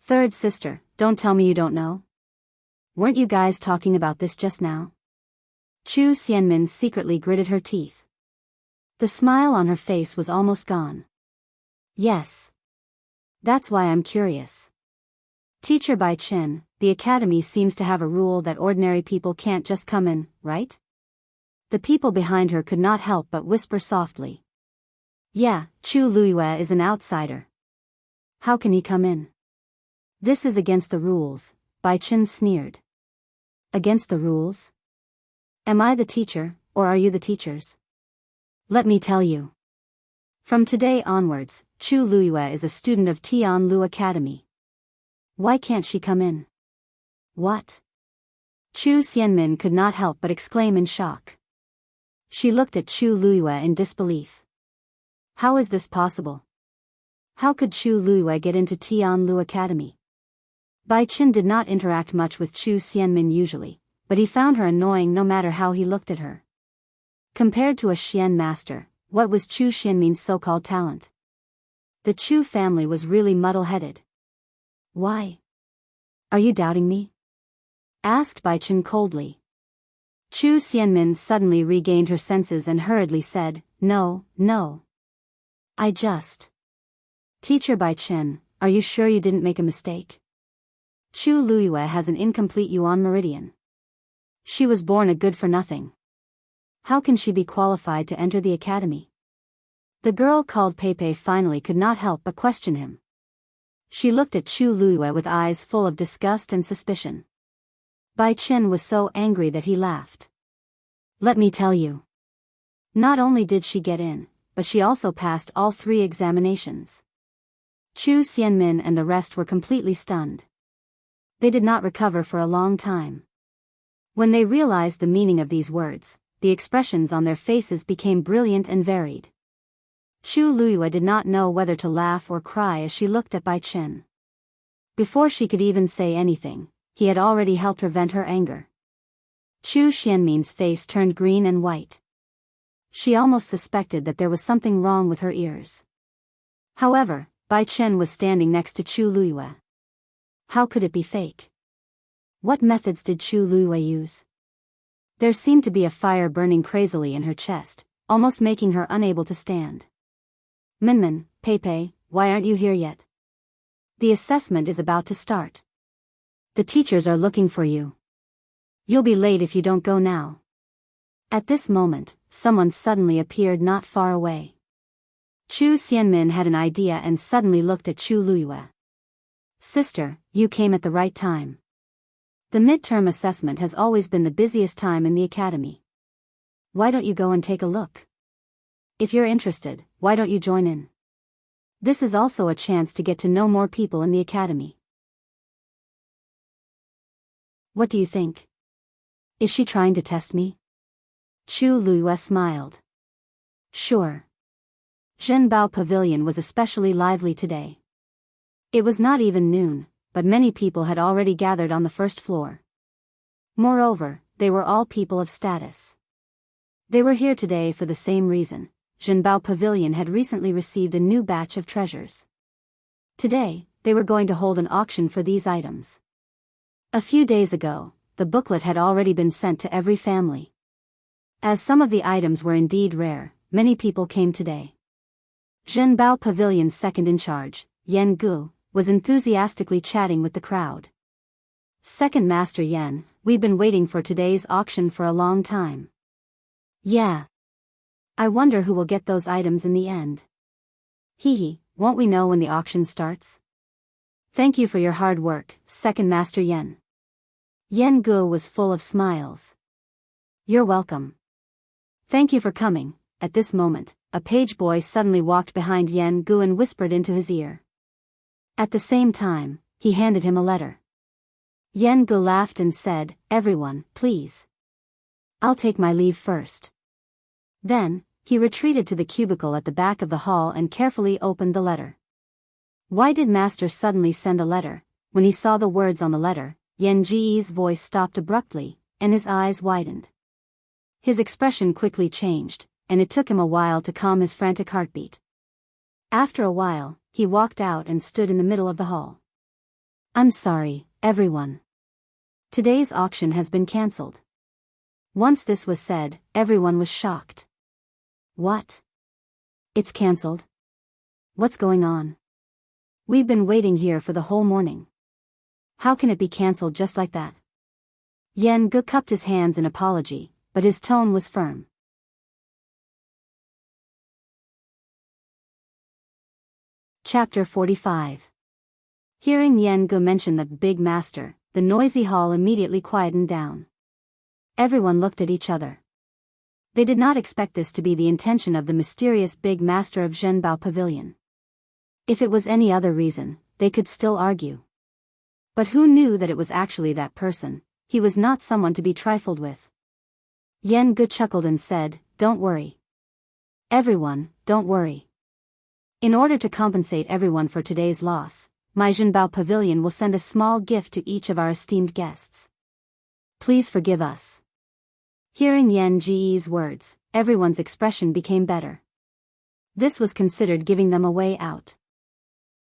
Third sister, don't tell me you don't know. Weren't you guys talking about this just now? Chu Xianmin secretly gritted her teeth. The smile on her face was almost gone. Yes. That's why I'm curious. Teacher Bai Chen, the academy seems to have a rule that ordinary people can't just come in, right? The people behind her could not help but whisper softly. Yeah, Chu Luiyue is an outsider. How can he come in? This is against the rules, Bai Chen sneered. Against the rules? Am I the teacher, or are you the teachers? Let me tell you. From today onwards, Chu Luiyue is a student of Tianlu Academy. Why can't she come in? What? Chu Xianmin could not help but exclaim in shock. She looked at Chu Luiyue in disbelief. How is this possible? How could Chu Luiyue get into Tianlu Academy? Bai Chen did not interact much with Chu Xianmin usually, but he found her annoying no matter how he looked at her. Compared to a Xian master, what was Chu Xianmin's so-called talent? The Chu family was really muddle-headed. Why? Are you doubting me? Asked Bai Chen coldly. Chu Xianmin suddenly regained her senses and hurriedly said, No. I just... Teacher Bai Chen, are you sure you didn't make a mistake? Chu Luiyue has an incomplete Yuan meridian. She was born a good-for-nothing. How can she be qualified to enter the academy? The girl called Peipei finally could not help but question him. She looked at Chu Luiyue with eyes full of disgust and suspicion. Bai Chen was so angry that he laughed. Let me tell you. Not only did she get in, but she also passed all 3 examinations. Chu Xianmin and the rest were completely stunned. They did not recover for a long time. When they realized the meaning of these words, the expressions on their faces became brilliant and varied. Chu Luiyue did not know whether to laugh or cry as she looked at Bai Chen. Before she could even say anything, he had already helped her vent her anger. Chu Xianmin's face turned green and white. She almost suspected that there was something wrong with her ears. However, Bai Chen was standing next to Chu Luiyue. How could it be fake? What methods did Chu Luiyue use? There seemed to be a fire burning crazily in her chest, almost making her unable to stand. Minmin, Peipei, why aren't you here yet? The assessment is about to start. The teachers are looking for you. You'll be late if you don't go now. At this moment, someone suddenly appeared not far away. Chu Xianmin had an idea and suddenly looked at Chu Luiyue. Sister, you came at the right time. The midterm assessment has always been the busiest time in the academy. Why don't you go and take a look? If you're interested, why don't you join in? This is also a chance to get to know more people in the academy. What do you think? Is she trying to test me? Chu Luiyue smiled. Sure. Zhenbao Pavilion was especially lively today. It was not even noon, but many people had already gathered on the first floor. Moreover, they were all people of status. They were here today for the same reason. Zhenbao Pavilion had recently received a new batch of treasures. Today, they were going to hold an auction for these items. A few days ago, the booklet had already been sent to every family. As some of the items were indeed rare, many people came today. Zhenbao Pavilion's second in charge, Yan Gu, was enthusiastically chatting with the crowd. Second Master Yan, we've been waiting for today's auction for a long time. Yeah. I wonder who will get those items in the end. Hee, won't we know when the auction starts? Thank you for your hard work, Second Master Yan. Yan Gu was full of smiles. You're welcome. Thank you for coming. At this moment, a page boy suddenly walked behind Yan Gu and whispered into his ear. At the same time, he handed him a letter. Yan Gu laughed and said, Everyone, please. I'll take my leave first. Then, he retreated to the cubicle at the back of the hall and carefully opened the letter. Why did Master suddenly send a letter? When he saw the words on the letter, Yan Ji's voice stopped abruptly, and his eyes widened. His expression quickly changed, and it took him a while to calm his frantic heartbeat. After a while, he walked out and stood in the middle of the hall. I'm sorry, everyone. Today's auction has been cancelled. Once this was said, everyone was shocked. What? It's cancelled? What's going on? We've been waiting here for the whole morning. How can it be cancelled just like that? Yan Gu cupped his hands in apology, but his tone was firm. Chapter 45. Hearing Yan Gu mention the big master, the noisy hall immediately quietened down. Everyone looked at each other. They did not expect this to be the intention of the mysterious big master of Zhenbao Pavilion. If it was any other reason, they could still argue. But who knew that it was actually that person? He was not someone to be trifled with. Yan Gu chuckled and said, Don't worry. Everyone, don't worry. In order to compensate everyone for today's loss, my Zhenbao Pavilion will send a small gift to each of our esteemed guests. Please forgive us. Hearing Yan Ji's words, everyone's expression became better. This was considered giving them a way out.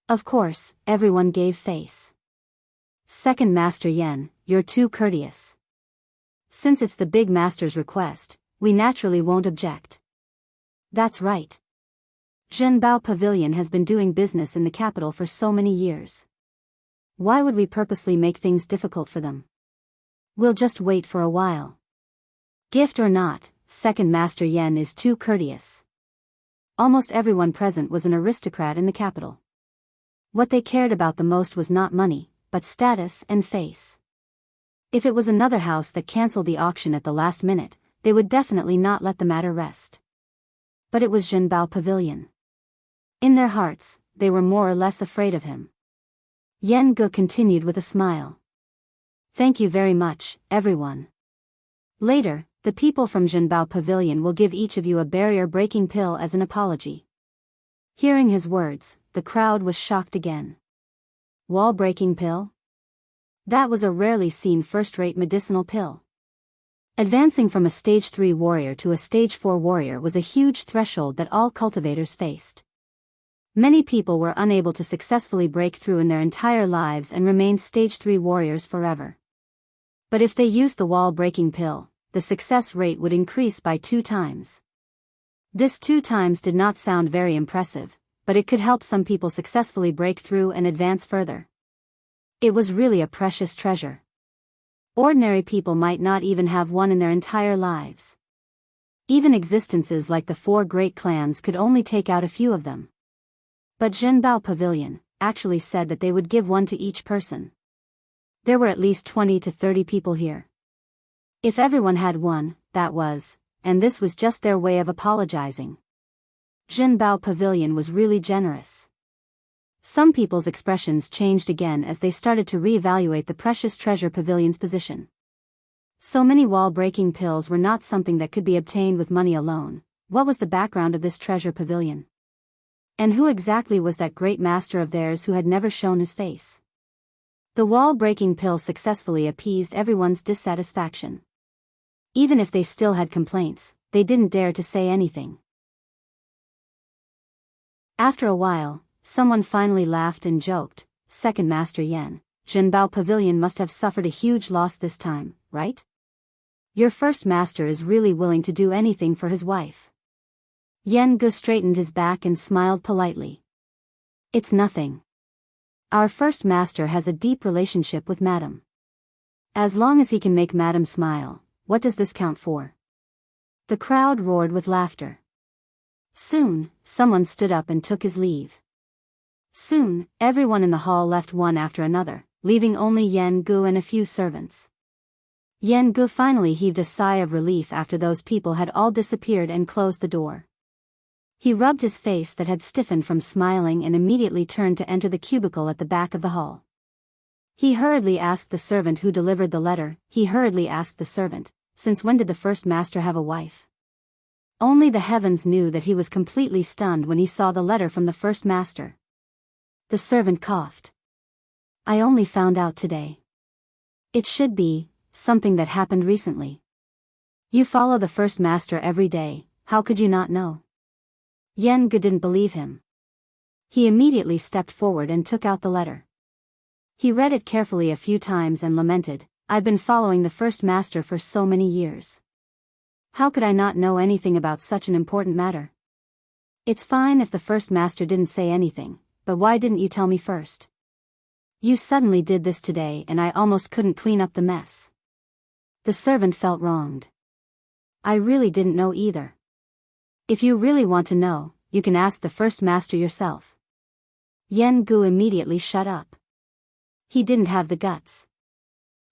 Of course, everyone gave face. Second Master Yan, you're too courteous. Since it's the big master's request, we naturally won't object. That's right. Zhenbao Pavilion has been doing business in the capital for so many years. Why would we purposely make things difficult for them? We'll just wait for a while. Gift or not, Second Master Yan is too courteous. Almost everyone present was an aristocrat in the capital. What they cared about the most was not money, but status and face. If it was another house that cancelled the auction at the last minute, they would definitely not let the matter rest. But it was Zhenbao Pavilion. In their hearts, they were more or less afraid of him. Yan Gu continued with a smile. Thank you very much, everyone. Later, the people from Zhenbao Pavilion will give each of you a barrier-breaking pill as an apology. Hearing his words, the crowd was shocked again. Wall-breaking pill? That was a rarely seen first-rate medicinal pill. Advancing from a Stage 3 warrior to a Stage 4 warrior was a huge threshold that all cultivators faced. Many people were unable to successfully break through in their entire lives and remained Stage 3 warriors forever. But if they used the wall-breaking pill, the success rate would increase by 2 times. This 2 times did not sound very impressive, but it could help some people successfully break through and advance further. It was really a precious treasure. Ordinary people might not even have one in their entire lives. Even existences like the 4 great clans could only take out a few of them. But Zhenbao Pavilion actually said that they would give one to each person. There were at least 20 to 30 people here. If everyone had one, that was and this was just their way of apologizing. Jinbao Pavilion was really generous. Some people's expressions changed again as they started to reevaluate the precious treasure pavilion's position. So many wall-breaking pills were not something that could be obtained with money alone. What was the background of this treasure pavilion? And who exactly was that great master of theirs who had never shown his face? The wall-breaking pill successfully appeased everyone's dissatisfaction. Even if they still had complaints, they didn't dare to say anything. After a while, someone finally laughed and joked, "Second Master Yen, Jinbao Pavilion must have suffered a huge loss this time, right? Your first master is really willing to do anything for his wife." Yen Gu straightened his back and smiled politely. "It's nothing. Our first master has a deep relationship with Madam. As long as he can make Madam smile, what does this count for?" The crowd roared with laughter. Soon, someone stood up and took his leave. Soon, everyone in the hall left one after another, leaving only Yen Gu and a few servants. Yen Gu finally heaved a sigh of relief after those people had all disappeared and closed the door. He rubbed his face that had stiffened from smiling and immediately turned to enter the cubicle at the back of the hall. He hurriedly asked the servant who delivered the letter, "Since when did the first master have a wife?" Only the heavens knew that he was completely stunned when he saw the letter from the first master. The servant coughed. "I only found out today. It should be something that happened recently. You follow the first master every day, how could you not know?" Yen Gu didn't believe him. He immediately stepped forward and took out the letter. He read it carefully a few times and lamented, "I've been following the first master for so many years. How could I not know anything about such an important matter? It's fine if the first master didn't say anything, but why didn't you tell me first? You suddenly did this today and I almost couldn't clean up the mess." The servant felt wronged. "I really didn't know either. If you really want to know, you can ask the first master yourself." Yen Gu immediately shut up. He didn't have the guts.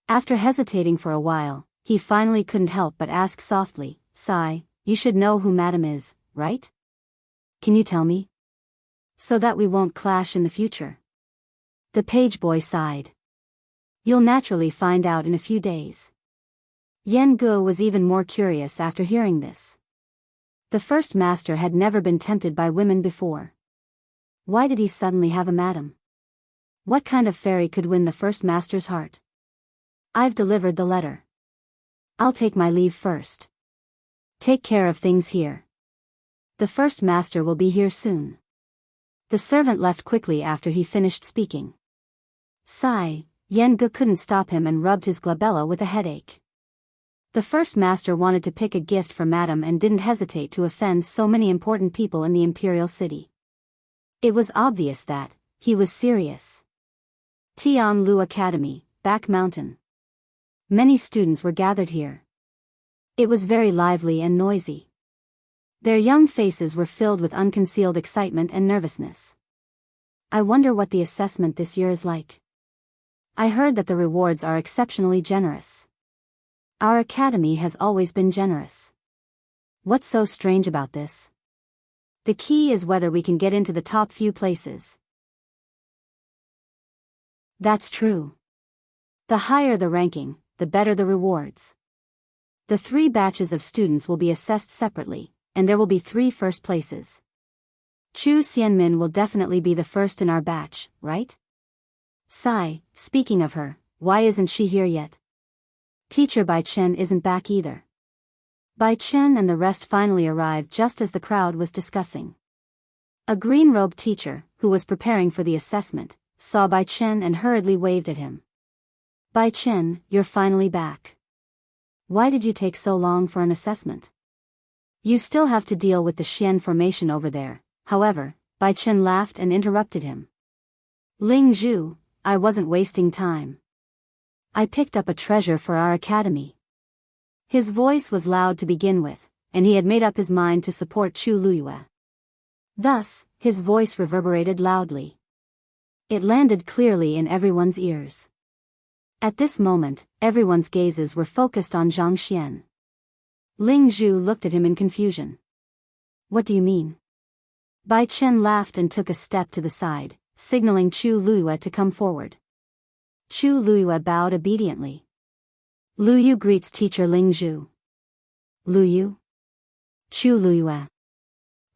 After hesitating for a while, he finally couldn't help but ask softly, "Sai, you should know who Madam is, right? Can you tell me? So that we won't clash in the future." The page boy sighed. "You'll naturally find out in a few days." Yen Gu was even more curious after hearing this. The first master had never been tempted by women before. Why did he suddenly have a madam? What kind of fairy could win the first master's heart? "I've delivered the letter. I'll take my leave first. Take care of things here. The first master will be here soon." The servant left quickly after he finished speaking. Sigh, Yen Gu couldn't stop him and rubbed his glabella with a headache. The first master wanted to pick a gift for Madam and didn't hesitate to offend so many important people in the imperial city. It was obvious that he was serious. Tianlu Academy, Back Mountain. Many students were gathered here. It was very lively and noisy. Their young faces were filled with unconcealed excitement and nervousness. "I wonder what the assessment this year is like. I heard that the rewards are exceptionally generous. Our academy has always been generous. What's so strange about this? The key is whether we can get into the top few places." That's true. The higher the ranking, the better the rewards. The 3 batches of students will be assessed separately, and there will be 3 first places. Chu Xianmin will definitely be the first in our batch, right? Sai, speaking of her, why isn't she here yet? Teacher Bai Chen isn't back either. Bai Chen and the rest finally arrived just as the crowd was discussing. A green-robed teacher, who was preparing for the assessment, saw Bai Chen and hurriedly waved at him. "Bai Chen, you're finally back. Why did you take so long for an assessment? You still have to deal with the Xian formation over there." However, Bai Chen laughed and interrupted him. "Ling Zhu, I wasn't wasting time. I picked up a treasure for our academy." His voice was loud to begin with, and he had made up his mind to support Chu Luyue. Thus, his voice reverberated loudly. It landed clearly in everyone's ears. At this moment, everyone's gazes were focused on Zhang Xian. Ling Zhu looked at him in confusion. What do you mean? Bai Chen laughed and took a step to the side, signaling Chu Luiyue to come forward. Chu Luiyue bowed obediently. Luyu greets teacher Ling Zhu. Luyu? Chu Luiyue.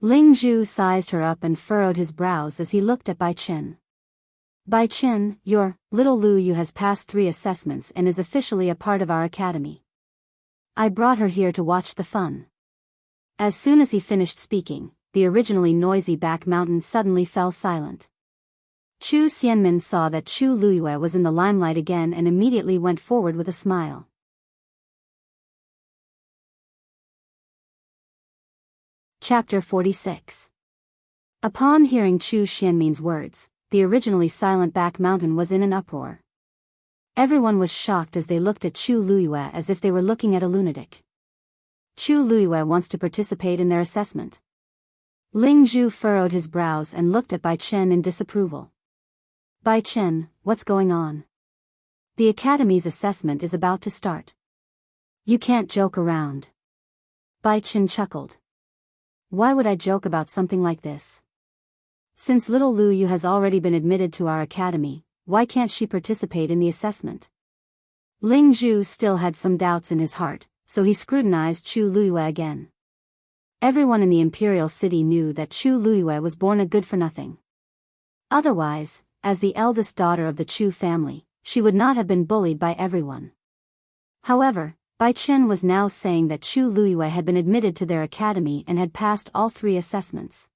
Ling Zhu sized her up and furrowed his brows as he looked at Bai Chen. Bai Chen, your little Luyu has passed 3 assessments and is officially a part of our academy. I brought her here to watch the fun. As soon as he finished speaking, the originally noisy back mountain suddenly fell silent. Chu Xianmin saw that Chu Luiyue was in the limelight again and immediately went forward with a smile. Chapter 46. Upon hearing Chu Xianmin's words, the originally silent back mountain was in an uproar. Everyone was shocked as they looked at Chu Luiyue as if they were looking at a lunatic. Chu Luiyue wants to participate in their assessment. Ling Zhu furrowed his brows and looked at Bai Chen in disapproval. Bai Chen, what's going on? The academy's assessment is about to start. You can't joke around. Bai Chen chuckled. Why would I joke about something like this? Since little Luyu has already been admitted to our academy, why can't she participate in the assessment? Ling Zhu still had some doubts in his heart, so he scrutinized Chu Luiyue again. Everyone in the imperial city knew that Chu Luiyue was born a good-for-nothing. Otherwise, as the eldest daughter of the Chu family, she would not have been bullied by everyone. However, Bai Chen was now saying that Chu Luiyue had been admitted to their academy and had passed all 3 assessments.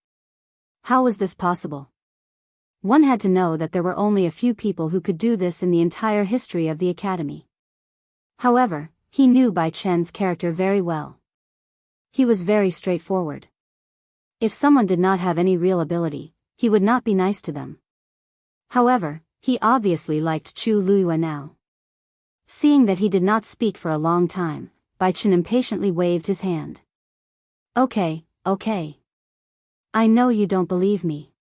How was this possible? One had to know that there were only a few people who could do this in the entire history of the academy. However, he knew Bai Chen's character very well. He was very straightforward. If someone did not have any real ability, he would not be nice to them. However, he obviously liked Chu Luiyue now. Seeing that he did not speak for a long time, Bai Chen impatiently waved his hand. Okay. I know you don't believe me.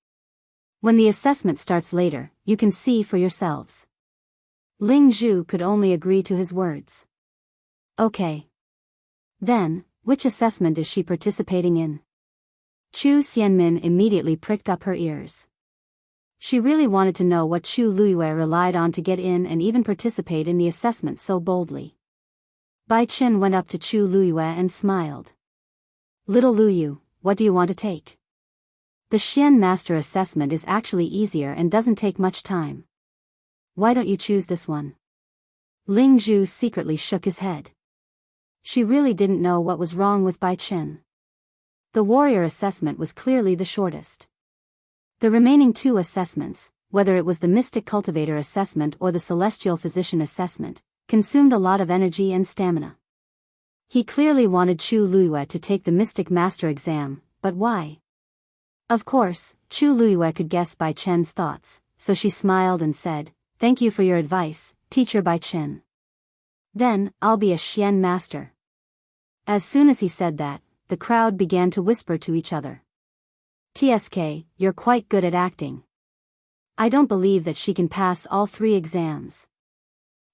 When the assessment starts later, you can see for yourselves. Ling Zhu could only agree to his words. Okay. Then, which assessment is she participating in? Chu Xianmin immediately pricked up her ears. She really wanted to know what Chu Luiyue relied on to get in and even participate in the assessment so boldly. Bai Chen went up to Chu Luiyue and smiled. Little Luyu, what do you want to take? The Xian Master assessment is actually easier and doesn't take much time. Why don't you choose this one? Ling Zhu secretly shook his head. She really didn't know what was wrong with Bai Chen. The warrior assessment was clearly the shortest. The remaining 2 assessments, whether it was the Mystic Cultivator assessment or the Celestial Physician assessment, consumed a lot of energy and stamina. He clearly wanted Chu Luiyue to take the Mystic Master exam, but why? Of course, Chu Luiyue could guess Bai Chen's thoughts, so she smiled and said, "Thank you for your advice, teacher Bai Chen. Then, I'll be a Xian Master." As soon as he said that, the crowd began to whisper to each other. "TSK, you're quite good at acting. I don't believe that she can pass all 3 exams.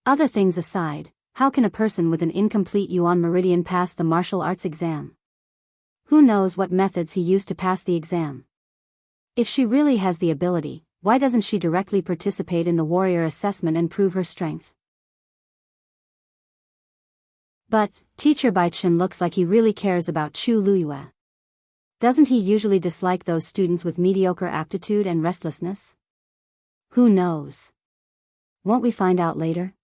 Other things aside, how can a person with an incomplete Yuan Meridian pass the martial arts exam? Who knows what methods he used to pass the exam? If she really has the ability, why doesn't she directly participate in the warrior assessment and prove her strength?" But, teacher Bai Chen looks like he really cares about Chu Luiyue. Doesn't he usually dislike those students with mediocre aptitude and restlessness? Who knows? Won't we find out later?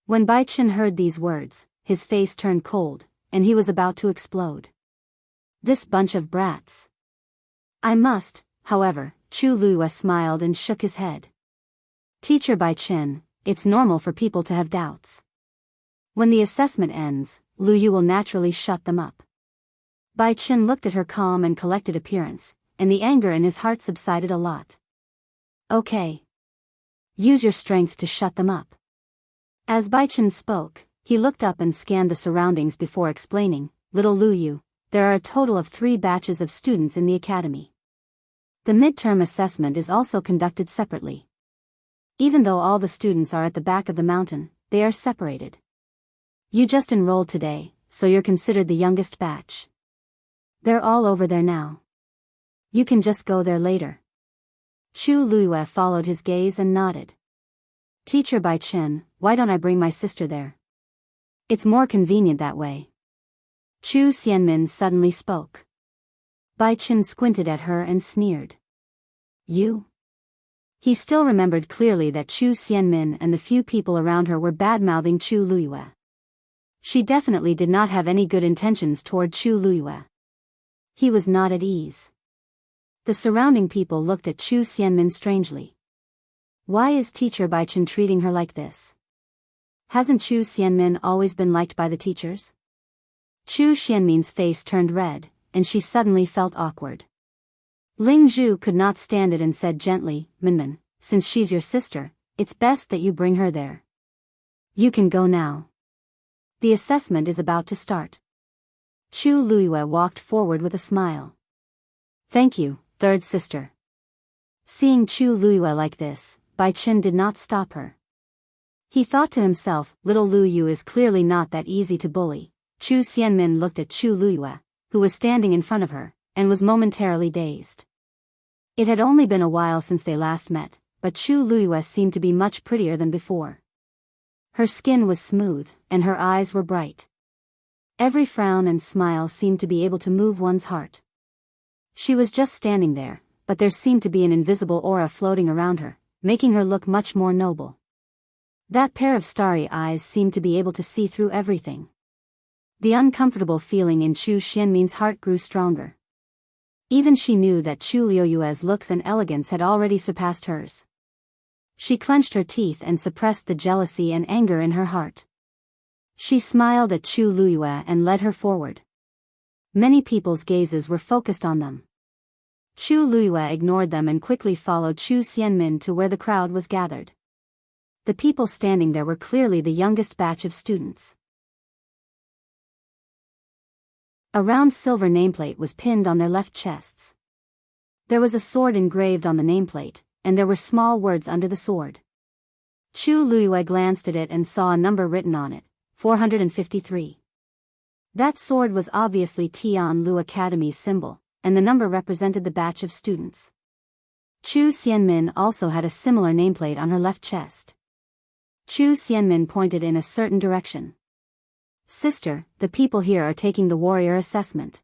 When Bai Chen heard these words, his face turned cold, and he was about to explode. This bunch of brats. I must, however, Chu Luiyue smiled and shook his head. Teacher Bai Chen, it's normal for people to have doubts. When the assessment ends, Luyu will naturally shut them up. Bai Chen looked at her calm and collected appearance, and the anger in his heart subsided a lot. Okay. Use your strength to shut them up. As Bai Chen spoke, he looked up and scanned the surroundings before explaining, Little Luyu, there are a total of 3 batches of students in the academy. The midterm assessment is also conducted separately. Even though all the students are at the back of the mountain, they are separated. You just enrolled today, so you're considered the youngest batch. They're all over there now. You can just go there later. Chu Luiyue followed his gaze and nodded. Teacher Bai Chen, why don't I bring my sister there? It's more convenient that way. Chu Xianmin suddenly spoke. Bai Chen squinted at her and sneered. You? He still remembered clearly that Chu Xianmin and the few people around her were bad-mouthing Chu Luiyue. She definitely did not have any good intentions toward Chu Luiyue. He was not at ease. The surrounding people looked at Chu Xianmin strangely. Why is Teacher Bai Chen treating her like this? Hasn't Chu Xianmin always been liked by the teachers? Chu Xianmin's face turned red, and she suddenly felt awkward. Ling Zhu could not stand it and said gently, Minmin, since she's your sister, it's best that you bring her there. You can go now. The assessment is about to start. Chu Luiyue walked forward with a smile. Thank you, third sister. Seeing Chu Luiyue like this, Bai Chen did not stop her. He thought to himself, little Lu Yu is clearly not that easy to bully. Chu Xianmin looked at Chu Luiyue, who was standing in front of her, and was momentarily dazed. It had only been a while since they last met, but Chu Luiyue seemed to be much prettier than before. Her skin was smooth, and her eyes were bright. Every frown and smile seemed to be able to move one's heart. She was just standing there, but there seemed to be an invisible aura floating around her, making her look much more noble. That pair of starry eyes seemed to be able to see through everything. The uncomfortable feeling in Chu Xianmin's heart grew stronger. Even she knew that Chu Luiyue's looks and elegance had already surpassed hers. She clenched her teeth and suppressed the jealousy and anger in her heart. She smiled at Chu Luiyue and led her forward. Many people's gazes were focused on them. Chu Luiyue ignored them and quickly followed Chu Xianmin to where the crowd was gathered. The people standing there were clearly the youngest batch of students. A round silver nameplate was pinned on their left chests. There was a sword engraved on the nameplate, and there were small words under the sword. Chu Luiyue glanced at it and saw a number written on it, 453. That sword was obviously Tian Lu Academy's symbol, and the number represented the batch of students. Chu Xianmin also had a similar nameplate on her left chest. Chu Xianmin pointed in a certain direction. Sister, the people here are taking the warrior assessment.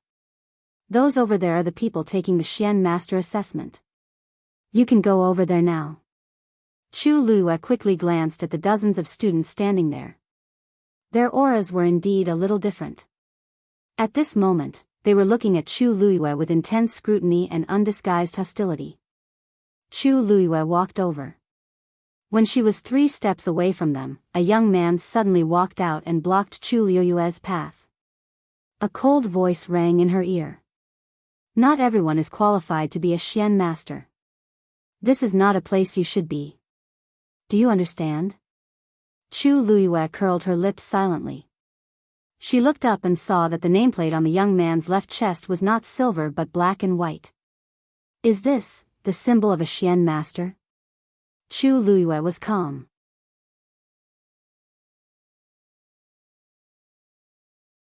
Those over there are the people taking the Xian master assessment. You can go over there now. Chu Luiyue quickly glanced at the dozens of students standing there. Their auras were indeed a little different. At this moment, they were looking at Chu Luiyue with intense scrutiny and undisguised hostility. Chu Luiyue walked over. When she was 3 steps away from them, a young man suddenly walked out and blocked Chu Luiyue's path. A cold voice rang in her ear. Not everyone is qualified to be a Xian master. This is not a place you should be. Do you understand? Chu Luiyue curled her lips silently. She looked up and saw that the nameplate on the young man's left chest was not silver but black and white. Is this the symbol of a Xian master? Chu Luiyue was calm.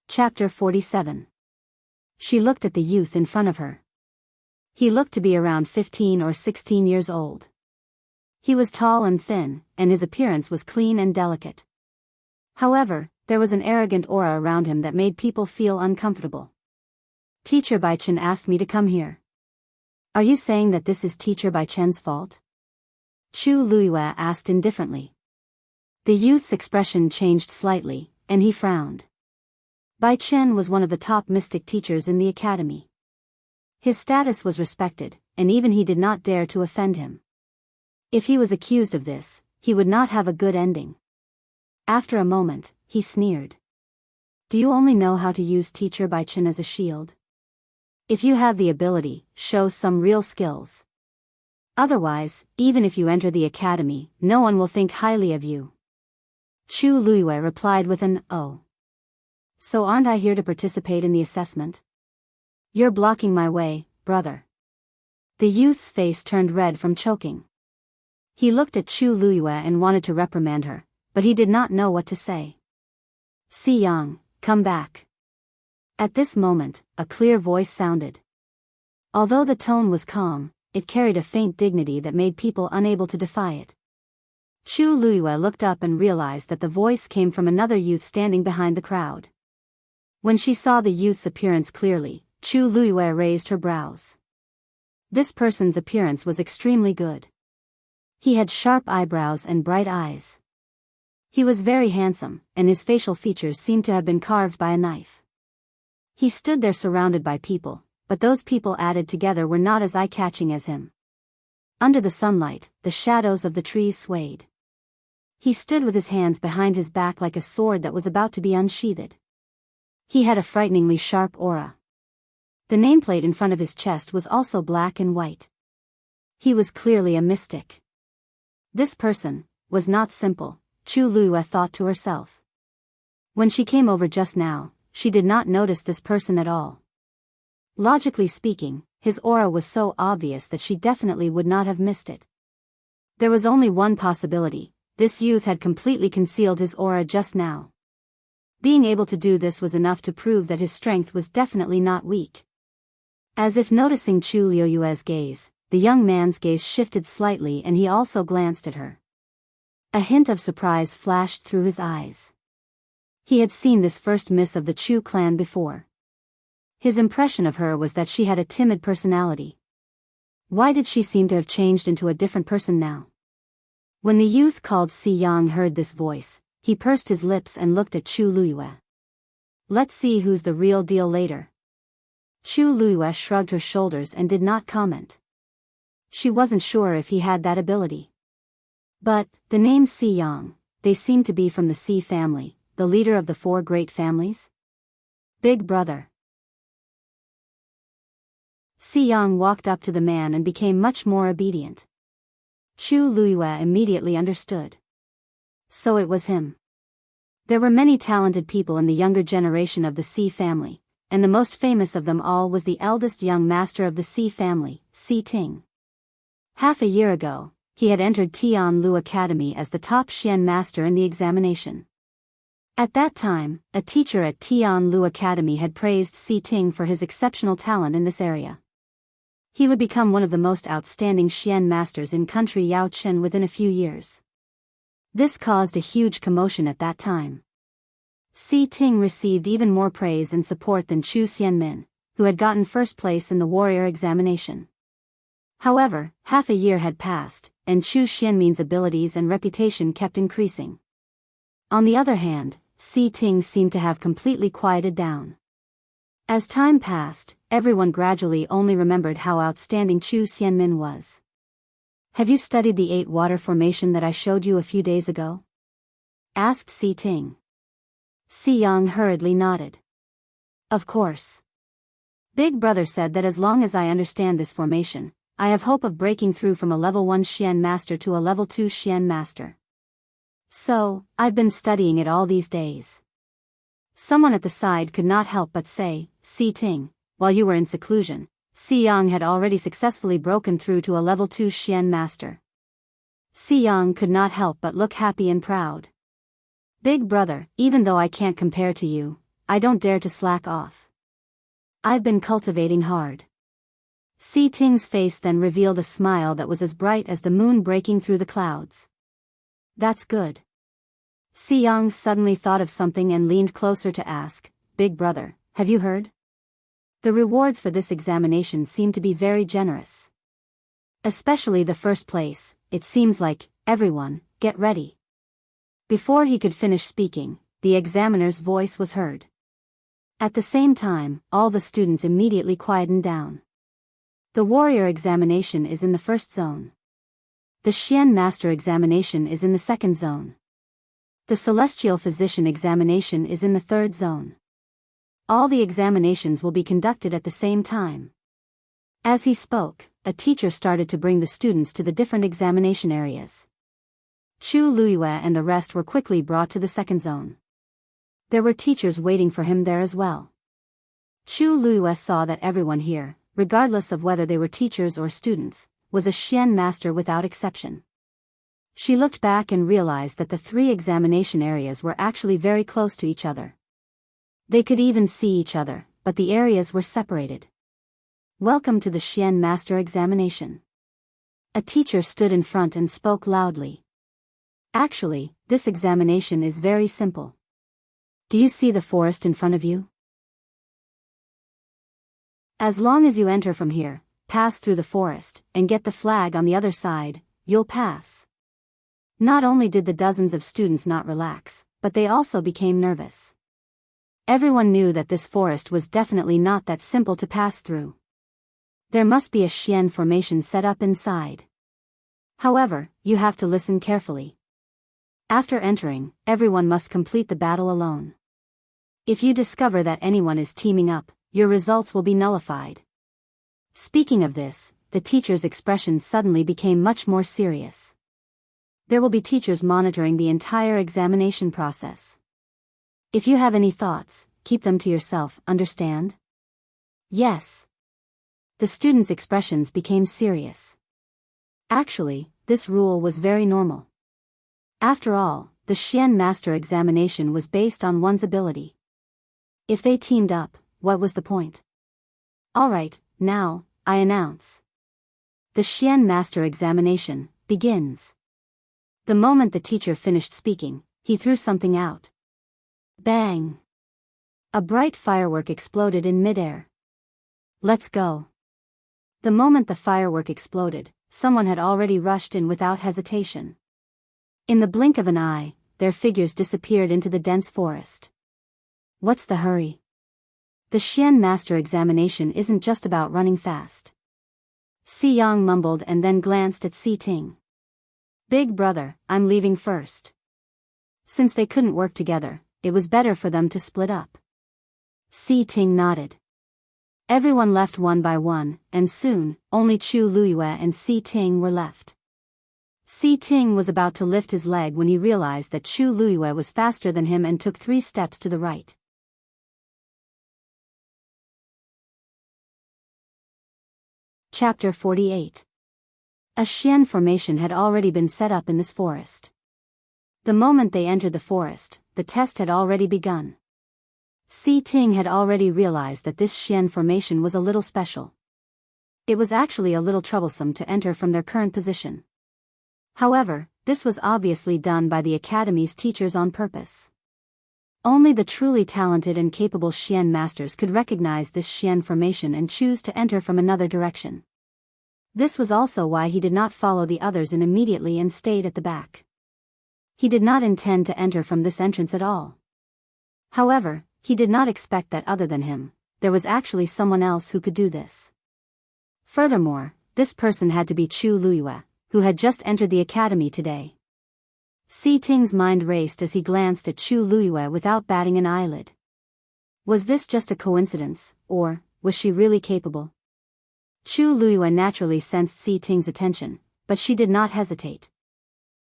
Chapter 47. She looked at the youth in front of her. He looked to be around 15 or 16 years old. He was tall and thin, and his appearance was clean and delicate. However, there was an arrogant aura around him that made people feel uncomfortable. Teacher Bai Chen asked me to come here. Are you saying that this is Teacher Bai Chen's fault? Chu Luiyue asked indifferently. The youth's expression changed slightly, and he frowned. Bai Chen was one of the top mystic teachers in the academy. His status was respected, and even he did not dare to offend him. If he was accused of this, he would not have a good ending. After a moment, he sneered. Do you only know how to use Teacher Bai Chen as a shield? If you have the ability, show some real skills. Otherwise, even if you enter the academy, no one will think highly of you. Chu Luiyue replied with an "Oh. So aren't I here to participate in the assessment? You're blocking my way, brother." The youth's face turned red from choking. He looked at Chu Luiyue and wanted to reprimand her, but he did not know what to say. Si Yang, come back. At this moment, a clear voice sounded. Although the tone was calm, it carried a faint dignity that made people unable to defy it. Chu Luiyue looked up and realized that the voice came from another youth standing behind the crowd. When she saw the youth's appearance clearly, Chu Luiyue raised her brows. This person's appearance was extremely good. He had sharp eyebrows and bright eyes. He was very handsome, and his facial features seemed to have been carved by a knife. He stood there surrounded by people, but those people added together were not as eye-catching as him. Under the sunlight, the shadows of the trees swayed. He stood with his hands behind his back like a sword that was about to be unsheathed. He had a frighteningly sharp aura. The nameplate in front of his chest was also black and white. He was clearly a mystic. This person was not simple, Chu Luiyue thought to herself. When she came over just now, she did not notice this person at all. Logically speaking, his aura was so obvious that she definitely would not have missed it. There was only one possibility: this youth had completely concealed his aura just now. Being able to do this was enough to prove that his strength was definitely not weak. As if noticing Chu Luiyue's gaze, the young man's gaze shifted slightly and he also glanced at her. A hint of surprise flashed through his eyes. He had seen this first miss of the Chu clan before. His impression of her was that she had a timid personality. Why did she seem to have changed into a different person now? When the youth called Si Yang heard this voice, he pursed his lips and looked at Chu Luiyue. Let's see who's the real deal later. Chu Luiyue shrugged her shoulders and did not comment. She wasn't sure if he had that ability. But, the name Si Yang, they seemed to be from the Si family, the leader of the 4 great families? Big brother. Si Yang walked up to the man and became much more obedient. Chu Luiyue immediately understood. So it was him. There were many talented people in the younger generation of the Si family, and the most famous of them all was the eldest young master of the Si family, Si Ting. Half a year ago, he had entered Tianlu Academy as the top Xian master in the examination. At that time, a teacher at Tianlu Academy had praised Si Ting for his exceptional talent in this area. He would become one of the most outstanding Xian masters in country Yaochen within a few years. This caused a huge commotion at that time. Si Ting received even more praise and support than Chu Xianmin, who had gotten first place in the warrior examination. However, half a year had passed, and Chu Xianmin's abilities and reputation kept increasing. On the other hand, Si Ting seemed to have completely quieted down. As time passed, everyone gradually only remembered how outstanding Chu Xianmin was. Have you studied the 8 water formation that I showed you a few days ago? Asked Si Ting. Si Yang hurriedly nodded. Of course. Big brother said that as long as I understand this formation, I have hope of breaking through from a level 1 Xian master to a level 2 Xian master. So, I've been studying it all these days. Someone at the side could not help but say, Si Ting, while you were in seclusion, Si Yang had already successfully broken through to a level 2 Xian master. Si Yang could not help but look happy and proud. Big brother, even though I can't compare to you, I don't dare to slack off. I've been cultivating hard. Si Ting's face then revealed a smile that was as bright as the moon breaking through the clouds. That's good. Si Yang suddenly thought of something and leaned closer to ask, Big brother, have you heard? The rewards for this examination seem to be very generous. Especially the first place, it seems like, everyone, get ready. Before he could finish speaking, the examiner's voice was heard. At the same time, all the students immediately quietened down. The warrior examination is in the first zone. The Xian master examination is in the second zone. The celestial physician examination is in the third zone. All the examinations will be conducted at the same time. As he spoke, a teacher started to bring the students to the different examination areas. Chu Luiyue and the rest were quickly brought to the second zone. There were teachers waiting for him there as well. Chu Luiyue saw that everyone here, regardless of whether they were teachers or students, was a Xian master without exception. She looked back and realized that the 3 examination areas were actually very close to each other. They could even see each other, but the areas were separated. Welcome to the Xian Master Examination. A teacher stood in front and spoke loudly. Actually, this examination is very simple. Do you see the forest in front of you? As long as you enter from here, pass through the forest, and get the flag on the other side, you'll pass. Not only did the dozens of students not relax, but they also became nervous. Everyone knew that this forest was definitely not that simple to pass through. There must be a Xian formation set up inside. However, you have to listen carefully. After entering, everyone must complete the battle alone. If you discover that anyone is teaming up, your results will be nullified. Speaking of this, the teacher's expression suddenly became much more serious. There will be teachers monitoring the entire examination process. If you have any thoughts, keep them to yourself, understand? Yes. The students' expressions became serious. Actually, this rule was very normal. After all, the Xian Master Examination was based on one's ability. If they teamed up, what was the point? Alright, now, I announce. The Xian Master Examination begins. The moment the teacher finished speaking, he threw something out. Bang! A bright firework exploded in midair. Let's go. The moment the firework exploded, someone had already rushed in without hesitation. In the blink of an eye, their figures disappeared into the dense forest. What's the hurry? The Xian Master Examination isn't just about running fast. Si Yang mumbled and then glanced at Si Ting. Big brother, I'm leaving first. Since they couldn't work together, it was better for them to split up. Si Ting nodded. Everyone left one by one, and soon, only Chu Luiyue and Si Ting were left. Si Ting was about to lift his leg when he realized that Chu Luiyue was faster than him and took 3 steps to the right. Chapter 48. A Xian formation had already been set up in this forest. The moment they entered the forest, the test had already begun. Si Ting had already realized that this Xian formation was a little special. It was actually a little troublesome to enter from their current position. However, this was obviously done by the Academy's teachers on purpose. Only the truly talented and capable Xian masters could recognize this Xian formation and choose to enter from another direction. This was also why he did not follow the others in immediately and stayed at the back. He did not intend to enter from this entrance at all. However, he did not expect that other than him, there was actually someone else who could do this. Furthermore, this person had to be Chu Luiyue, who had just entered the academy today. Si Ting's mind raced as he glanced at Chu Luiyue without batting an eyelid. Was this just a coincidence, or was she really capable? Chu Luiyue naturally sensed Si Ting's attention, but she did not hesitate.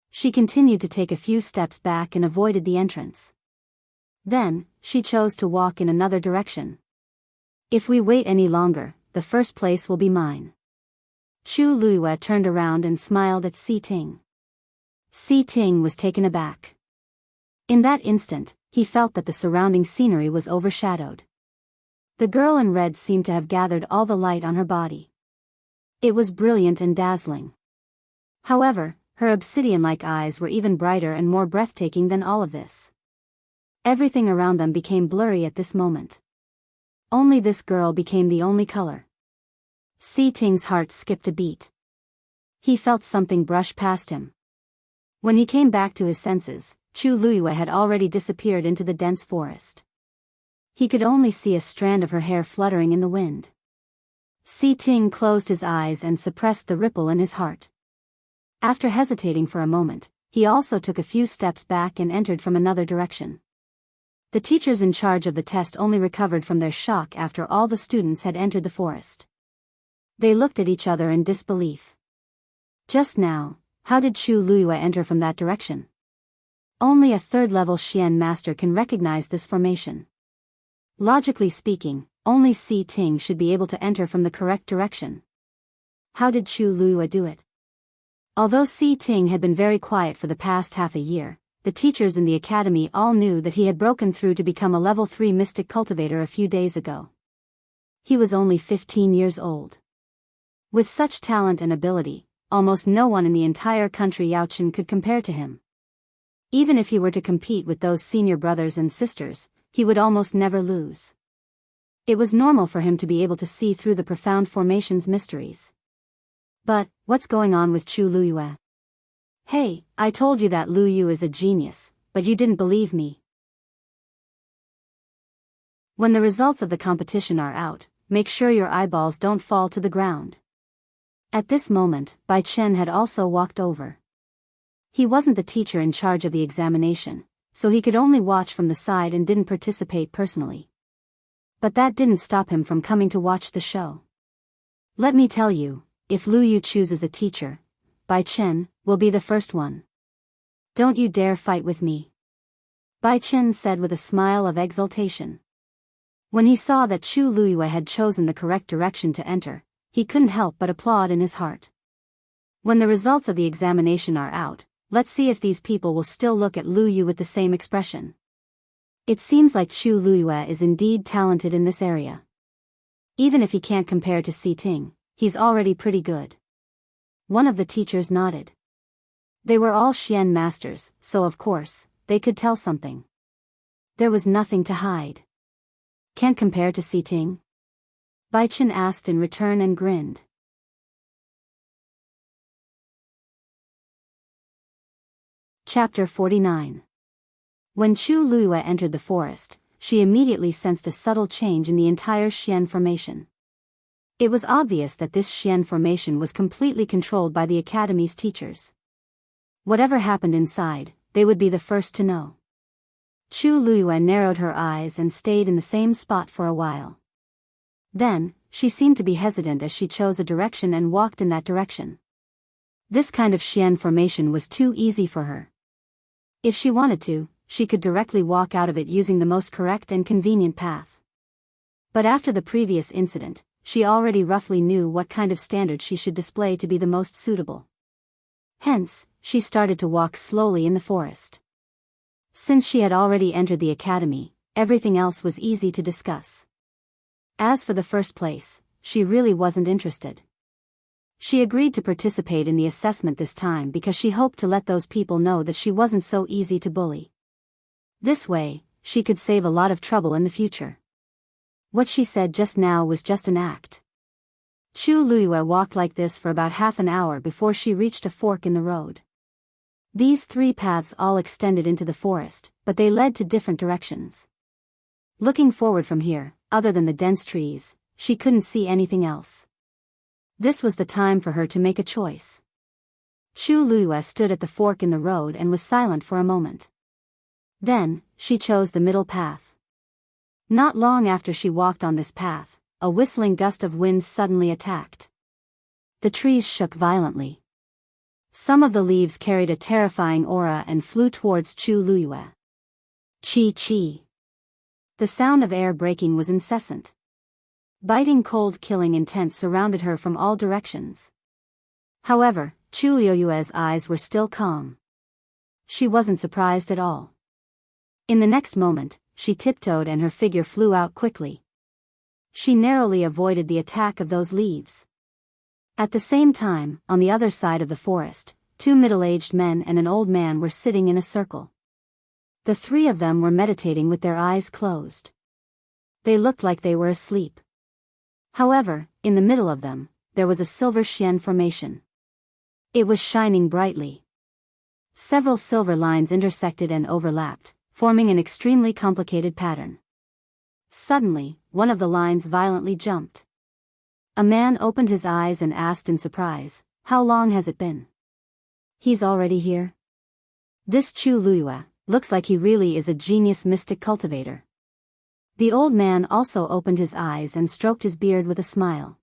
She continued to take a few steps back and avoided the entrance. Then, she chose to walk in another direction. If we wait any longer, the first place will be mine. Chu Luiyue turned around and smiled at Si Ting. Si Ting was taken aback. In that instant, he felt that the surrounding scenery was overshadowed. The girl in red seemed to have gathered all the light on her body. It was brilliant and dazzling. However, her obsidian-like eyes were even brighter and more breathtaking than all of this. Everything around them became blurry at this moment. Only this girl became the only color. Si Ting's heart skipped a beat. He felt something brush past him. When he came back to his senses, Chu Luiyue had already disappeared into the dense forest. He could only see a strand of her hair fluttering in the wind. Si Ting closed his eyes and suppressed the ripple in his heart. After hesitating for a moment, he also took a few steps back and entered from another direction. The teachers in charge of the test only recovered from their shock after all the students had entered the forest. They looked at each other in disbelief. Just now, how did Chu Luiyue enter from that direction? Only a third-level Xian master can recognize this formation. Logically speaking, only Si Ting should be able to enter from the correct direction. How did Chu Luiyue do it? Although Si Ting had been very quiet for the past half a year, the teachers in the academy all knew that he had broken through to become a level 3 mystic cultivator a few days ago. He was only 15 years old. With such talent and ability, almost no one in the entire country Yaochen could compare to him. Even if he were to compete with those senior brothers and sisters, he would almost never lose. It was normal for him to be able to see through the profound formation's mysteries. But, what's going on with Chu Luyue? Hey, I told you that Lu Yu is a genius, but you didn't believe me. When the results of the competition are out, make sure your eyeballs don't fall to the ground. At this moment, Bai Chen had also walked over. He wasn't the teacher in charge of the examination, so he could only watch from the side and didn't participate personally. But that didn't stop him from coming to watch the show. Let me tell you, if Lu Yu chooses a teacher, Bai Chen will be the first one. Don't you dare fight with me. Bai Chen said with a smile of exultation. When he saw that Chu Luyue had chosen the correct direction to enter, he couldn't help but applaud in his heart. When the results of the examination are out, let's see if these people will still look at Lu Yu with the same expression. It seems like Chu Luyue is indeed talented in this area. Even if he can't compare to Si Ting, he's already pretty good. One of the teachers nodded. They were all Xian masters, so of course, they could tell something. There was nothing to hide. Can't compare to Si Ting? Bai Chen asked in return and grinned. Chapter 49. When Chu Luyue entered the forest, she immediately sensed a subtle change in the entire Xian formation. It was obvious that this Xian formation was completely controlled by the academy's teachers. Whatever happened inside, they would be the first to know. Chu Luyue narrowed her eyes and stayed in the same spot for a while. Then, she seemed to be hesitant as she chose a direction and walked in that direction. This kind of Xian formation was too easy for her. If she wanted to, she could directly walk out of it using the most correct and convenient path. But after the previous incident, she already roughly knew what kind of standard she should display to be the most suitable. Hence, she started to walk slowly in the forest. Since she had already entered the academy, everything else was easy to discuss. As for the first place, she really wasn't interested. She agreed to participate in the assessment this time because she hoped to let those people know that she wasn't so easy to bully. This way, she could save a lot of trouble in the future. What she said just now was just an act. Chu Luyue walked like this for about half an hour before she reached a fork in the road. These 3 paths all extended into the forest, but they led to different directions. Looking forward from here, other than the dense trees, she couldn't see anything else. This was the time for her to make a choice. Chu Luyue stood at the fork in the road and was silent for a moment. Then, she chose the middle path. Not long after she walked on this path, a whistling gust of wind suddenly attacked. The trees shook violently. Some of the leaves carried a terrifying aura and flew towards Chu Luyue. Chi-chi. The sound of air breaking was incessant. Biting cold killing intent surrounded her from all directions. However, Chu Luyue's eyes were still calm. She wasn't surprised at all. In the next moment, she tiptoed and her figure flew out quickly. She narrowly avoided the attack of those leaves. At the same time, on the other side of the forest, 2 middle-aged men and an old man were sitting in a circle. The 3 of them were meditating with their eyes closed. They looked like they were asleep. However, in the middle of them, there was a silver Xian formation. It was shining brightly. Several silver lines intersected and overlapped, forming an extremely complicated pattern. Suddenly, one of the lines violently jumped. A man opened his eyes and asked in surprise, "How long has it been?" "He's already here?" "This Chu Luyue looks like he really is a genius mystic cultivator." The old man also opened his eyes and stroked his beard with a smile.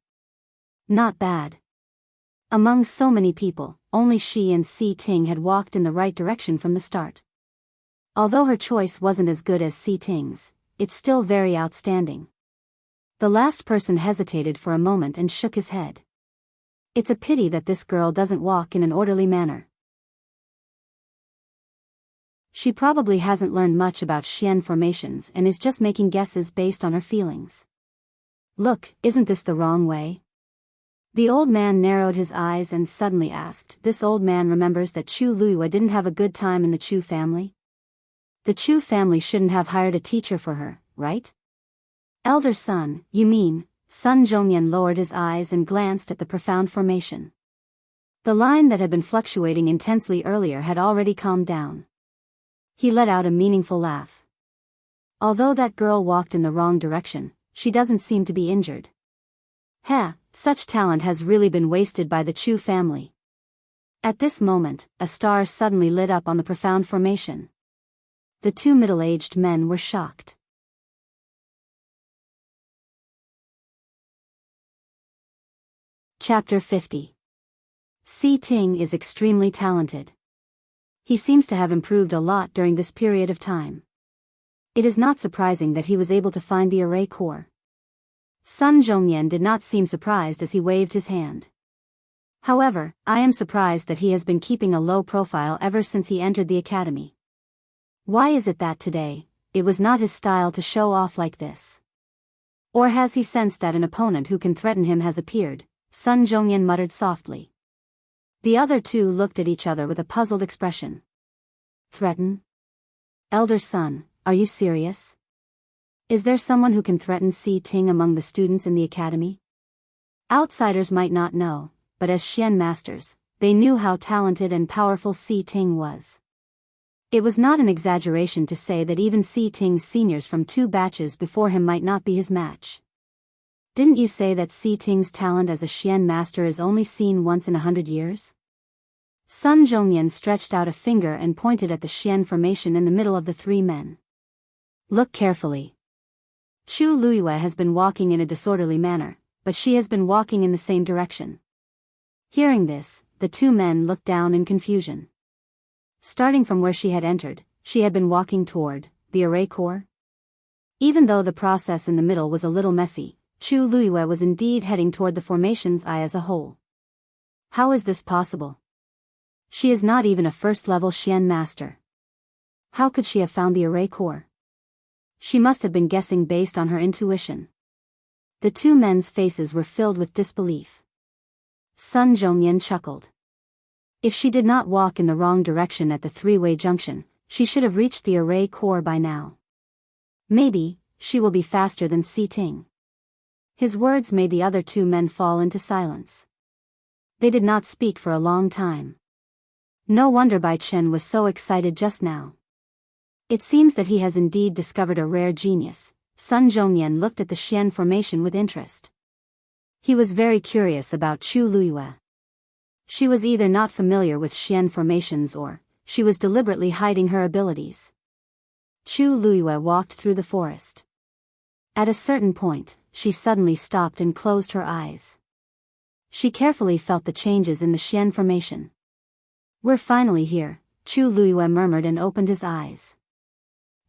Not bad. Among so many people, only she and Si Ting had walked in the right direction from the start. Although her choice wasn't as good as Si Ting's, it's still very outstanding. The last person hesitated for a moment and shook his head. It's a pity that this girl doesn't walk in an orderly manner. She probably hasn't learned much about Xian formations and is just making guesses based on her feelings. Look, isn't this the wrong way? The old man narrowed his eyes and suddenly asked. This old man remembers that Chu Luiyue didn't have a good time in the Chu family? The Chu family shouldn't have hired a teacher for her, right? Elder son, you mean? Sun Zhongyan lowered his eyes and glanced at the profound formation. The line that had been fluctuating intensely earlier had already calmed down. He let out a meaningful laugh. Although that girl walked in the wrong direction, she doesn't seem to be injured. Heh, such talent has really been wasted by the Chu family. At this moment, a star suddenly lit up on the profound formation. The two middle-aged men were shocked. Chapter 50. Si Ting is extremely talented. He seems to have improved a lot during this period of time. It is not surprising that he was able to find the array core. Sun Zhongyan did not seem surprised as he waved his hand. However, I am surprised that he has been keeping a low profile ever since he entered the academy. Why is it that today, it was not his style to show off like this? Or has he sensed that an opponent who can threaten him has appeared? Sun Zhongyan muttered softly. The other two looked at each other with a puzzled expression. Threaten? Elder son, are you serious? Is there someone who can threaten Si Ting among the students in the academy? Outsiders might not know, but as Xian masters, they knew how talented and powerful Si Ting was. It was not an exaggeration to say that even Si Ting's seniors from 2 batches before him might not be his match. Didn't you say that Si Ting's talent as a Xian master is only seen once in 100 years? Sun Zhongyan stretched out a finger and pointed at the Xian formation in the middle of the 3 men. Look carefully. Chu Luiyue has been walking in a disorderly manner, but she has been walking in the same direction. Hearing this, the 2 men looked down in confusion. Starting from where she had entered, she had been walking toward the array core. Even though the process in the middle was a little messy, Chu Luiyue was indeed heading toward the formation's eye as a whole. How is this possible? She is not even a first-level Xian master. How could she have found the array core? She must have been guessing based on her intuition. The 2 men's faces were filled with disbelief. Sun Zhongyan chuckled. If she did not walk in the wrong direction at the 3-way junction, she should have reached the array core by now. Maybe, she will be faster than Si Ting. His words made the other 2 men fall into silence. They did not speak for a long time. No wonder Bai Chen was so excited just now. It seems that he has indeed discovered a rare genius. Sun Zhongyan looked at the Xian formation with interest. He was very curious about Chu Luiyue. She was either not familiar with Xian formations or she was deliberately hiding her abilities. Chu Luiyue walked through the forest. At a certain point, she suddenly stopped and closed her eyes. She carefully felt the changes in the Xian formation. We're finally here, Chu Luiyue murmured and opened his eyes.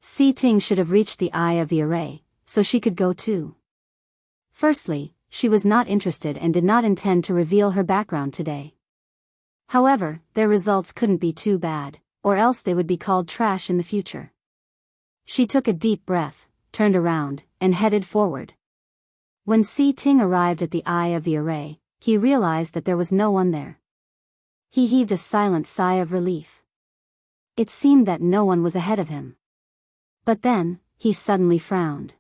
Si Ting should have reached the eye of the array, so she could go too. Firstly, she was not interested and did not intend to reveal her background today. However, their results couldn't be too bad, or else they would be called trash in the future. She took a deep breath, turned around, and headed forward. When Si Ting arrived at the eye of the array, he realized that there was no one there. He heaved a silent sigh of relief. It seemed that no one was ahead of him. But then, he suddenly frowned.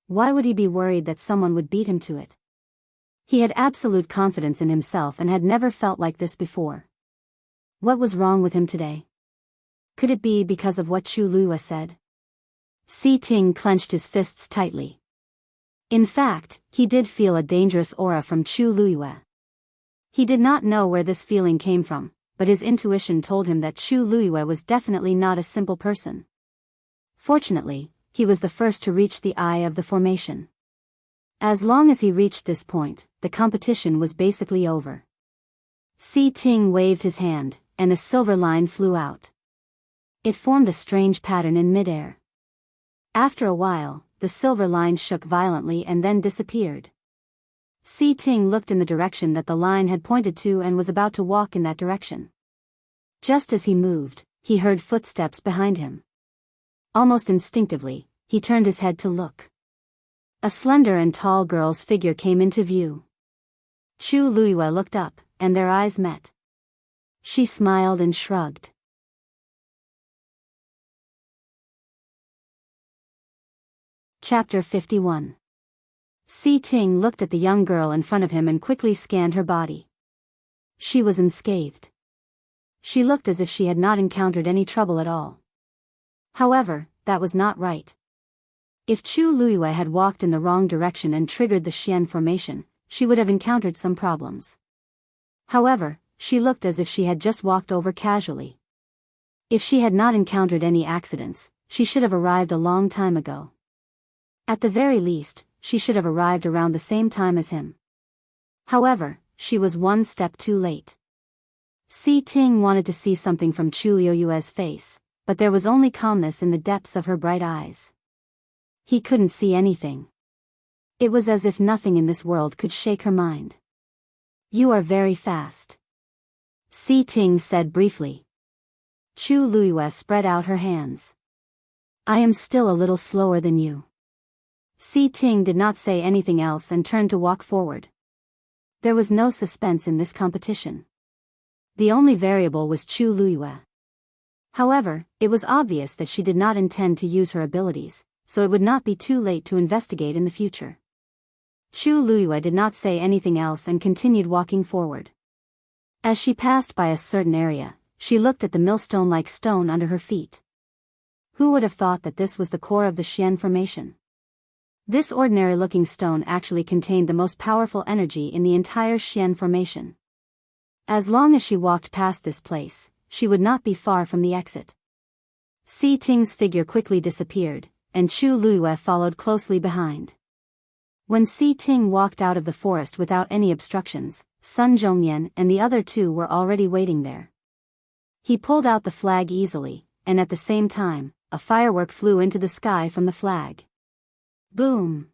Why would he be worried that someone would beat him to it? He had absolute confidence in himself and had never felt like this before. What was wrong with him today? Could it be because of what Chu Luiyue said? Si Ting clenched his fists tightly. In fact, he did feel a dangerous aura from Chu Luiyue. He did not know where this feeling came from, but his intuition told him that Chu Luiyue was definitely not a simple person. Fortunately, he was the first to reach the eye of the formation. As long as he reached this point, the competition was basically over. Si Ting waved his hand, and a silver line flew out. It formed a strange pattern in midair. After a while, the silver line shook violently and then disappeared. Si Ting looked in the direction that the line had pointed to and was about to walk in that direction. Just as he moved, he heard footsteps behind him. Almost instinctively, he turned his head to look. A slender and tall girl's figure came into view. Chu Luiyue looked up, and their eyes met. She smiled and shrugged. Chapter 51. Si Ting looked at the young girl in front of him and quickly scanned her body. She was unscathed. She looked as if she had not encountered any trouble at all. However, that was not right. If Chu Luiyue had walked in the wrong direction and triggered the Xian formation, she would have encountered some problems. However, she looked as if she had just walked over casually. If she had not encountered any accidents, she should have arrived a long time ago. At the very least, she should have arrived around the same time as him. However, she was one step too late. Si Ting wanted to see something from Chu Luiyue's face, but there was only calmness in the depths of her bright eyes. He couldn't see anything. It was as if nothing in this world could shake her mind. "You are very fast," Si Ting said briefly. Chu Luiyue spread out her hands. "I am still a little slower than you." Si Ting did not say anything else and turned to walk forward. There was no suspense in this competition. The only variable was Chu Luiyue. However, it was obvious that she did not intend to use her abilities, so it would not be too late to investigate in the future. Chu Luiyue did not say anything else and continued walking forward. As she passed by a certain area, she looked at the millstone-like stone under her feet. Who would have thought that this was the core of the Xian formation? This ordinary-looking stone actually contained the most powerful energy in the entire Xian formation. As long as she walked past this place, she would not be far from the exit. Si Ting's figure quickly disappeared, and Chu Luiyue followed closely behind. When Si Ting walked out of the forest without any obstructions, Sun Zhongyan and the other two were already waiting there. He pulled out the flag easily, and at the same time, a firework flew into the sky from the flag. Boom!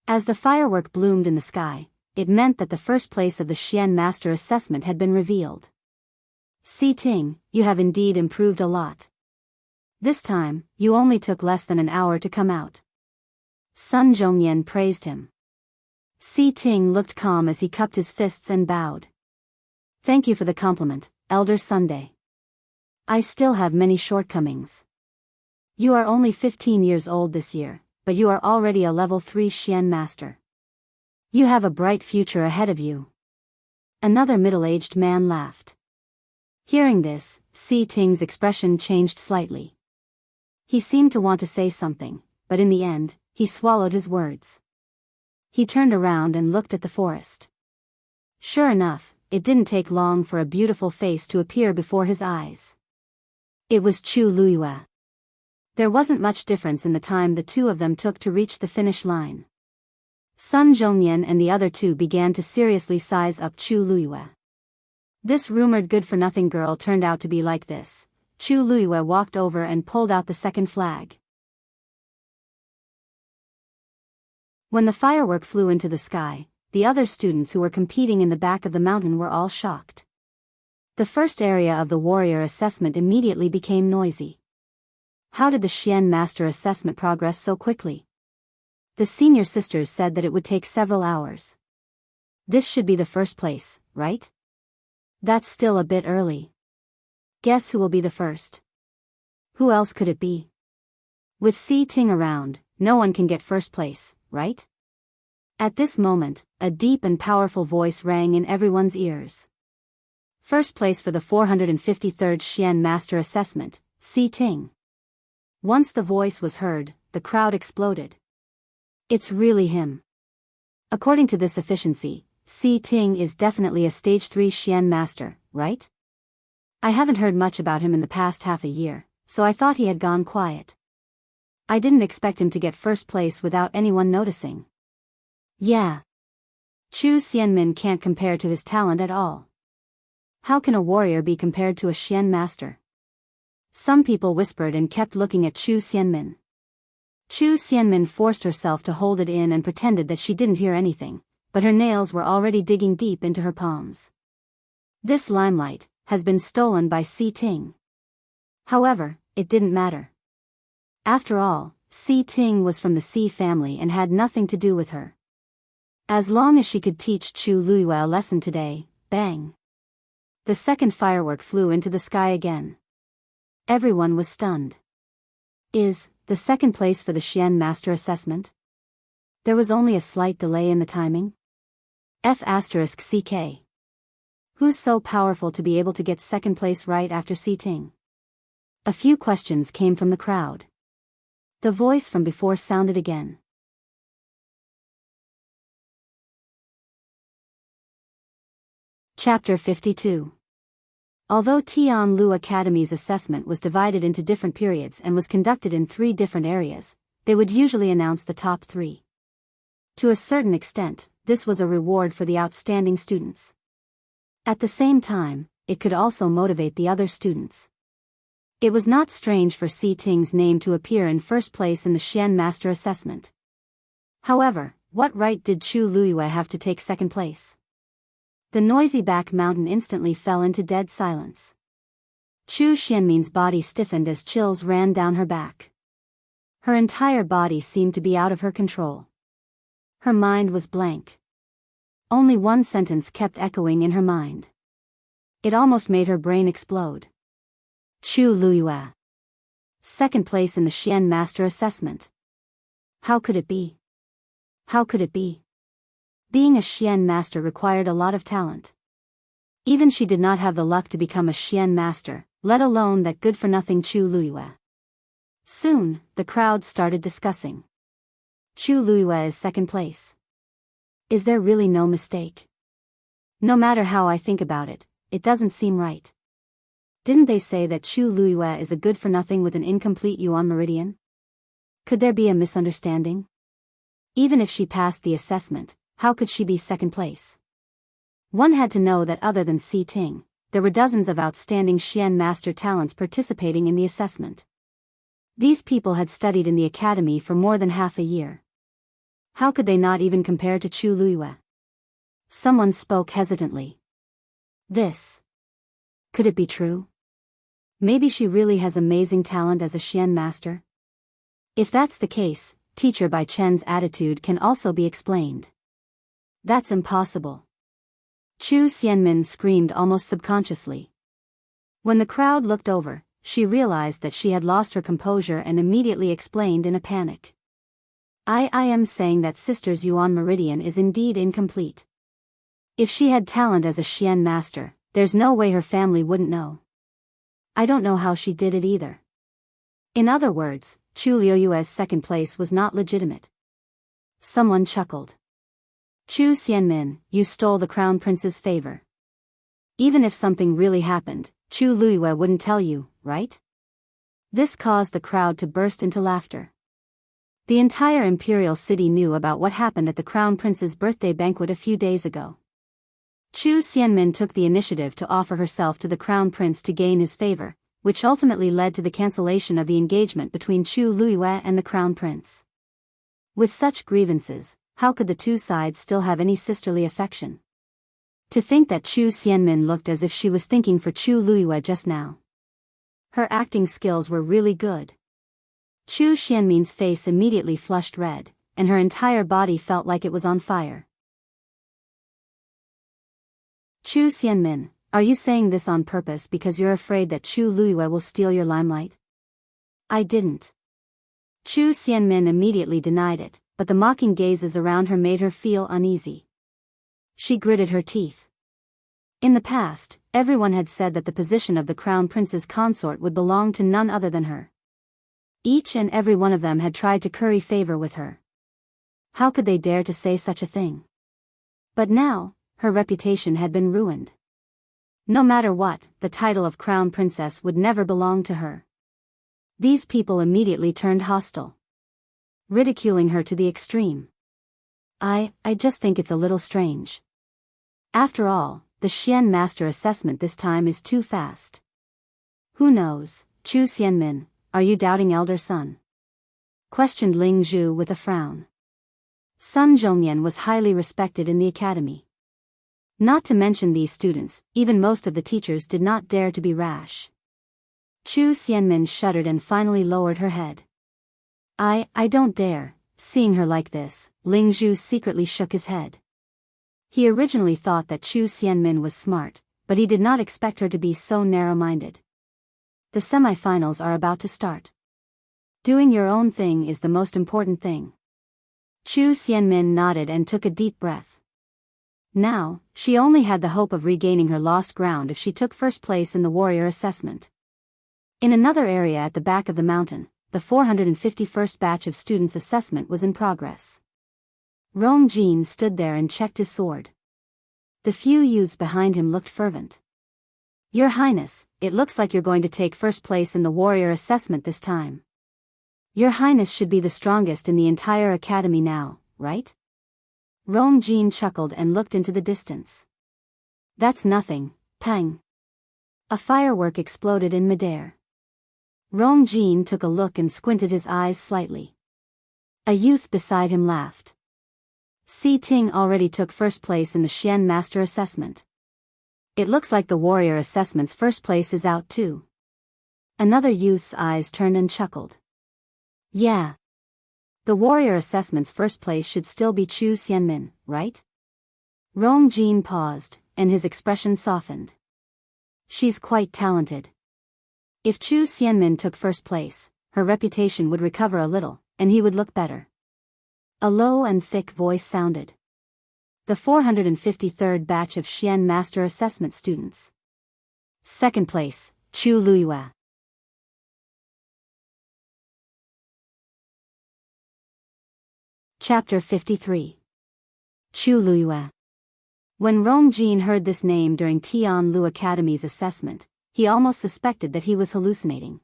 As the firework bloomed in the sky, it meant that the first place of the Xian Master Assessment had been revealed. Si Ting, you have indeed improved a lot. This time, you only took less than an hour to come out. Sun Zhongyan praised him. Si Ting looked calm as he cupped his fists and bowed. Thank you for the compliment, Elder Sunday. I still have many shortcomings. You are only 15 years old this year, but you are already a level 3 Xian Master. You have a bright future ahead of you. Another middle-aged man laughed. Hearing this, Si Ting's expression changed slightly. He seemed to want to say something, but in the end, he swallowed his words. He turned around and looked at the forest. Sure enough, it didn't take long for a beautiful face to appear before his eyes. It was Chu Luiyue. There wasn't much difference in the time the two of them took to reach the finish line. Sun Zhongyan and the other two began to seriously size up Chu Luiyue. This rumored good-for-nothing girl turned out to be like this. Chu Luiyue walked over and pulled out the second flag. When the firework flew into the sky, the other students who were competing in the back of the mountain were all shocked. The first area of the warrior assessment immediately became noisy. How did the Xian Master Assessment progress so quickly? The senior sisters said that it would take several hours. This should be the first place, right? That's still a bit early. Guess who will be the first? Who else could it be? With Si Ting around, no one can get first place, right? At this moment, a deep and powerful voice rang in everyone's ears. First place for the 453rd Xian Master Assessment, Si Ting. Once the voice was heard, the crowd exploded. It's really him. According to this efficiency, Si Ting is definitely a stage 3 Xian Master, right? I haven't heard much about him in the past half a year, so I thought he had gone quiet. I didn't expect him to get first place without anyone noticing. Yeah. Chu Xianmin can't compare to his talent at all. How can a warrior be compared to a Xian Master? Some people whispered and kept looking at Chu Xianmin. Chu Xianmin forced herself to hold it in and pretended that she didn't hear anything, but her nails were already digging deep into her palms. This limelight, has been stolen by Si Ting. However, it didn't matter. After all, Si Ting was from the Si family and had nothing to do with her. As long as she could teach Chu Luiyue a lesson today, bang! The second firework flew into the sky again. Everyone was stunned. Is the second place for the Xian Master assessment? There was only a slight delay in the timing. F***CK. Who's so powerful to be able to get second place right after Si Ting? A few questions came from the crowd. The voice from before sounded again. Chapter 52. Although Tianlu Academy's assessment was divided into different periods and was conducted in 3 different areas, they would usually announce the top 3. To a certain extent, this was a reward for the outstanding students. At the same time, it could also motivate the other students. It was not strange for Si Ting's name to appear in first place in the Xian Master assessment. However, what right did Chu Luiyue have to take second place? The noisy back mountain instantly fell into dead silence. Chu Xianmin's body stiffened as chills ran down her back. Her entire body seemed to be out of her control. Her mind was blank. Only one sentence kept echoing in her mind. It almost made her brain explode. Chu Luiyue. Second place in the Xian Master assessment. How could it be? How could it be? Being a Xian Master required a lot of talent. Even she did not have the luck to become a Xian Master, let alone that good-for-nothing Chu Luiyue. Soon, the crowd started discussing. Chu Luiyue is second place. Is there really no mistake? No matter how I think about it, it doesn't seem right. Didn't they say that Chu Luiyue is a good-for-nothing with an incomplete yuan meridian? Could there be a misunderstanding? Even if she passed the assessment, how could she be second place? One had to know that other than Si Ting, there were dozens of outstanding Xian Master talents participating in the assessment. These people had studied in the academy for more than half a year. How could they not even compare to Chu Luiyue? Someone spoke hesitantly. This. Could it be true? Maybe she really has amazing talent as a Xian Master? If that's the case, Teacher Bai Chen's attitude can also be explained. That's impossible. Chu Xianmin screamed almost subconsciously. When the crowd looked over, she realized that she had lost her composure and immediately explained in a panic. I am saying that Sister's Yuan Meridian is indeed incomplete. If she had talent as a Xian Master, there's no way her family wouldn't know. I don't know how she did it either. In other words, Chu Luiyue's second place was not legitimate. Someone chuckled. Chu Xianmin, you stole the Crown Prince's favor. Even if something really happened, Chu Luiyue wouldn't tell you, right? This caused the crowd to burst into laughter. The entire imperial city knew about what happened at the Crown Prince's birthday banquet a few days ago. Chu Xianmin took the initiative to offer herself to the Crown Prince to gain his favor, which ultimately led to the cancellation of the engagement between Chu Luiyue and the Crown Prince. With such grievances, how could the two sides still have any sisterly affection? To think that Chu Xianmin looked as if she was thinking for Chu Luiyue just now. Her acting skills were really good. Chu Xianmin's face immediately flushed red, and her entire body felt like it was on fire. Chu Xianmin, are you saying this on purpose because you're afraid that Chu Luiyue will steal your limelight? I didn't. Chu Xianmin immediately denied it, but the mocking gazes around her made her feel uneasy. She gritted her teeth. In the past, everyone had said that the position of the Crown Prince's consort would belong to none other than her. Each and every one of them had tried to curry favor with her. How could they dare to say such a thing? But now, her reputation had been ruined. No matter what, the title of Crown Princess would never belong to her. These people immediately turned hostile, ridiculing her to the extreme. I just think it's a little strange. After all, the Xian Master assessment this time is too fast. Who knows, Chu Xianmin, are you doubting elder son? Questioned Ling Zhu with a frown. Sun Zhongyan was highly respected in the academy. Not to mention these students, even most of the teachers did not dare to be rash. Chu Xianmin shuddered and finally lowered her head. I don't dare. Seeing her like this, Ling Zhu secretly shook his head. He originally thought that Chu Xianmin was smart, but he did not expect her to be so narrow-minded. The semifinals are about to start. Doing your own thing is the most important thing. Chu Xianmin nodded and took a deep breath. Now, she only had the hope of regaining her lost ground if she took first place in the warrior assessment. In another area at the back of the mountain, the 451st batch of students' assessment was in progress. Rong Jin stood there and checked his sword. The few youths behind him looked fervent. Your Highness, it looks like you're going to take first place in the warrior assessment this time. Your Highness should be the strongest in the entire academy now, right? Rong Jin chuckled and looked into the distance. That's nothing, pang. A firework exploded in midair. Rong Jin took a look and squinted his eyes slightly. A youth beside him laughed. Si Ting already took first place in the Xian Master Assessment. It looks like the warrior assessment's first place is out too. Another youth's eyes turned and chuckled. Yeah. The warrior assessment's first place should still be Chu Xianmin, right? Rong Jin paused, and his expression softened. She's quite talented. If Chu Xianmin took first place, her reputation would recover a little, and he would look better. A low and thick voice sounded. The 453rd batch of Xian Master Assessment students. Second place, Chu Luiyue. Chapter 53. Chu Luiyue. When Rong Jin heard this name during Tianlu Academy's assessment, he almost suspected that he was hallucinating.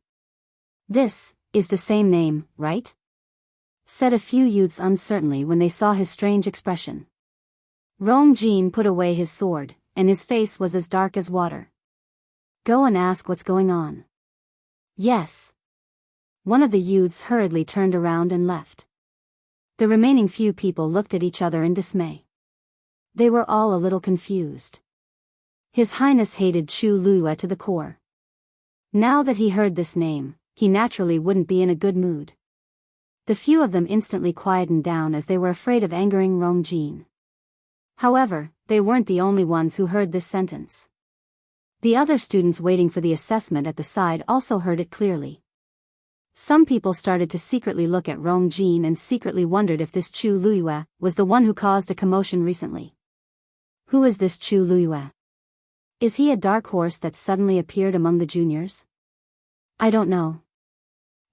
This is the same name, right? Said a few youths uncertainly when they saw his strange expression. Rong Jin put away his sword, and his face was as dark as water. Go and ask what's going on. Yes. One of the youths hurriedly turned around and left. The remaining few people looked at each other in dismay. They were all a little confused. His Highness hated Chu Luiyue to the core. Now that he heard this name, he naturally wouldn't be in a good mood. The few of them instantly quietened down as they were afraid of angering Rong Jin. However, they weren't the only ones who heard this sentence. The other students waiting for the assessment at the side also heard it clearly. Some people started to secretly look at Rong Jin and secretly wondered if this Chu Luiyue was the one who caused a commotion recently. Who is this Chu Luiyue? Is he a dark horse that suddenly appeared among the juniors? I don't know.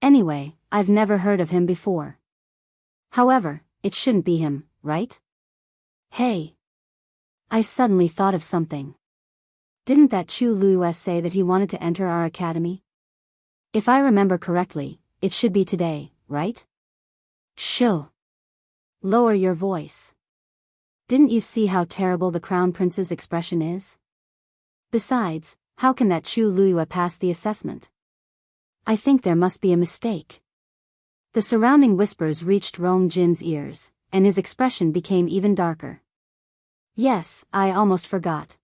Anyway, I've never heard of him before. However, it shouldn't be him, right? Hey. I suddenly thought of something. Didn't that Chu Luiyue say that he wanted to enter our academy? If I remember correctly, it should be today, right? Shoo. Lower your voice. Didn't you see how terrible the Crown Prince's expression is? Besides, how can that Chu Luiyue pass the assessment? I think there must be a mistake. The surrounding whispers reached Rong Jin's ears, and his expression became even darker. Yes, I almost forgot.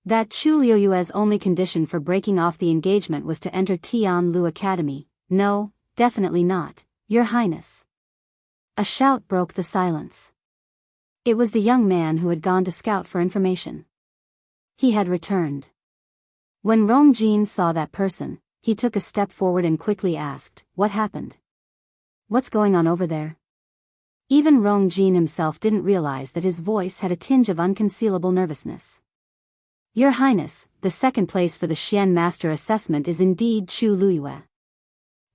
That Chu Luiyue's only condition for breaking off the engagement was to enter Tianlu Academy. No, definitely not, Your Highness. A shout broke the silence. It was the young man who had gone to scout for information. He had returned. When Rong Jin saw that person, he took a step forward and quickly asked, "What happened? What's going on over there?" Even Rong Jin himself didn't realize that his voice had a tinge of unconcealable nervousness. Your Highness, the second place for the Xian Master Assessment is indeed Chu Luiyue.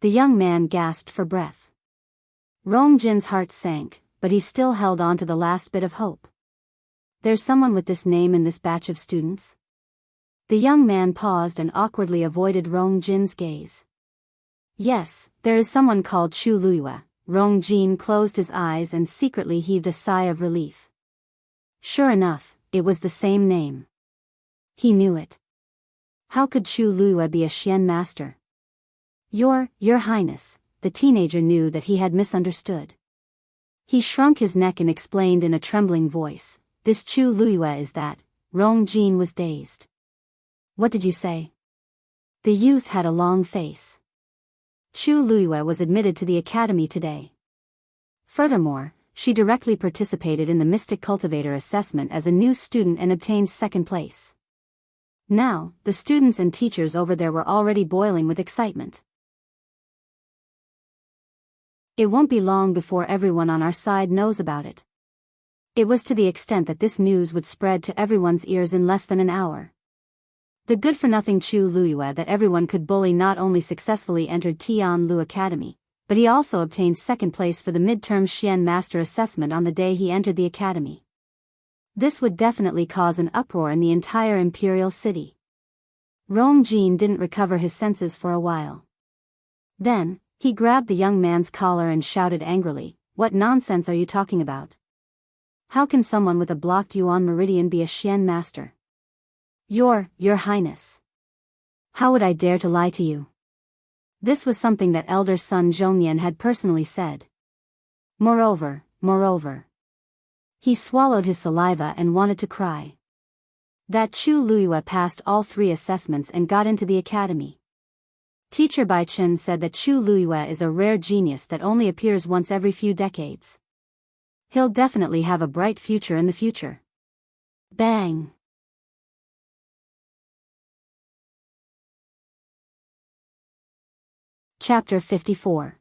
The young man gasped for breath. Rong Jin's heart sank, but he still held on to the last bit of hope. There's someone with this name in this batch of students? The young man paused and awkwardly avoided Rong Jin's gaze. Yes, there is someone called Chu Luiyue. Rong Jin closed his eyes and secretly heaved a sigh of relief. Sure enough, it was the same name. He knew it. How could Chu Luiyue be a Xian master? Your Highness, the teenager knew that he had misunderstood. He shrunk his neck and explained in a trembling voice, "This Chu Luiyue is that Rong Jin was dazed. What did you say? The youth had a long face. Chu Luiyue was admitted to the academy today. Furthermore, she directly participated in the Mystic Cultivator assessment as a new student and obtained second place. Now, the students and teachers over there were already boiling with excitement. It won't be long before everyone on our side knows about it. It was to the extent that this news would spread to everyone's ears in less than an hour. The good-for-nothing Chu Luiyue that everyone could bully not only successfully entered Tianlu Academy, but he also obtained second place for the midterm Xian Master assessment on the day he entered the academy. This would definitely cause an uproar in the entire imperial city. Rong Jin didn't recover his senses for a while. Then, he grabbed the young man's collar and shouted angrily, "What nonsense are you talking about? How can someone with a blocked Yuan meridian be a Xian Master? Your Highness. How would I dare to lie to you?" This was something that elder son Zhongyan had personally said. Moreover. He swallowed his saliva and wanted to cry. That Chu Luiyue passed all 3 assessments and got into the academy. Teacher Bai Chen said that Chu Luiyue is a rare genius that only appears once every few decades. He'll definitely have a bright future in the future. Bang! Chapter 54.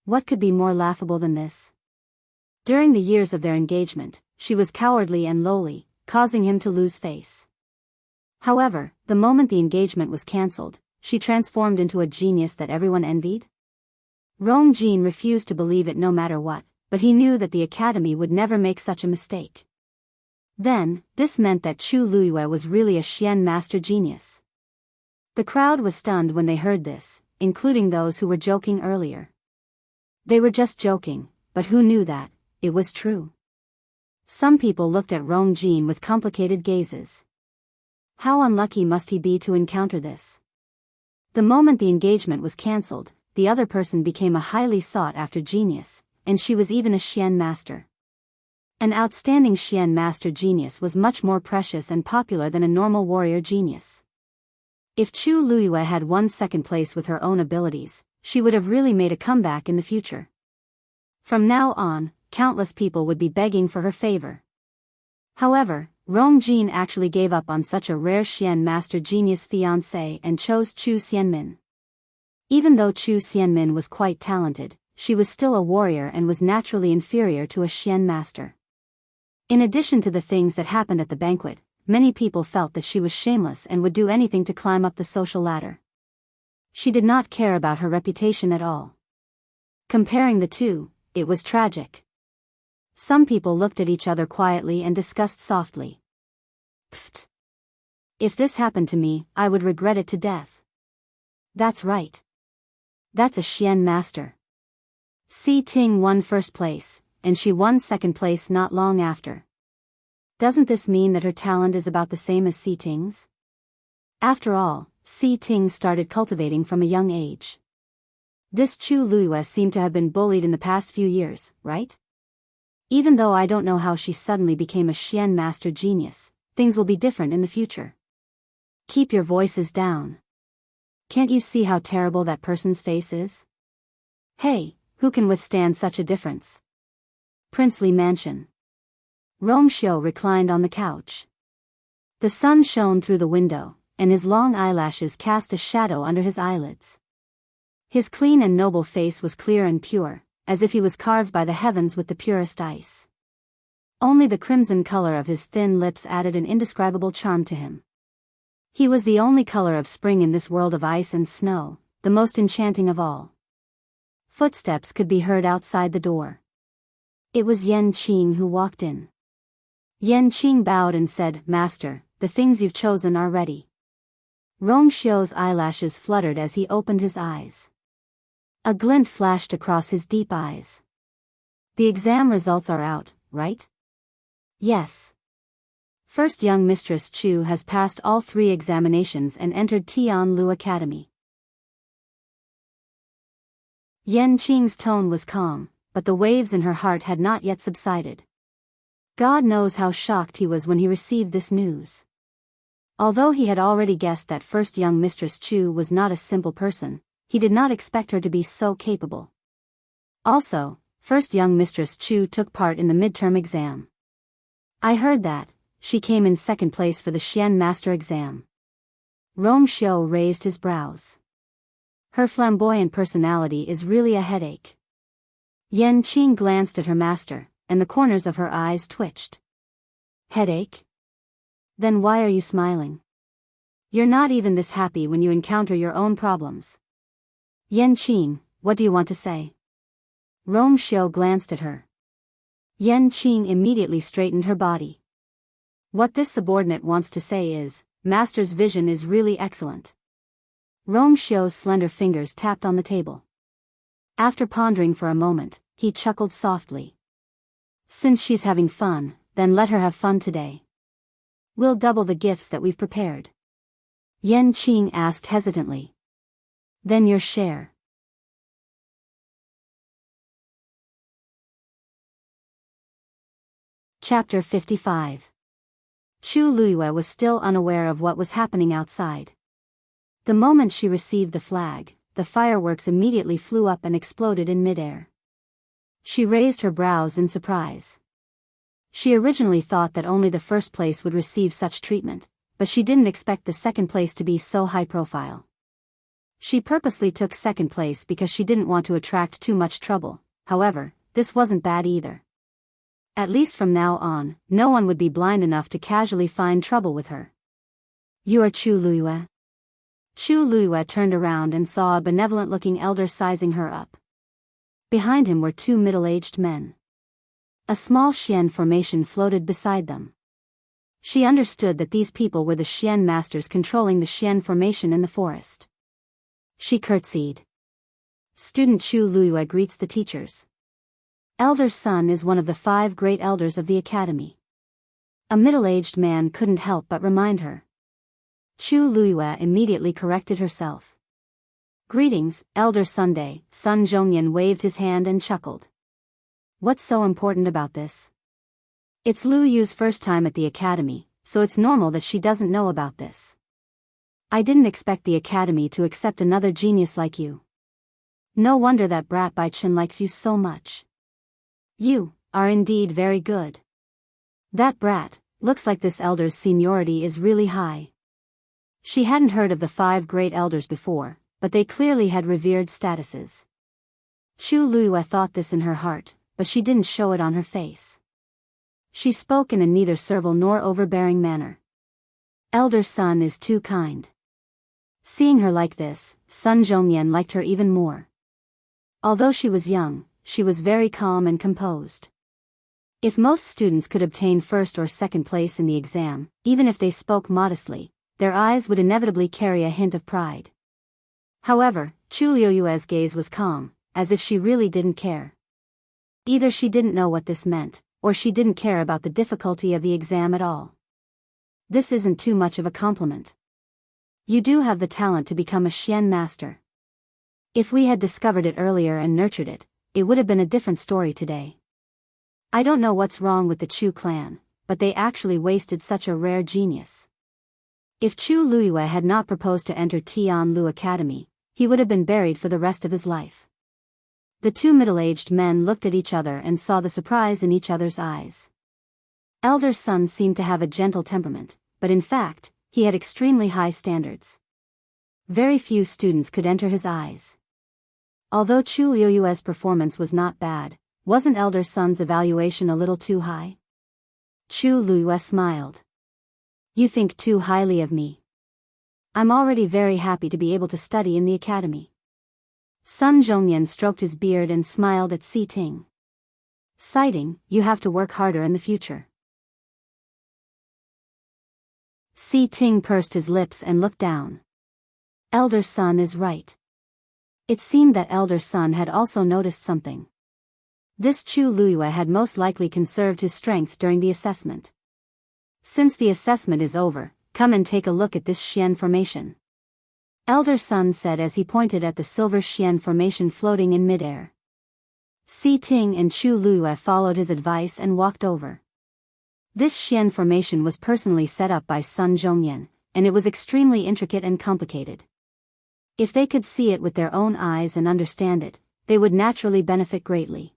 What could be more laughable than this? During the years of their engagement, she was cowardly and lowly, causing him to lose face. However, the moment the engagement was cancelled, she transformed into a genius that everyone envied. Rong Jin refused to believe it no matter what, but he knew that the academy would never make such a mistake. Then, this meant that Chu Luiyue was really a Xian Master genius. The crowd was stunned when they heard this, including those who were joking earlier. They were just joking, but who knew that it was true? Some people looked at Rong Jin with complicated gazes. How unlucky must he be to encounter this? The moment the engagement was cancelled, the other person became a highly sought-after genius, and she was even a Xian Master. An outstanding Xian Master genius was much more precious and popular than a normal warrior genius. If Chu Luiyue had won second place with her own abilities, she would have really made a comeback in the future. From now on, countless people would be begging for her favor. However, Rong Jin actually gave up on such a rare Xian Master genius fiancé and chose Chu Xianmin. Even though Chu Xianmin was quite talented, she was still a warrior and was naturally inferior to a Xian Master. In addition to the things that happened at the banquet, many people felt that she was shameless and would do anything to climb up the social ladder. She did not care about her reputation at all. Comparing the two, it was tragic. Some people looked at each other quietly and discussed softly. Pfft. If this happened to me, I would regret it to death. That's right. That's a Xian Master. Si Ting won first place, and she won second place not long after. Doesn't this mean that her talent is about the same as Si Ting's? After all, Si Ting started cultivating from a young age. This Chu Luiyue seemed to have been bullied in the past few years, right? Even though I don't know how she suddenly became a Xian Master genius, things will be different in the future. Keep your voices down. Can't you see how terrible that person's face is? Hey, who can withstand such a difference? Princely Mansion. Rong Xiu reclined on the couch. The sun shone through the window, and his long eyelashes cast a shadow under his eyelids. His clean and noble face was clear and pure, as if he was carved by the heavens with the purest ice. Only the crimson color of his thin lips added an indescribable charm to him. He was the only color of spring in this world of ice and snow, the most enchanting of all. Footsteps could be heard outside the door. It was Yan Qing who walked in. Yan Qing bowed and said, "Master, the things you've chosen are ready." Rong Xiu's eyelashes fluttered as he opened his eyes. A glint flashed across his deep eyes. The exam results are out, right? Yes. First young Mistress Chu has passed all 3 examinations and entered Tianlu Academy. Yan Qing's tone was calm, but the waves in her heart had not yet subsided. God knows how shocked he was when he received this news. Although he had already guessed that first young Mistress Chu was not a simple person, he did not expect her to be so capable. Also, first young Mistress Chu took part in the midterm exam. I heard that. She came in second place for the Xian Master exam. Rong Xiu raised his brows. Her flamboyant personality is really a headache. Yan Qing glanced at her master, and the corners of her eyes twitched. Headache? Then why are you smiling? You're not even this happy when you encounter your own problems. Yan Qing, what do you want to say? Rong Xiu glanced at her. Yan Qing immediately straightened her body. What this subordinate wants to say is, Master's vision is really excellent. Rong Xiu's slender fingers tapped on the table. After pondering for a moment, he chuckled softly. Since she's having fun, then let her have fun today. We'll double the gifts that we've prepared. Yan Qing asked hesitantly. Then your share. Chapter 55. Chu Luiyue was still unaware of what was happening outside. The moment she received the flag, the fireworks immediately flew up and exploded in midair. She raised her brows in surprise. She originally thought that only the first place would receive such treatment, but she didn't expect the second place to be so high profile. She purposely took second place because she didn't want to attract too much trouble. However, this wasn't bad either. At least from now on, no one would be blind enough to casually find trouble with her. You are Chu Luiyue? Chu Luiyue turned around and saw a benevolent-looking elder sizing her up. Behind him were two middle-aged men. A small Xian formation floated beside them. She understood that these people were the Xian masters controlling the Xian formation in the forest. She curtsied. Student Chu Luiyue greets the teachers. Elder Sun is one of the 5 great elders of the academy. A middle-aged man couldn't help but remind her. Chu Luiyue immediately corrected herself. Greetings, Elder Sunday. Sun Zhongyan waved his hand and chuckled. What's so important about this? It's Lu Yu's first time at the academy, so it's normal that she doesn't know about this. I didn't expect the academy to accept another genius like you. No wonder that brat Bai Chen likes you so much. You are indeed very good. That brat, looks like this elder's seniority is really high. She hadn't heard of the 5 great elders before, but they clearly had revered statuses. Chu Luiyue thought this in her heart, but she didn't show it on her face. She spoke in a neither servile nor overbearing manner. Elder Sun is too kind. Seeing her like this, Sun Zhongyan liked her even more. Although she was young, she was very calm and composed. If most students could obtain first or second place in the exam, even if they spoke modestly, their eyes would inevitably carry a hint of pride. However, Chu Luiyue's gaze was calm, as if she really didn't care. Either she didn't know what this meant, or she didn't care about the difficulty of the exam at all. This isn't too much of a compliment. You do have the talent to become a Xian master. If we had discovered it earlier and nurtured it, it would have been a different story today. I don't know what's wrong with the Chu clan, but they actually wasted such a rare genius. If Chu Luiyue had not proposed to enter Tianlu Academy, he would have been buried for the rest of his life. The two middle-aged men looked at each other and saw the surprise in each other's eyes. Elder Sun seemed to have a gentle temperament, but in fact, he had extremely high standards. Very few students could enter his eyes. Although Chu Luiyue's performance was not bad, wasn't Elder Sun's evaluation a little too high? Chu Luiyue smiled. You think too highly of me. I'm already very happy to be able to study in the academy. Sun Zhongyan stroked his beard and smiled at Si Ting. Citing, you have to work harder in the future. Si Ting pursed his lips and looked down. Elder Sun is right. It seemed that Elder Sun had also noticed something. This Chu Luiyue had most likely conserved his strength during the assessment. Since the assessment is over, come and take a look at this Xian formation. Elder Sun said as he pointed at the silver Xian formation floating in midair. Si Ting and Chu Luiyue followed his advice and walked over. This Xian formation was personally set up by Sun Zhongyan, and it was extremely intricate and complicated. If they could see it with their own eyes and understand it, they would naturally benefit greatly.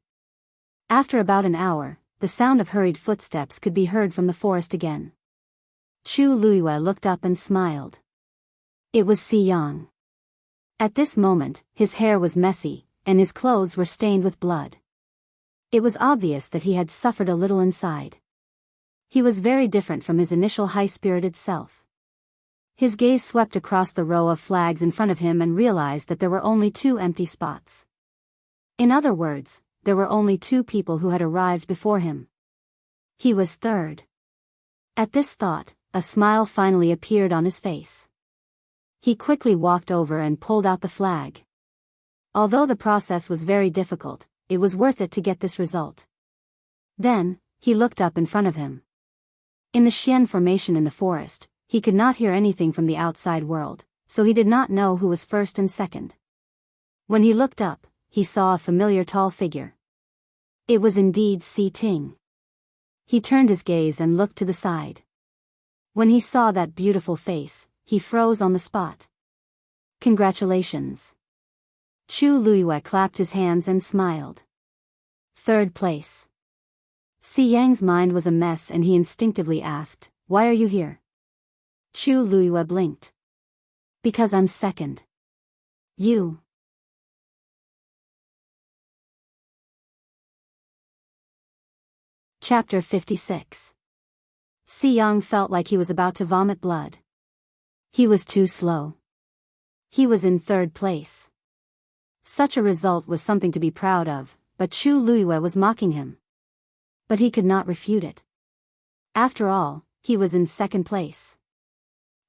After about an hour, the sound of hurried footsteps could be heard from the forest again. Chu Luiyue looked up and smiled. It was Si Yang. At this moment, his hair was messy, and his clothes were stained with blood. It was obvious that he had suffered a little inside. He was very different from his initial high-spirited self. His gaze swept across the row of flags in front of him and realized that there were only 2 empty spots. In other words, there were only 2 people who had arrived before him. He was third. At this thought, a smile finally appeared on his face. He quickly walked over and pulled out the flag. Although the process was very difficult, it was worth it to get this result. Then, he looked up in front of him. In the Xian formation in the forest, he could not hear anything from the outside world, so he did not know who was first and second. When he looked up, he saw a familiar tall figure. It was indeed Si Ting. He turned his gaze and looked to the side. When he saw that beautiful face, he froze on the spot. Congratulations. Chu Luiyue clapped his hands and smiled. Third place. Si Yang's mind was a mess and he instinctively asked, "Why are you here?" Chu Luiyue blinked. "Because I'm second." "You." Chapter 56. Si Yang felt like he was about to vomit blood. He was too slow. He was in third place. Such a result was something to be proud of, but Chu Luiyue was mocking him. But he could not refute it. After all, he was in second place.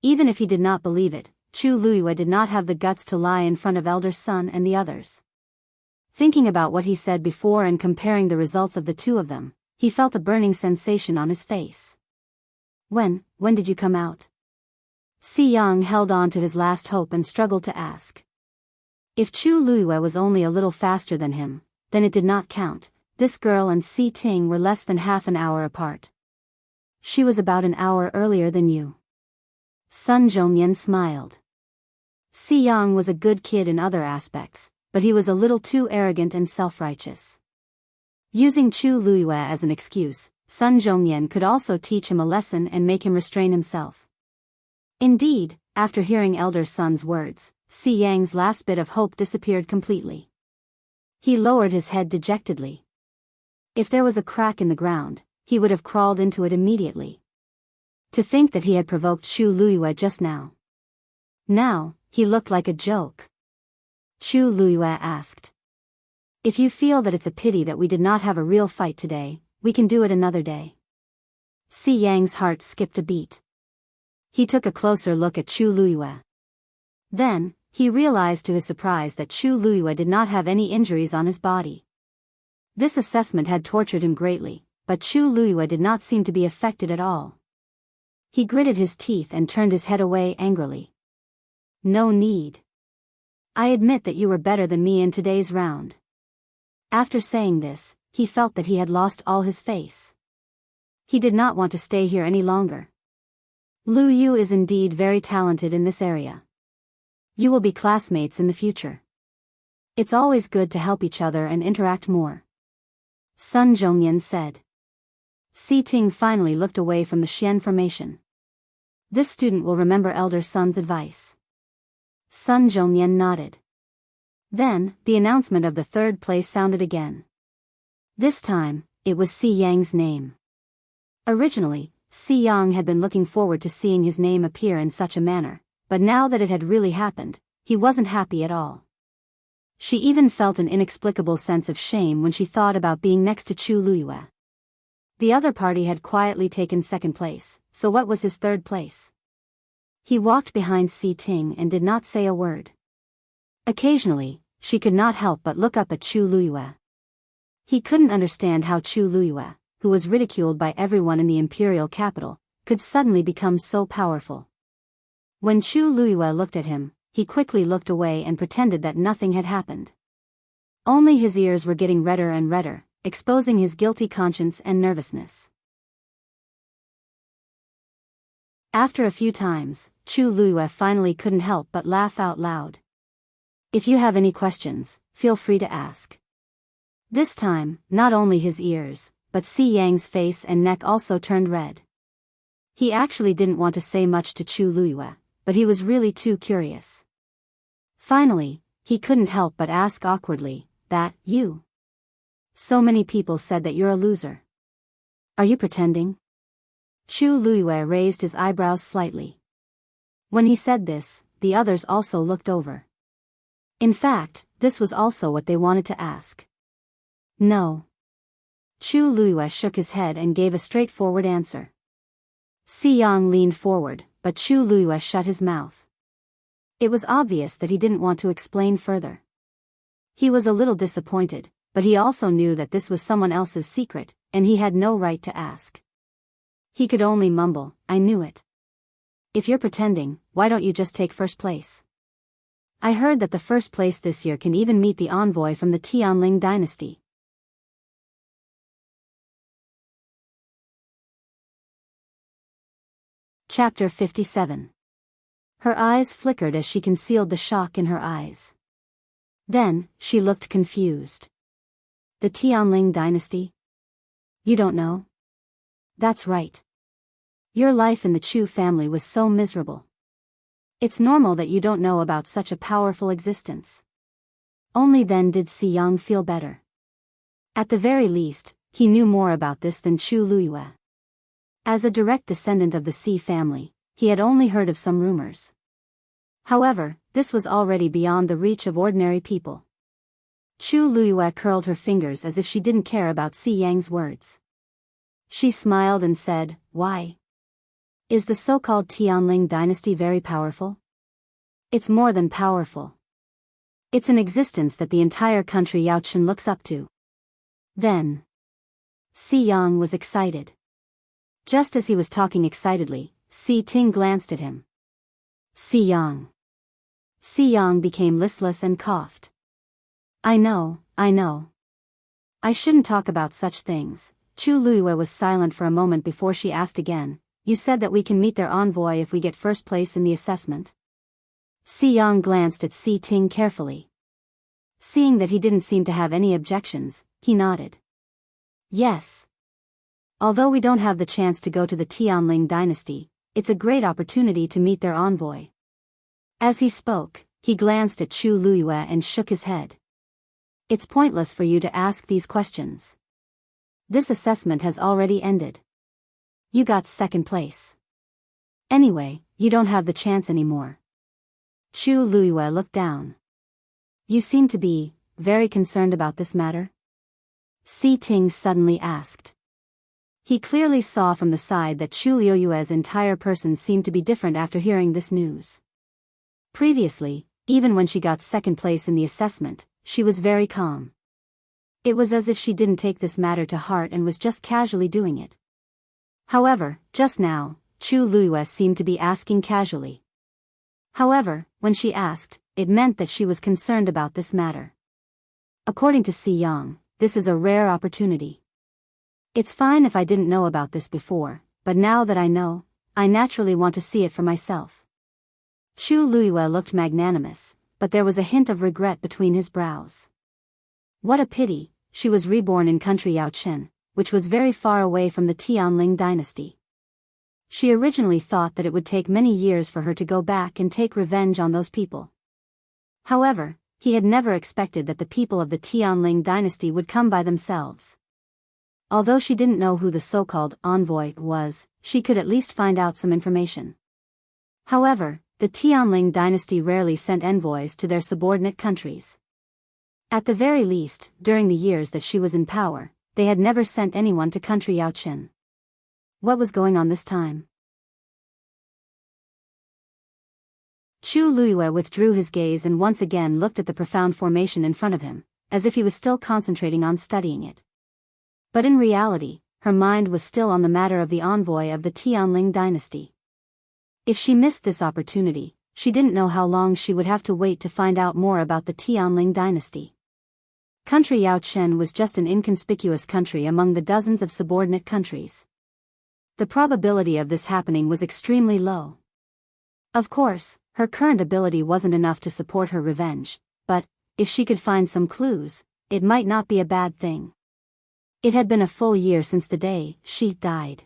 Even if he did not believe it, Chu Luiyue did not have the guts to lie in front of Elder Sun and the others. Thinking about what he said before and comparing the results of the 2 of them, he felt a burning sensation on his face. When did you come out?" Si Yang held on to his last hope and struggled to ask. If Chu Luiyue was only a little faster than him, then it did not count. This girl and Si Ting were less than half an hour apart. "She was about an hour earlier than you." Sun Zhongyan smiled. Si Yang was a good kid in other aspects, but he was a little too arrogant and self-righteous. Using Chu Luiyue as an excuse, Sun Zhongyan could also teach him a lesson and make him restrain himself. Indeed, after hearing Elder Sun's words, Si Yang's last bit of hope disappeared completely. He lowered his head dejectedly. If there was a crack in the ground, he would have crawled into it immediately. To think that he had provoked Chu Luiyue just now. Now, he looked like a joke. Chu Luiyue asked. "If you feel that it's a pity that we did not have a real fight today, we can do it another day." Si Yang's heart skipped a beat. He took a closer look at Chu Luiyue. Then, he realized to his surprise that Chu Luiyue did not have any injuries on his body. This assessment had tortured him greatly, but Chu Luiyue did not seem to be affected at all. He gritted his teeth and turned his head away angrily. "No need. I admit that you were better than me in today's round." After saying this, he felt that he had lost all his face. He did not want to stay here any longer. Lu Yu is indeed very talented in this area. You will be classmates in the future. It's always good to help each other and interact more. Sun Zhongyan said. Si Ting finally looked away from the Xian formation. This student will remember Elder Sun's advice. Sun Zhongyan nodded. Then, the announcement of the third place sounded again. This time, it was Si Yang's name. Originally, Si Yang had been looking forward to seeing his name appear in such a manner, but now that it had really happened, he wasn't happy at all. She even felt an inexplicable sense of shame when she thought about being next to Chu Luiyue. The other party had quietly taken second place, so what was his third place? He walked behind Si Ting and did not say a word. Occasionally, she could not help but look up at Chu Luiyue. He couldn't understand how Chu Luiyue, who was ridiculed by everyone in the imperial capital, could suddenly become so powerful. When Chu Luiyue looked at him, he quickly looked away and pretended that nothing had happened. Only his ears were getting redder and redder, exposing his guilty conscience and nervousness. After a few times, Chu Luiyue finally couldn't help but laugh out loud. If you have any questions, feel free to ask. This time, not only his ears, but Si Yang's face and neck also turned red. He actually didn't want to say much to Chu Luiyue, but he was really too curious. Finally, he couldn't help but ask awkwardly, "That, you? So many people said that you're a loser. Are you pretending?" Chu Luiyue raised his eyebrows slightly. When he said this, the others also looked over. In fact, this was also what they wanted to ask. No. Chu Luiyue shook his head and gave a straightforward answer. Si Yang leaned forward, but Chu Luiyue shut his mouth. It was obvious that he didn't want to explain further. He was a little disappointed, but he also knew that this was someone else's secret, and he had no right to ask. He could only mumble, "I knew it. If you're pretending, why don't you just take first place? I heard that the first place this year can even meet the envoy from the Tianling dynasty." Chapter 57. Her eyes flickered as she concealed the shock in her eyes. Then, she looked confused. The Tianling dynasty? You don't know? That's right. Your life in the Chu family was so miserable. It's normal that you don't know about such a powerful existence. Only then did Si Yang feel better. At the very least, he knew more about this than Chu Luiyue. As a direct descendant of the Si family, he had only heard of some rumors. However, this was already beyond the reach of ordinary people. Chu Luiyue curled her fingers as if she didn't care about Si Yang's words. She smiled and said, "Why? Is the so-called Tianling dynasty very powerful?" "It's more than powerful. It's an existence that the entire country Yaochen looks up to." Then, Si Yang was excited. Just as he was talking excitedly, Si Ting glanced at him. Si Yang. Si Yang became listless and coughed. I know. I shouldn't talk about such things." Chu Luiyue was silent for a moment before she asked again, "You said that we can meet their envoy if we get first place in the assessment?" Si Yang glanced at Si Ting carefully. Seeing that he didn't seem to have any objections, he nodded. "Yes. Although we don't have the chance to go to the Tianling dynasty, it's a great opportunity to meet their envoy." As he spoke, he glanced at Chu Luiyue and shook his head. "It's pointless for you to ask these questions. This assessment has already ended. You got second place. Anyway, you don't have the chance anymore." Chu Luiyue looked down. "You seem to be very concerned about this matter?" Si Ting suddenly asked. He clearly saw from the side that Chu Luiyue's entire person seemed to be different after hearing this news. Previously, even when she got second place in the assessment, she was very calm. It was as if she didn't take this matter to heart and was just casually doing it. However, just now, Chu Luiyue seemed to be asking casually. However, when she asked, it meant that she was concerned about this matter. According to Si Yang, this is a rare opportunity. It's fine if I didn't know about this before, but now that I know, I naturally want to see it for myself. Chu Luiyue looked magnanimous, but there was a hint of regret between his brows. What a pity, she was reborn in country Yaochen, which was very far away from the Tianling dynasty. She originally thought that it would take many years for her to go back and take revenge on those people. However, he had never expected that the people of the Tianling dynasty would come by themselves. Although she didn't know who the so-called envoy was, she could at least find out some information. However, the Tianling dynasty rarely sent envoys to their subordinate countries. At the very least, during the years that she was in power, they had never sent anyone to country Yaochen. What was going on this time? Chu Luiyue withdrew his gaze and once again looked at the profound formation in front of him, as if he was still concentrating on studying it. But in reality, her mind was still on the matter of the envoy of the Tianling dynasty. If she missed this opportunity, she didn't know how long she would have to wait to find out more about the Tianling dynasty. Country Yaochen was just an inconspicuous country among the dozens of subordinate countries. The probability of this happening was extremely low. Of course, her current ability wasn't enough to support her revenge, but, if she could find some clues, it might not be a bad thing. It had been a full year since the day she died.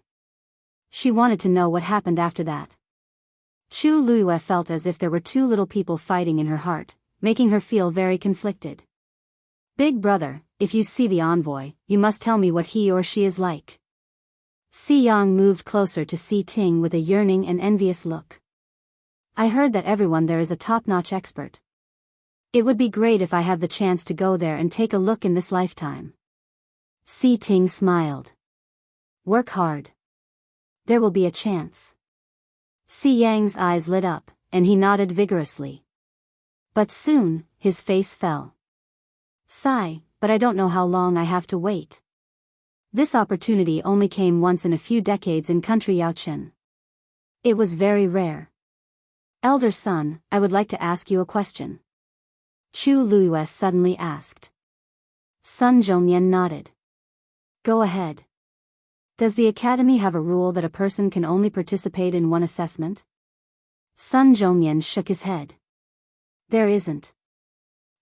She wanted to know what happened after that. Chu Luiyue felt as if there were two little people fighting in her heart, making her feel very conflicted. Big brother, if you see the envoy, you must tell me what he or she is like. Si Yang moved closer to Si Ting with a yearning and envious look. I heard that everyone there is a top-notch expert. It would be great if I have the chance to go there and take a look in this lifetime. Si Ting smiled. Work hard. There will be a chance. Si Yang's eyes lit up, and he nodded vigorously. But soon, his face fell. Sigh, but I don't know how long I have to wait. This opportunity only came once in a few decades in country Yaochen. It was very rare. Elder son, I would like to ask you a question. Chu Luiyue suddenly asked. Sun Zhongyan nodded. Go ahead. Does the academy have a rule that a person can only participate in one assessment? Sun Zhongyan shook his head. There isn't.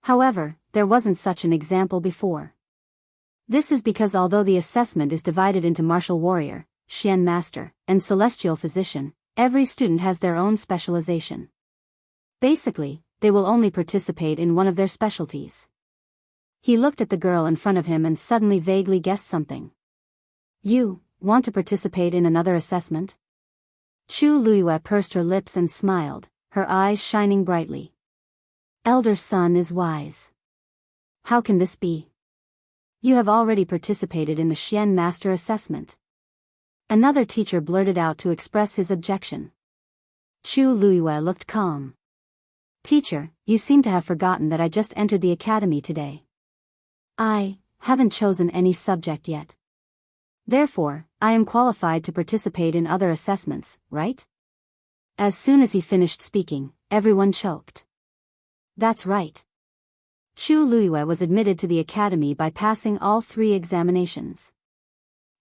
However, there wasn't such an example before. This is because although the assessment is divided into martial warrior, Xian master, and celestial physician, every student has their own specialization. Basically, they will only participate in one of their specialties. He looked at the girl in front of him and suddenly vaguely guessed something. You want to participate in another assessment? Chu Luiyue pursed her lips and smiled, her eyes shining brightly. Elder son is wise. How can this be? You have already participated in the Xian Master assessment. Another teacher blurted out to express his objection. Chu Luiyue looked calm. Teacher, you seem to have forgotten that I just entered the academy today. I haven't chosen any subject yet. Therefore, I am qualified to participate in other assessments, right? As soon as he finished speaking, everyone choked. That's right. Chu Luiyue was admitted to the academy by passing all 3 examinations.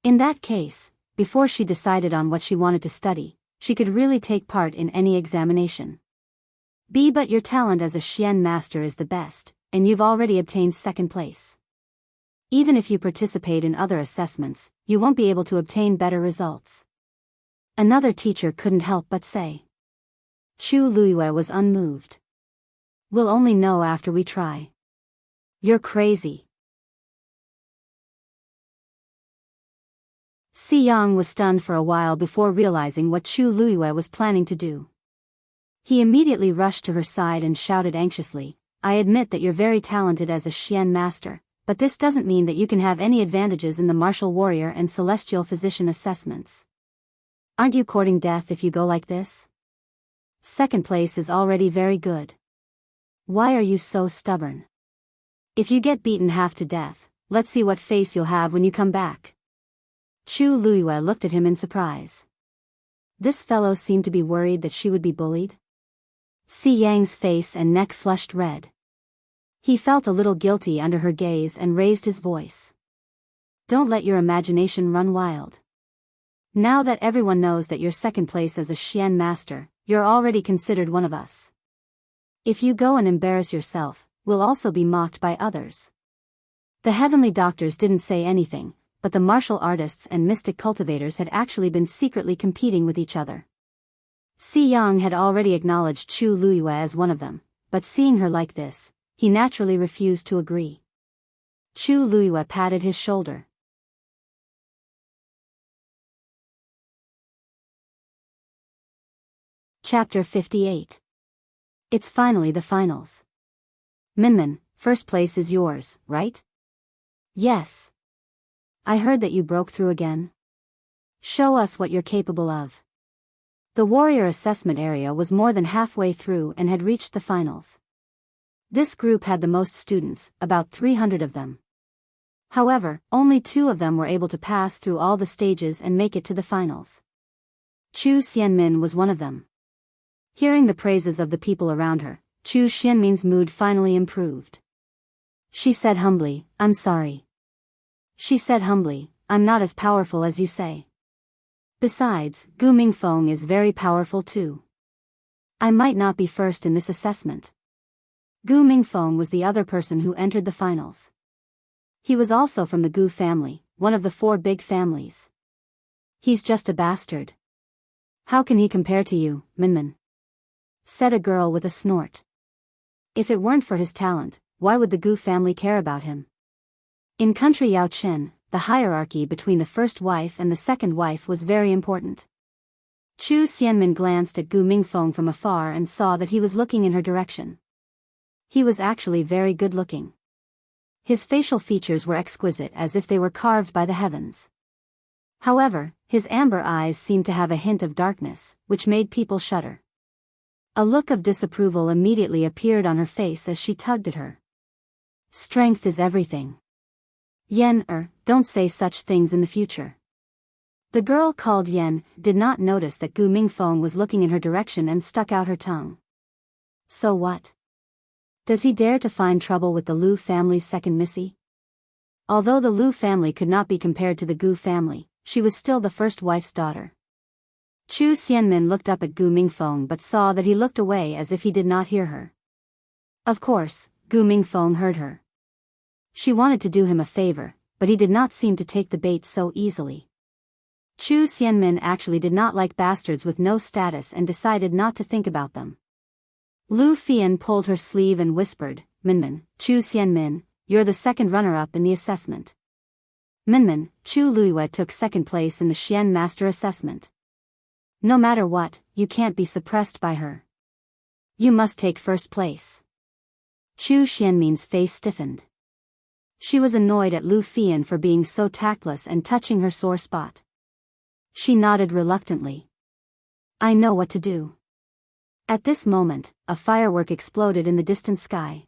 In that case, before she decided on what she wanted to study, she could really take part in any examination. But your talent as a Xian master is the best, and you've already obtained 2nd place. Even if you participate in other assessments, you won't be able to obtain better results. Another teacher couldn't help but say. Chu Luiyue was unmoved. We'll only know after we try. You're crazy. Si Yang was stunned for a while before realizing what Chu Luiyue was planning to do. He immediately rushed to her side and shouted anxiously, I admit that you're very talented as a Xian master, but this doesn't mean that you can have any advantages in the martial warrior and celestial physician assessments. Aren't you courting death if you go like this? 2nd place is already very good. Why are you so stubborn? If you get beaten half to death, let's see what face you'll have when you come back. Chu Luiyue looked at him in surprise. This fellow seemed to be worried that she would be bullied. Si Yang's face and neck flushed red. He felt a little guilty under her gaze and raised his voice. Don't let your imagination run wild. Now that everyone knows that you're 2nd place as a Xian master, you're already considered one of us. If you go and embarrass yourself, we'll also be mocked by others. The heavenly doctors didn't say anything, but the martial artists and mystic cultivators had actually been secretly competing with each other. Si Yang had already acknowledged Chu Luiyue as one of them, but seeing her like this, he naturally refused to agree. Chu Luiyue patted his shoulder. Chapter 58. It's finally the finals. Minmin, 1st place is yours, right? Yes. I heard that you broke through again. Show us what you're capable of. The warrior assessment area was more than halfway through and had reached the finals. This group had the most students, about 300 of them. However, only 2 of them were able to pass through all the stages and make it to the finals. Chu Xianmin was one of them. Hearing the praises of the people around her, Chu Xianmin's mood finally improved. She said humbly, I'm sorry. She said humbly, I'm not as powerful as you say. Besides, Gu Mingfeng is very powerful too. I might not be first in this assessment. Gu Mingfeng was the other person who entered the finals. He was also from the Gu family, one of the 4 big families. He's just a bastard. How can he compare to you, Minmin? Said a girl with a snort. If it weren't for his talent, why would the Gu family care about him? In country Yaochen, the hierarchy between the first wife and the second wife was very important. Chu Xianmin glanced at Gu Mingfeng from afar and saw that he was looking in her direction. He was actually very good looking. His facial features were exquisite, as if they were carved by the heavens. However, his amber eyes seemed to have a hint of darkness, which made people shudder. A look of disapproval immediately appeared on her face as she tugged at her. Strength is everything. Yen, don't say such things in the future. The girl called Yen did not notice that Gu Mingfeng was looking in her direction and stuck out her tongue. So what? Does he dare to find trouble with the Lu family's second missy? Although the Lu family could not be compared to the Gu family, she was still the first wife's daughter. Chu Xianmin looked up at Gu Mingfeng but saw that he looked away as if he did not hear her. Of course, Gu Mingfeng heard her. She wanted to do him a favor, but he did not seem to take the bait so easily. Chu Xianmin actually did not like bastards with no status and decided not to think about them. Lu Fian pulled her sleeve and whispered, Minmin, Chu Xianmin, you're the second runner-up in the assessment. Minmin, Chu Luiyue took second place in the Xian Master Assessment. No matter what, you can't be suppressed by her. You must take first place. Chu Xianmin's face stiffened. She was annoyed at Lu Fian for being so tactless and touching her sore spot. She nodded reluctantly. I know what to do. At this moment, a firework exploded in the distant sky.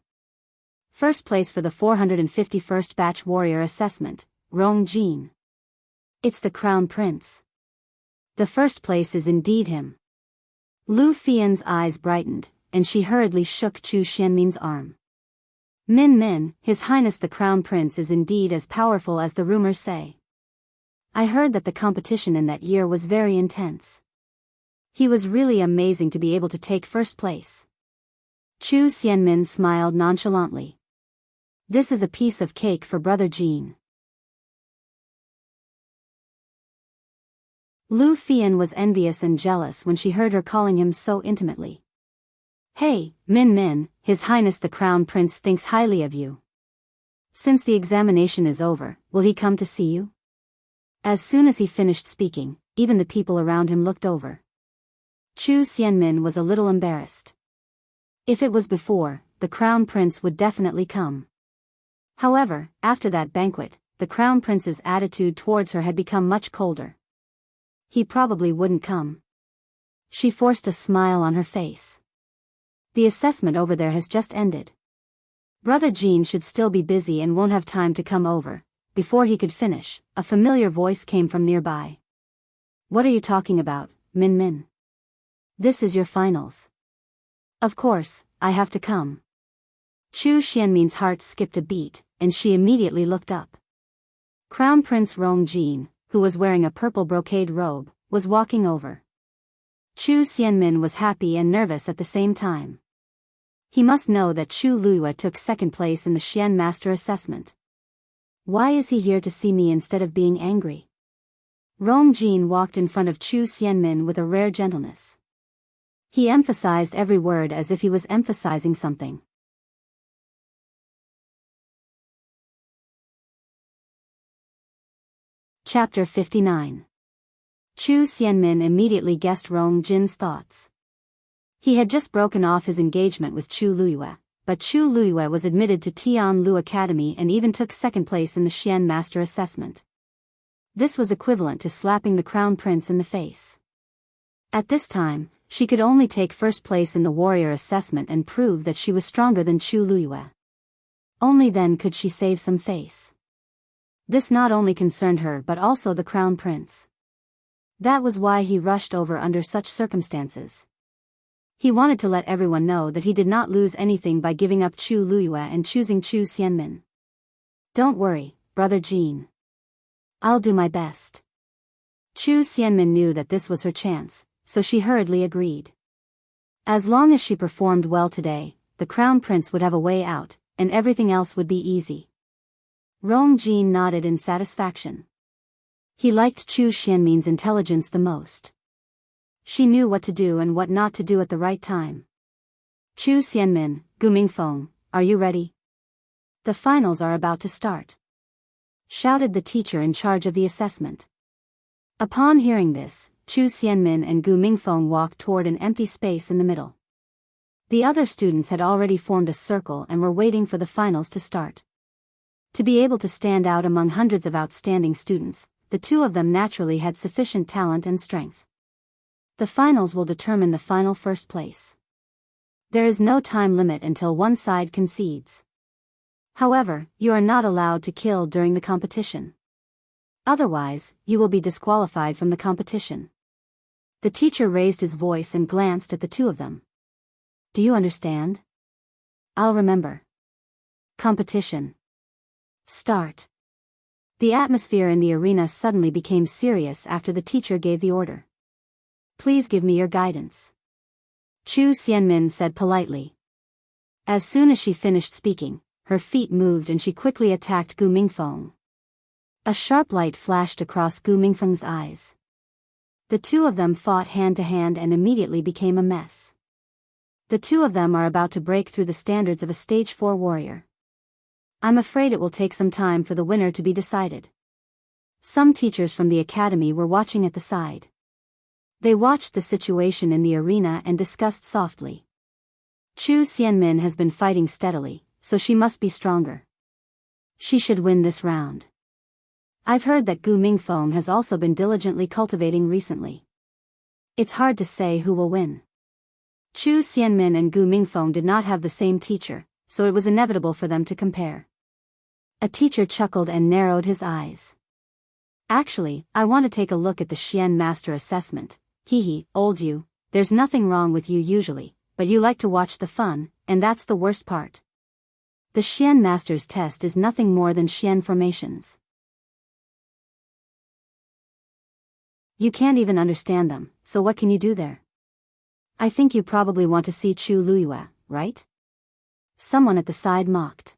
First place for the 451st Batch Warrior Assessment, Rong Jin. It's the Crown Prince. The first place is indeed him. Lu Fian's eyes brightened, and she hurriedly shook Chu Xianmin's arm. Min, His Highness the Crown Prince is indeed as powerful as the rumors say. I heard that the competition in that year was very intense. He was really amazing to be able to take first place. Chu Xianmin smiled nonchalantly. This is a piece of cake for Brother Jean. Lu Fian was envious and jealous when she heard her calling him so intimately. Hey, Min, His Highness the Crown Prince thinks highly of you. Since the examination is over, will he come to see you? As soon as he finished speaking, even the people around him looked over. Chu Xianmin was a little embarrassed. If it was before, the Crown Prince would definitely come. However, after that banquet, the Crown Prince's attitude towards her had become much colder. He probably wouldn't come. She forced a smile on her face. The assessment over there has just ended. Brother Jean should still be busy and won't have time to come over. Before he could finish, a familiar voice came from nearby. What are you talking about, Min? This is your finals. Of course, I have to come. Chu Xianmin's heart skipped a beat, and she immediately looked up. Crown Prince Rong Jin, who was wearing a purple brocade robe, was walking over. Chu Xianmin was happy and nervous at the same time. He must know that Chu Luiyue took second place in the Xian Master Assessment. Why is he here to see me instead of being angry? Rong Jin walked in front of Chu Xianmin with a rare gentleness. He emphasized every word as if he was emphasizing something. Chapter 59. Chu Xianmin immediately guessed Rong Jin's thoughts. He had just broken off his engagement with Chu Luiyue, but Chu Luiyue was admitted to Tianlu Academy and even took second place in the Xian Master Assessment. This was equivalent to slapping the Crown Prince in the face. At this time, she could only take first place in the Warrior Assessment and prove that she was stronger than Chu Luiyue. Only then could she save some face. This not only concerned her but also the Crown Prince. That was why he rushed over under such circumstances. He wanted to let everyone know that he did not lose anything by giving up Chu Luiyue and choosing Chu Xianmin. Don't worry, Brother Jean. I'll do my best. Chu Xianmin knew that this was her chance, so she hurriedly agreed. As long as she performed well today, the crown prince would have a way out, and everything else would be easy. Rong Jin nodded in satisfaction. He liked Chu Xianmin's intelligence the most. She knew what to do and what not to do at the right time. Chu Xianmin, Gu Mingfeng, are you ready? The finals are about to start, shouted the teacher in charge of the assessment. Upon hearing this, Chu Xianmin and Gu Mingfeng walked toward an empty space in the middle. The other students had already formed a circle and were waiting for the finals to start. To be able to stand out among hundreds of outstanding students, the two of them naturally had sufficient talent and strength. The finals will determine the final first place. There is no time limit until one side concedes. However, you are not allowed to kill during the competition. Otherwise, you will be disqualified from the competition. The teacher raised his voice and glanced at the two of them. Do you understand? I'll remember. Competition. Start. The atmosphere in the arena suddenly became serious after the teacher gave the order. Please give me your guidance. Chu Xianmin said politely. As soon as she finished speaking, her feet moved and she quickly attacked Gu Mingfeng. A sharp light flashed across Gu Mingfeng's eyes. The two of them fought hand to hand and immediately became a mess. The two of them are about to break through the standards of a stage 4 warrior. I'm afraid it will take some time for the winner to be decided. Some teachers from the academy were watching at the side. They watched the situation in the arena and discussed softly. Chu Xianmin has been fighting steadily, so she must be stronger. She should win this round. I've heard that Gu Mingfeng has also been diligently cultivating recently. It's hard to say who will win. Chu Xianmin and Gu Mingfeng did not have the same teacher, so it was inevitable for them to compare. A teacher chuckled and narrowed his eyes. Actually, I want to take a look at the Xian Master assessment. Hee, old you, there's nothing wrong with you usually, but you like to watch the fun, and that's the worst part. The Xian Master's test is nothing more than Xian formations. You can't even understand them, so what can you do there? I think you probably want to see Chu Luiyue, right? Someone at the side mocked.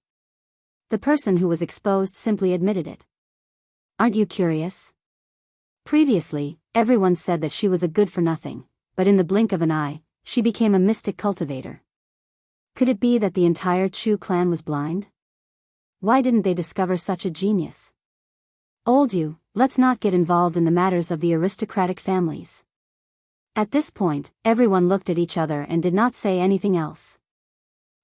The person who was exposed simply admitted it. Aren't you curious? Previously, everyone said that she was a good-for-nothing, but in the blink of an eye, she became a mystic cultivator. Could it be that the entire Chu clan was blind? Why didn't they discover such a genius? Old you, let's not get involved in the matters of the aristocratic families. At this point, everyone looked at each other and did not say anything else.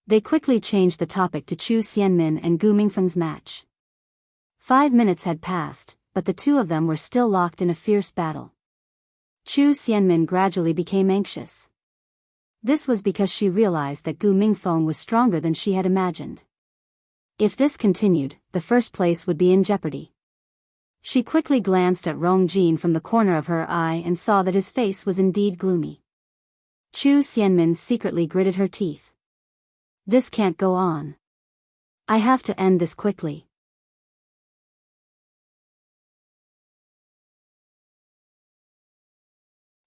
They quickly changed the topic to Chu Xianmin and Gu Mingfeng's match. 5 minutes had passed, but the two of them were still locked in a fierce battle. Chu Xianmin gradually became anxious. This was because she realized that Gu Mingfeng was stronger than she had imagined. If this continued, the first place would be in jeopardy. She quickly glanced at Rong Jin from the corner of her eye and saw that his face was indeed gloomy. Chu Xianmin secretly gritted her teeth. This can't go on. I have to end this quickly.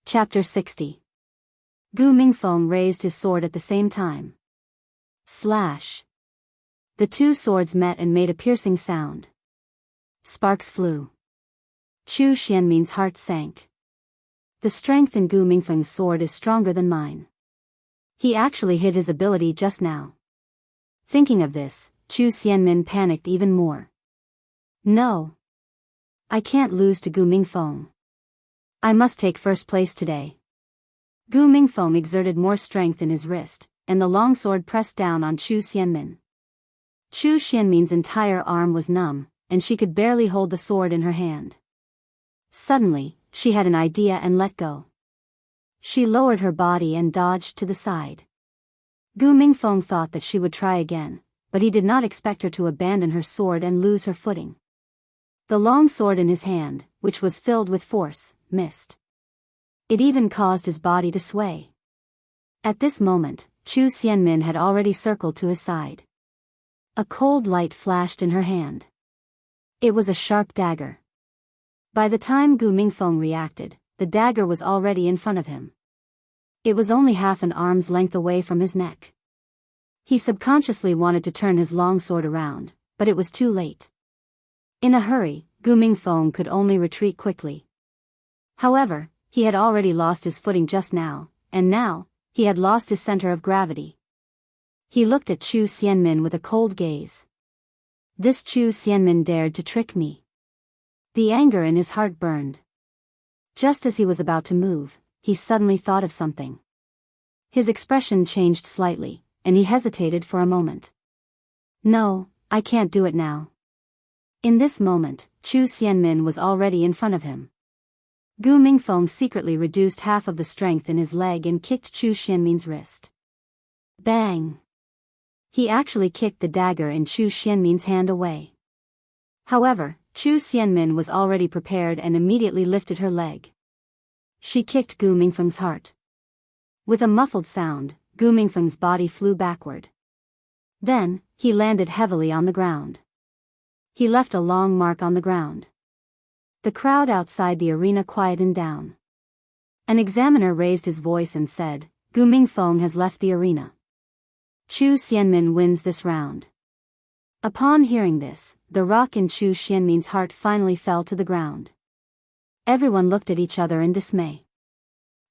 Chapter 60. Gu Mingfeng raised his sword at the same time. Slash. The two swords met and made a piercing sound. Sparks flew. Chu Xianmin's heart sank. The strength in Gu Mingfeng's sword is stronger than mine. He actually hid his ability just now. Thinking of this, Chu Xianmin panicked even more. No. I can't lose to Gu Mingfeng. I must take first place today. Gu Mingfeng exerted more strength in his wrist, and the long sword pressed down on Chu Xianmin. Chu Xianmin's entire arm was numb, and she could barely hold the sword in her hand. Suddenly, she had an idea and let go. She lowered her body and dodged to the side. Gu Mingfeng thought that she would try again, but he did not expect her to abandon her sword and lose her footing. The long sword in his hand, which was filled with force, missed. It even caused his body to sway. At this moment, Chu Xianmin had already circled to his side. A cold light flashed in her hand. It was a sharp dagger. By the time Gu Mingfeng reacted, the dagger was already in front of him. It was only half an arm's length away from his neck. He subconsciously wanted to turn his long sword around, but it was too late. In a hurry, Gu Mingfeng could only retreat quickly. However, he had already lost his footing just now, and now, he had lost his center of gravity. He looked at Chu Xianmin with a cold gaze. This Chu Xianmin dared to trick me. The anger in his heart burned. Just as he was about to move, he suddenly thought of something. His expression changed slightly, and he hesitated for a moment. No, I can't do it now. In this moment, Chu Xianmin was already in front of him. Gu Mingfeng secretly reduced half of the strength in his leg and kicked Chu Xianmin's wrist. Bang! He actually kicked the dagger in Chu Xianmin's hand away. However, Chu Xianmin was already prepared and immediately lifted her leg. She kicked Gu Mingfeng's heart. With a muffled sound, Gu Mingfeng's body flew backward. Then, he landed heavily on the ground. He left a long mark on the ground. The crowd outside the arena quietened down. An examiner raised his voice and said, Gu Mingfeng has left the arena. Chu Xianmin wins this round. Upon hearing this, the rock in Chu Xianmin's heart finally fell to the ground. Everyone looked at each other in dismay.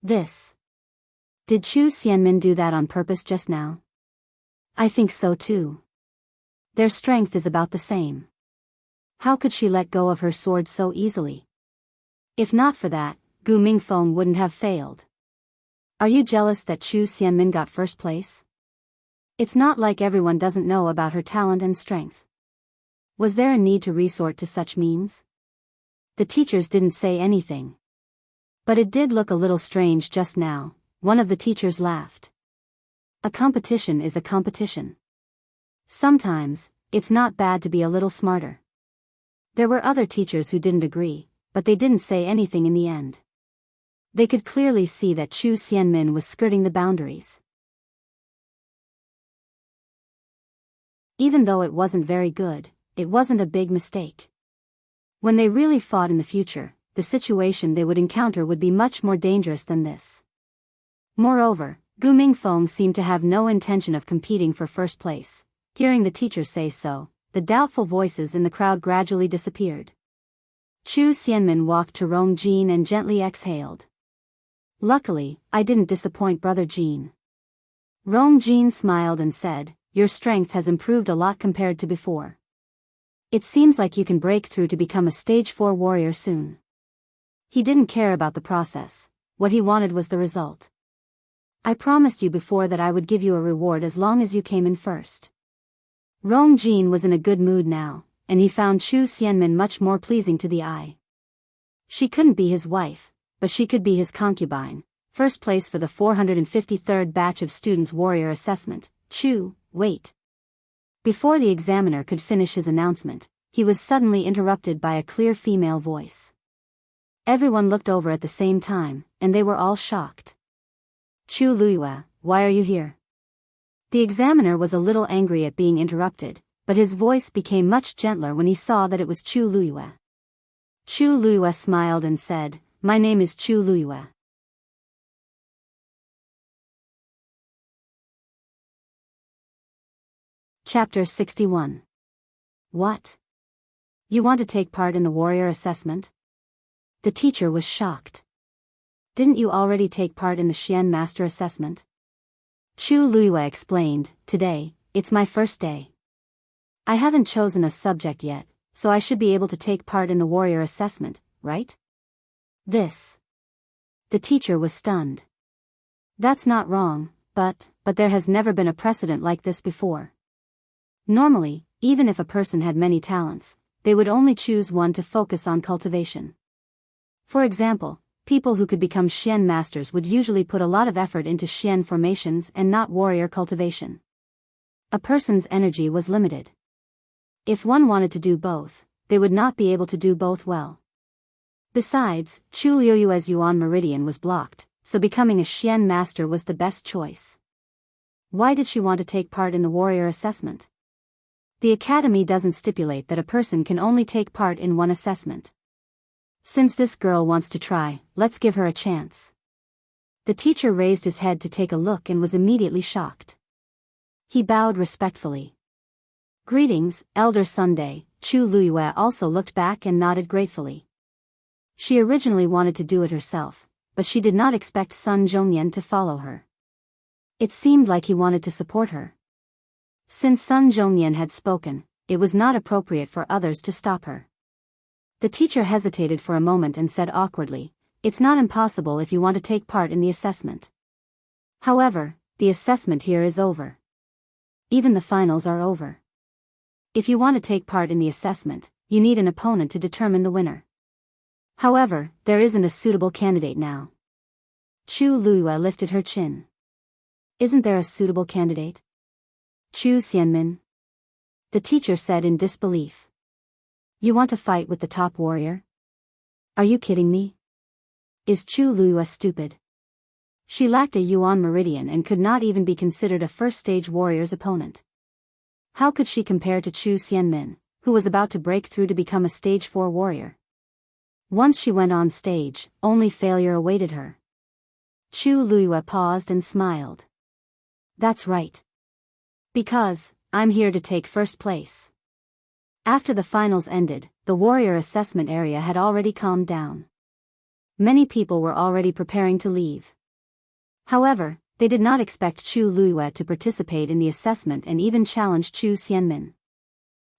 Did Chu Xianmin do that on purpose just now? I think so too. Their strength is about the same. How could she let go of her sword so easily? If not for that, Gu Mingfeng wouldn't have failed. Are you jealous that Chu Xianmin got first place? It's not like everyone doesn't know about her talent and strength. Was there a need to resort to such means? The teachers didn't say anything. But it did look a little strange just now. One of the teachers laughed. A competition is a competition. Sometimes, it's not bad to be a little smarter. There were other teachers who didn't agree, but they didn't say anything in the end. They could clearly see that Chu Xianmin was skirting the boundaries. Even though it wasn't very good, it wasn't a big mistake. When they really fought in the future, the situation they would encounter would be much more dangerous than this. Moreover, Gu Mingfeng seemed to have no intention of competing for first place. Hearing the teachers say so, the doubtful voices in the crowd gradually disappeared. Chu Xianmin walked to Rong Jin and gently exhaled. Luckily, I didn't disappoint Brother Jin. Rong Jin smiled and said, your strength has improved a lot compared to before. It seems like you can break through to become a stage 4 warrior soon. He didn't care about the process. What he wanted was the result. I promised you before that I would give you a reward as long as you came in first. Rong Jin was in a good mood now, and he found Chu Xianmin much more pleasing to the eye. She couldn't be his wife, but she could be his concubine. First place for the 453rd batch of students' warrior assessment. Chu, wait. Before the examiner could finish his announcement, he was suddenly interrupted by a clear female voice. Everyone looked over at the same time, and they were all shocked. Chu Luiyue, why are you here? The examiner was a little angry at being interrupted, but his voice became much gentler when he saw that it was Chu Luiyue. Chu Luiyue smiled and said, my name is Chu Luiyue. Chapter 61. What? You want to take part in the warrior assessment? The teacher was shocked. Didn't you already take part in the Xian Master assessment? Chu Luiyue explained, today, it's my first day. I haven't chosen a subject yet, so I should be able to take part in the warrior assessment, right? The teacher was stunned. That's not wrong, but there has never been a precedent like this before. Normally, even if a person had many talents, they would only choose one to focus on cultivation. For example, people who could become Xian masters would usually put a lot of effort into Xian formations and not warrior cultivation. A person's energy was limited. If one wanted to do both, they would not be able to do both well. Besides, Chu Liuyue's Yuan meridian was blocked, so becoming a Xian master was the best choice. Why did she want to take part in the warrior assessment? The academy doesn't stipulate that a person can only take part in one assessment. Since this girl wants to try, let's give her a chance. The teacher raised his head to take a look and was immediately shocked. He bowed respectfully. Greetings, Elder Sunday. Chu Luiyue also looked back and nodded gratefully. She originally wanted to do it herself, but she did not expect Sun Zhongyan to follow her. It seemed like he wanted to support her. Since Sun Zhongyan had spoken, it was not appropriate for others to stop her. The teacher hesitated for a moment and said awkwardly, "It's not impossible if you want to take part in the assessment. However, the assessment here is over. Even the finals are over. If you want to take part in the assessment, you need an opponent to determine the winner. However, there isn't a suitable candidate now." Chu Luiyue lifted her chin. "Isn't there a suitable candidate?" "Chu Xianmin," the teacher said in disbelief. "You want to fight with the top warrior? Are you kidding me? Is Chu Luiyue stupid?" She lacked a Yuan meridian and could not even be considered a first-stage warrior's opponent. How could she compare to Chu Xianmin, who was about to break through to become a stage 4 warrior? Once she went on stage, only failure awaited her. Chu Luiyue paused and smiled. "That's right. Because, I'm here to take first place." After the finals ended, the warrior assessment area had already calmed down. Many people were already preparing to leave. However, they did not expect Chu Luiyue to participate in the assessment and even challenge Chu Xianmin.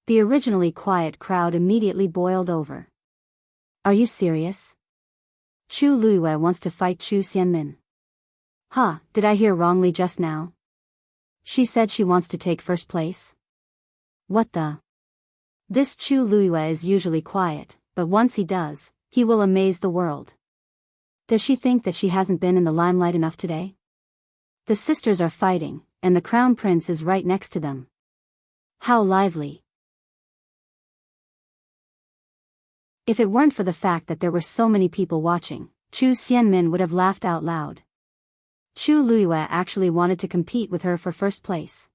The originally quiet crowd immediately boiled over. "Are you serious? Chu Luiyue wants to fight Chu Xianmin? Huh, did I hear wrongly just now? She said she wants to take first place? What the? This Chu Luiyue is usually quiet, but once he does, he will amaze the world. Does she think that she hasn't been in the limelight enough today? The sisters are fighting, and the crown prince is right next to them. How lively." If it weren't for the fact that there were so many people watching, Chu Xianmin would have laughed out loud. Chu Luiyue actually wanted to compete with her for first place.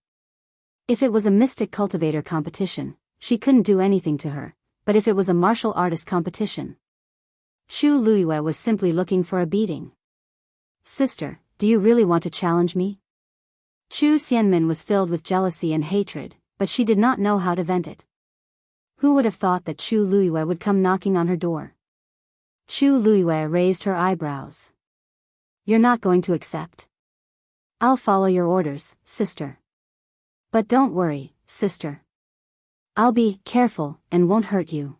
If it was a mystic cultivator competition, she couldn't do anything to her, but if it was a martial artist competition, Chu Luiyue was simply looking for a beating. "Sister, do you really want to challenge me?" Chu Xianmin was filled with jealousy and hatred, but she did not know how to vent it. Who would have thought that Chu Luiyue would come knocking on her door? Chu Luiyue raised her eyebrows. "You're not going to accept?" "I'll follow your orders, sister. But don't worry, sister. I'll be careful and won't hurt you."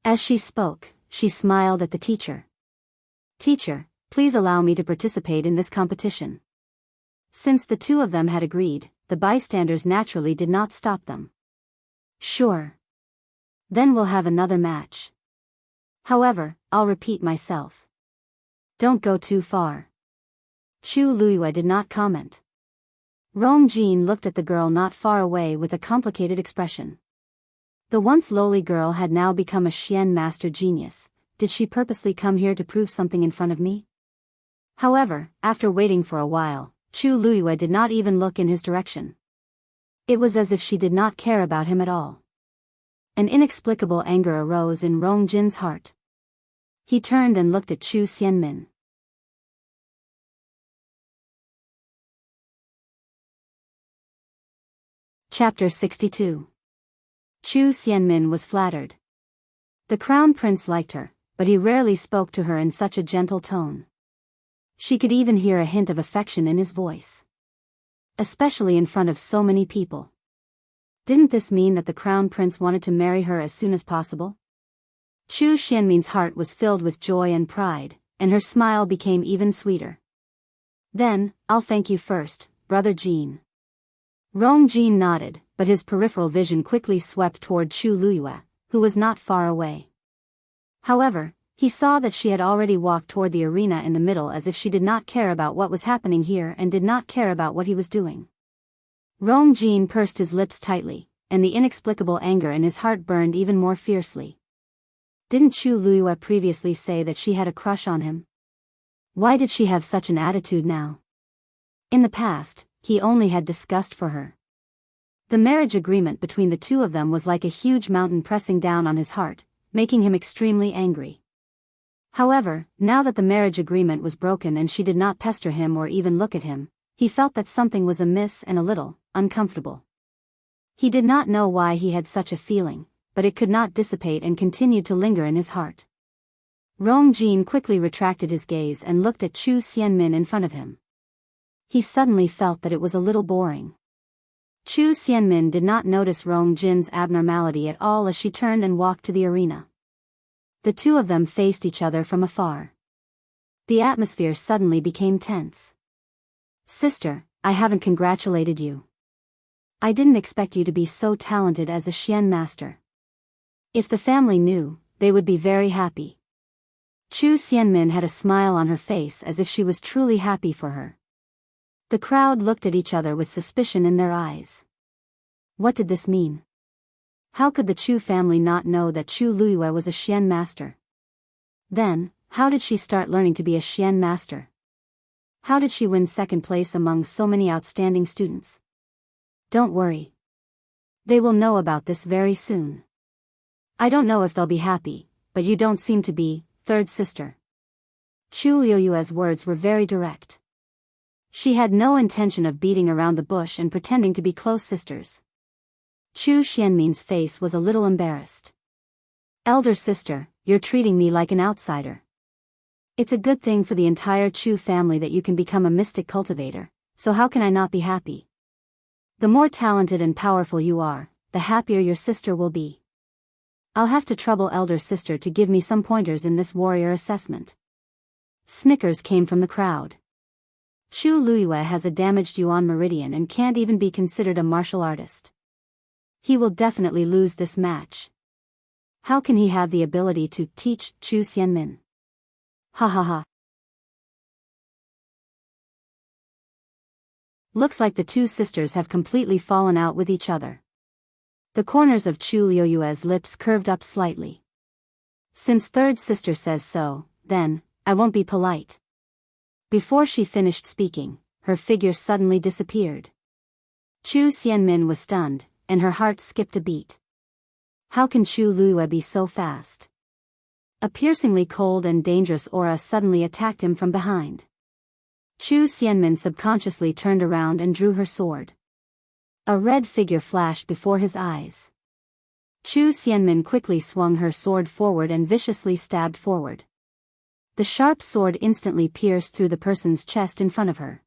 As she spoke, she smiled at the teacher. "Teacher, please allow me to participate in this competition." Since the two of them had agreed, the bystanders naturally did not stop them. "Sure. Then we'll have another match. However, I'll repeat myself. Don't go too far." Chu Luiyue did not comment. Rong Jin looked at the girl not far away with a complicated expression. The once lowly girl had now become a Xian master genius. Did she purposely come here to prove something in front of me? However, after waiting for a while, Chu Luiyue did not even look in his direction. It was as if she did not care about him at all. An inexplicable anger arose in Rong Jin's heart. He turned and looked at Chu Xianmin. Chapter 62. Chu Xianmin was flattered. The crown prince liked her, but he rarely spoke to her in such a gentle tone. She could even hear a hint of affection in his voice. Especially in front of so many people. Didn't this mean that the crown prince wanted to marry her as soon as possible? Chu Xianmin's heart was filled with joy and pride, and her smile became even sweeter. "Then, I'll thank you first, brother Jin." Rong Jin nodded, but his peripheral vision quickly swept toward Chu Luiyue, who was not far away. However, he saw that she had already walked toward the arena in the middle as if she did not care about what was happening here and did not care about what he was doing. Rong Jin pursed his lips tightly, and the inexplicable anger in his heart burned even more fiercely. Didn't Chu Luiyue previously say that she had a crush on him? Why did she have such an attitude now? In the past, he only had disgust for her. The marriage agreement between the two of them was like a huge mountain pressing down on his heart, making him extremely angry. However, now that the marriage agreement was broken and she did not pester him or even look at him, he felt that something was amiss and a little uncomfortable. He did not know why he had such a feeling, but it could not dissipate and continued to linger in his heart. Rong Jin quickly retracted his gaze and looked at Chu Xianmin in front of him. He suddenly felt that it was a little boring. Chu Xianmin did not notice Rong Jin's abnormality at all as she turned and walked to the arena. The two of them faced each other from afar. The atmosphere suddenly became tense. "Sister, I haven't congratulated you. I didn't expect you to be so talented as a Xian master. If the family knew, they would be very happy." Chu Xianmin had a smile on her face as if she was truly happy for her. The crowd looked at each other with suspicion in their eyes. What did this mean? How could the Chu family not know that Chu Luiyue was a Xian master? Then, how did she start learning to be a Xian master? How did she win second place among so many outstanding students? Don't worry. They will know about this very soon. I don't know if they'll be happy, but you don't seem to be, third sister. Chu Luiyue's words were very direct. She had no intention of beating around the bush and pretending to be close sisters. Chu Xianmin's face was a little embarrassed. "Elder sister, you're treating me like an outsider. It's a good thing for the entire Chu family that you can become a mystic cultivator, so how can I not be happy? The more talented and powerful you are, the happier your sister will be. I'll have to trouble elder sister to give me some pointers in this warrior assessment." Snickers came from the crowd. Chu Luiyue has a damaged yuan meridian and can't even be considered a martial artist. He will definitely lose this match. How can he have the ability to teach Chu Xianmin? Ha ha ha. Looks like the two sisters have completely fallen out with each other. The corners of Chu Luiyue's lips curved up slightly. Since third sister says so, then, I won't be polite. Before she finished speaking, her figure suddenly disappeared. Chu Xianmin was stunned, and her heart skipped a beat. How can Chu Luiyue be so fast? A piercingly cold and dangerous aura suddenly attacked him from behind. Chu Xianmin subconsciously turned around and drew her sword. A red figure flashed before his eyes. Chu Xianmin quickly swung her sword forward and viciously stabbed forward. The sharp sword instantly pierced through the person's chest in front of her.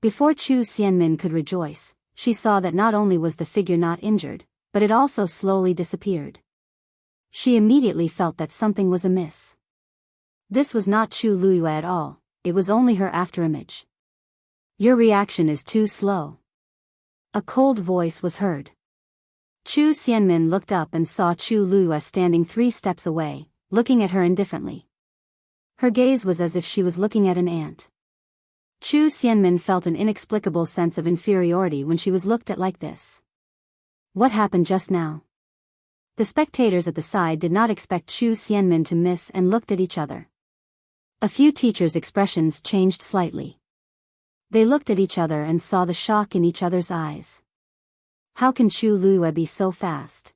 Before Chu Xianmin could rejoice, she saw that not only was the figure not injured, but it also slowly disappeared. She immediately felt that something was amiss. This was not Chu Luiyue at all, it was only her afterimage. "Your reaction is too slow." A cold voice was heard. Chu Xianmin looked up and saw Chu Luiyue standing 3 steps away, looking at her indifferently. Her gaze was as if she was looking at an ant. Chu Xianmin felt an inexplicable sense of inferiority when she was looked at like this. What happened just now? The spectators at the side did not expect Chu Xianmin to miss and looked at each other. A few teachers' expressions changed slightly. They looked at each other and saw the shock in each other's eyes. How can Chu Luiyue be so fast?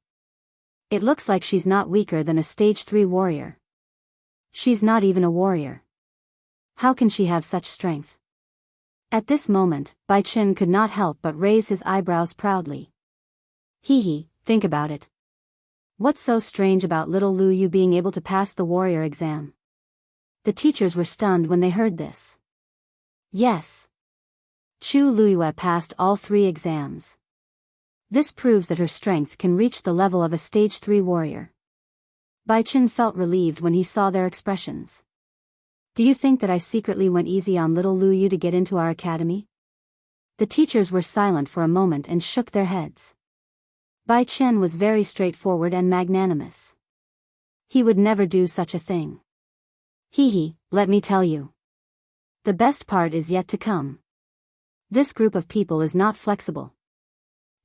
It looks like she's not weaker than a stage 3 warrior. She's not even a warrior. How can she have such strength? At this moment, Bai Chen could not help but raise his eyebrows proudly. Hee, think about it. What's so strange about little Lu Yu being able to pass the warrior exam? The teachers were stunned when they heard this. Yes. Chu Luiyue passed all 3 exams. This proves that her strength can reach the level of a stage 3 warrior. Bai Chen felt relieved when he saw their expressions. Do you think that I secretly went easy on little Lu Yu to get into our academy? The teachers were silent for a moment and shook their heads. Bai Chen was very straightforward and magnanimous. He would never do such a thing. Hee, let me tell you. The best part is yet to come. This group of people is not flexible.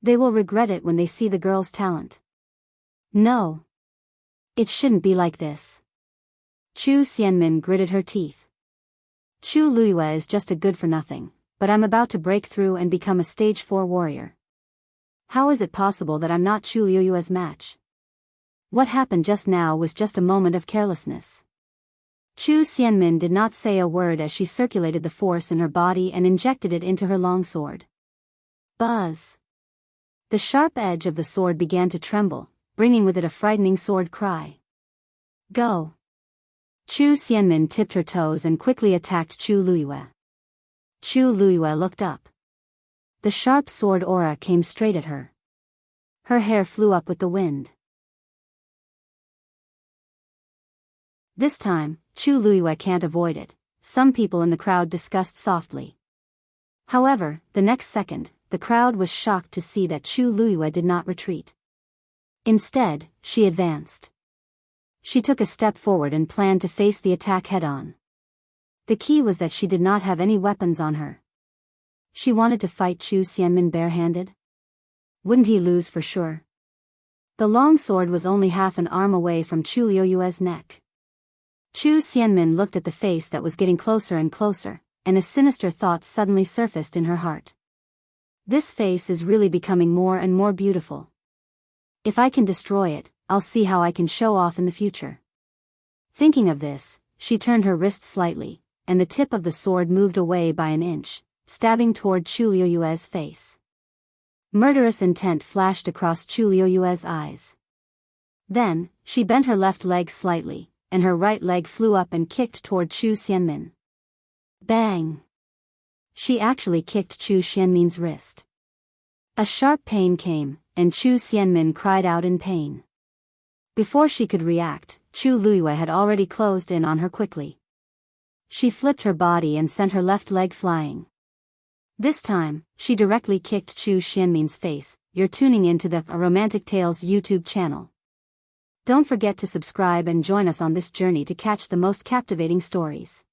They will regret it when they see the girl's talent. No. It shouldn't be like this. Chu Xianmin gritted her teeth. Chu Luiyue is just a good-for-nothing, but I'm about to break through and become a stage 4 warrior. How is it possible that I'm not Chu Luiyue's match? What happened just now was just a moment of carelessness. Chu Xianmin did not say a word as she circulated the force in her body and injected it into her longsword. Buzz! The sharp edge of the sword began to tremble, bringing with it a frightening sword cry. Go! Chu Xianmin tipped her toes and quickly attacked Chu Luiyue. Chu Luiyue looked up. The sharp sword aura came straight at her. Her hair flew up with the wind. This time, Chu Luiyue can't avoid it, some people in the crowd discussed softly. However, the next second, the crowd was shocked to see that Chu Luiyue did not retreat. Instead, she advanced. She took a step forward and planned to face the attack head-on. The key was that she did not have any weapons on her. She wanted to fight Chu Xianmin barehanded. Wouldn't he lose for sure? The long sword was only half an arm away from Chu Luiyue's neck. Chu Xianmin looked at the face that was getting closer and closer, and a sinister thought suddenly surfaced in her heart. This face is really becoming more and more beautiful. If I can destroy it, I'll see how I can show off in the future. Thinking of this, she turned her wrist slightly, and the tip of the sword moved away by an inch, stabbing toward Chu Luiyue's face. Murderous intent flashed across Chu Luiyue's eyes. Then, she bent her left leg slightly, and her right leg flew up and kicked toward Chu Xianmin. Bang! She actually kicked Chu Xianmin's wrist. A sharp pain came, and Chu Xianmin cried out in pain. Before she could react, Chu Luiyue had already closed in on her quickly. She flipped her body and sent her left leg flying. This time, she directly kicked Chu Xianmin's face. You're tuning into the Romantic Tales YouTube channel. Don't forget to subscribe and join us on this journey to catch the most captivating stories.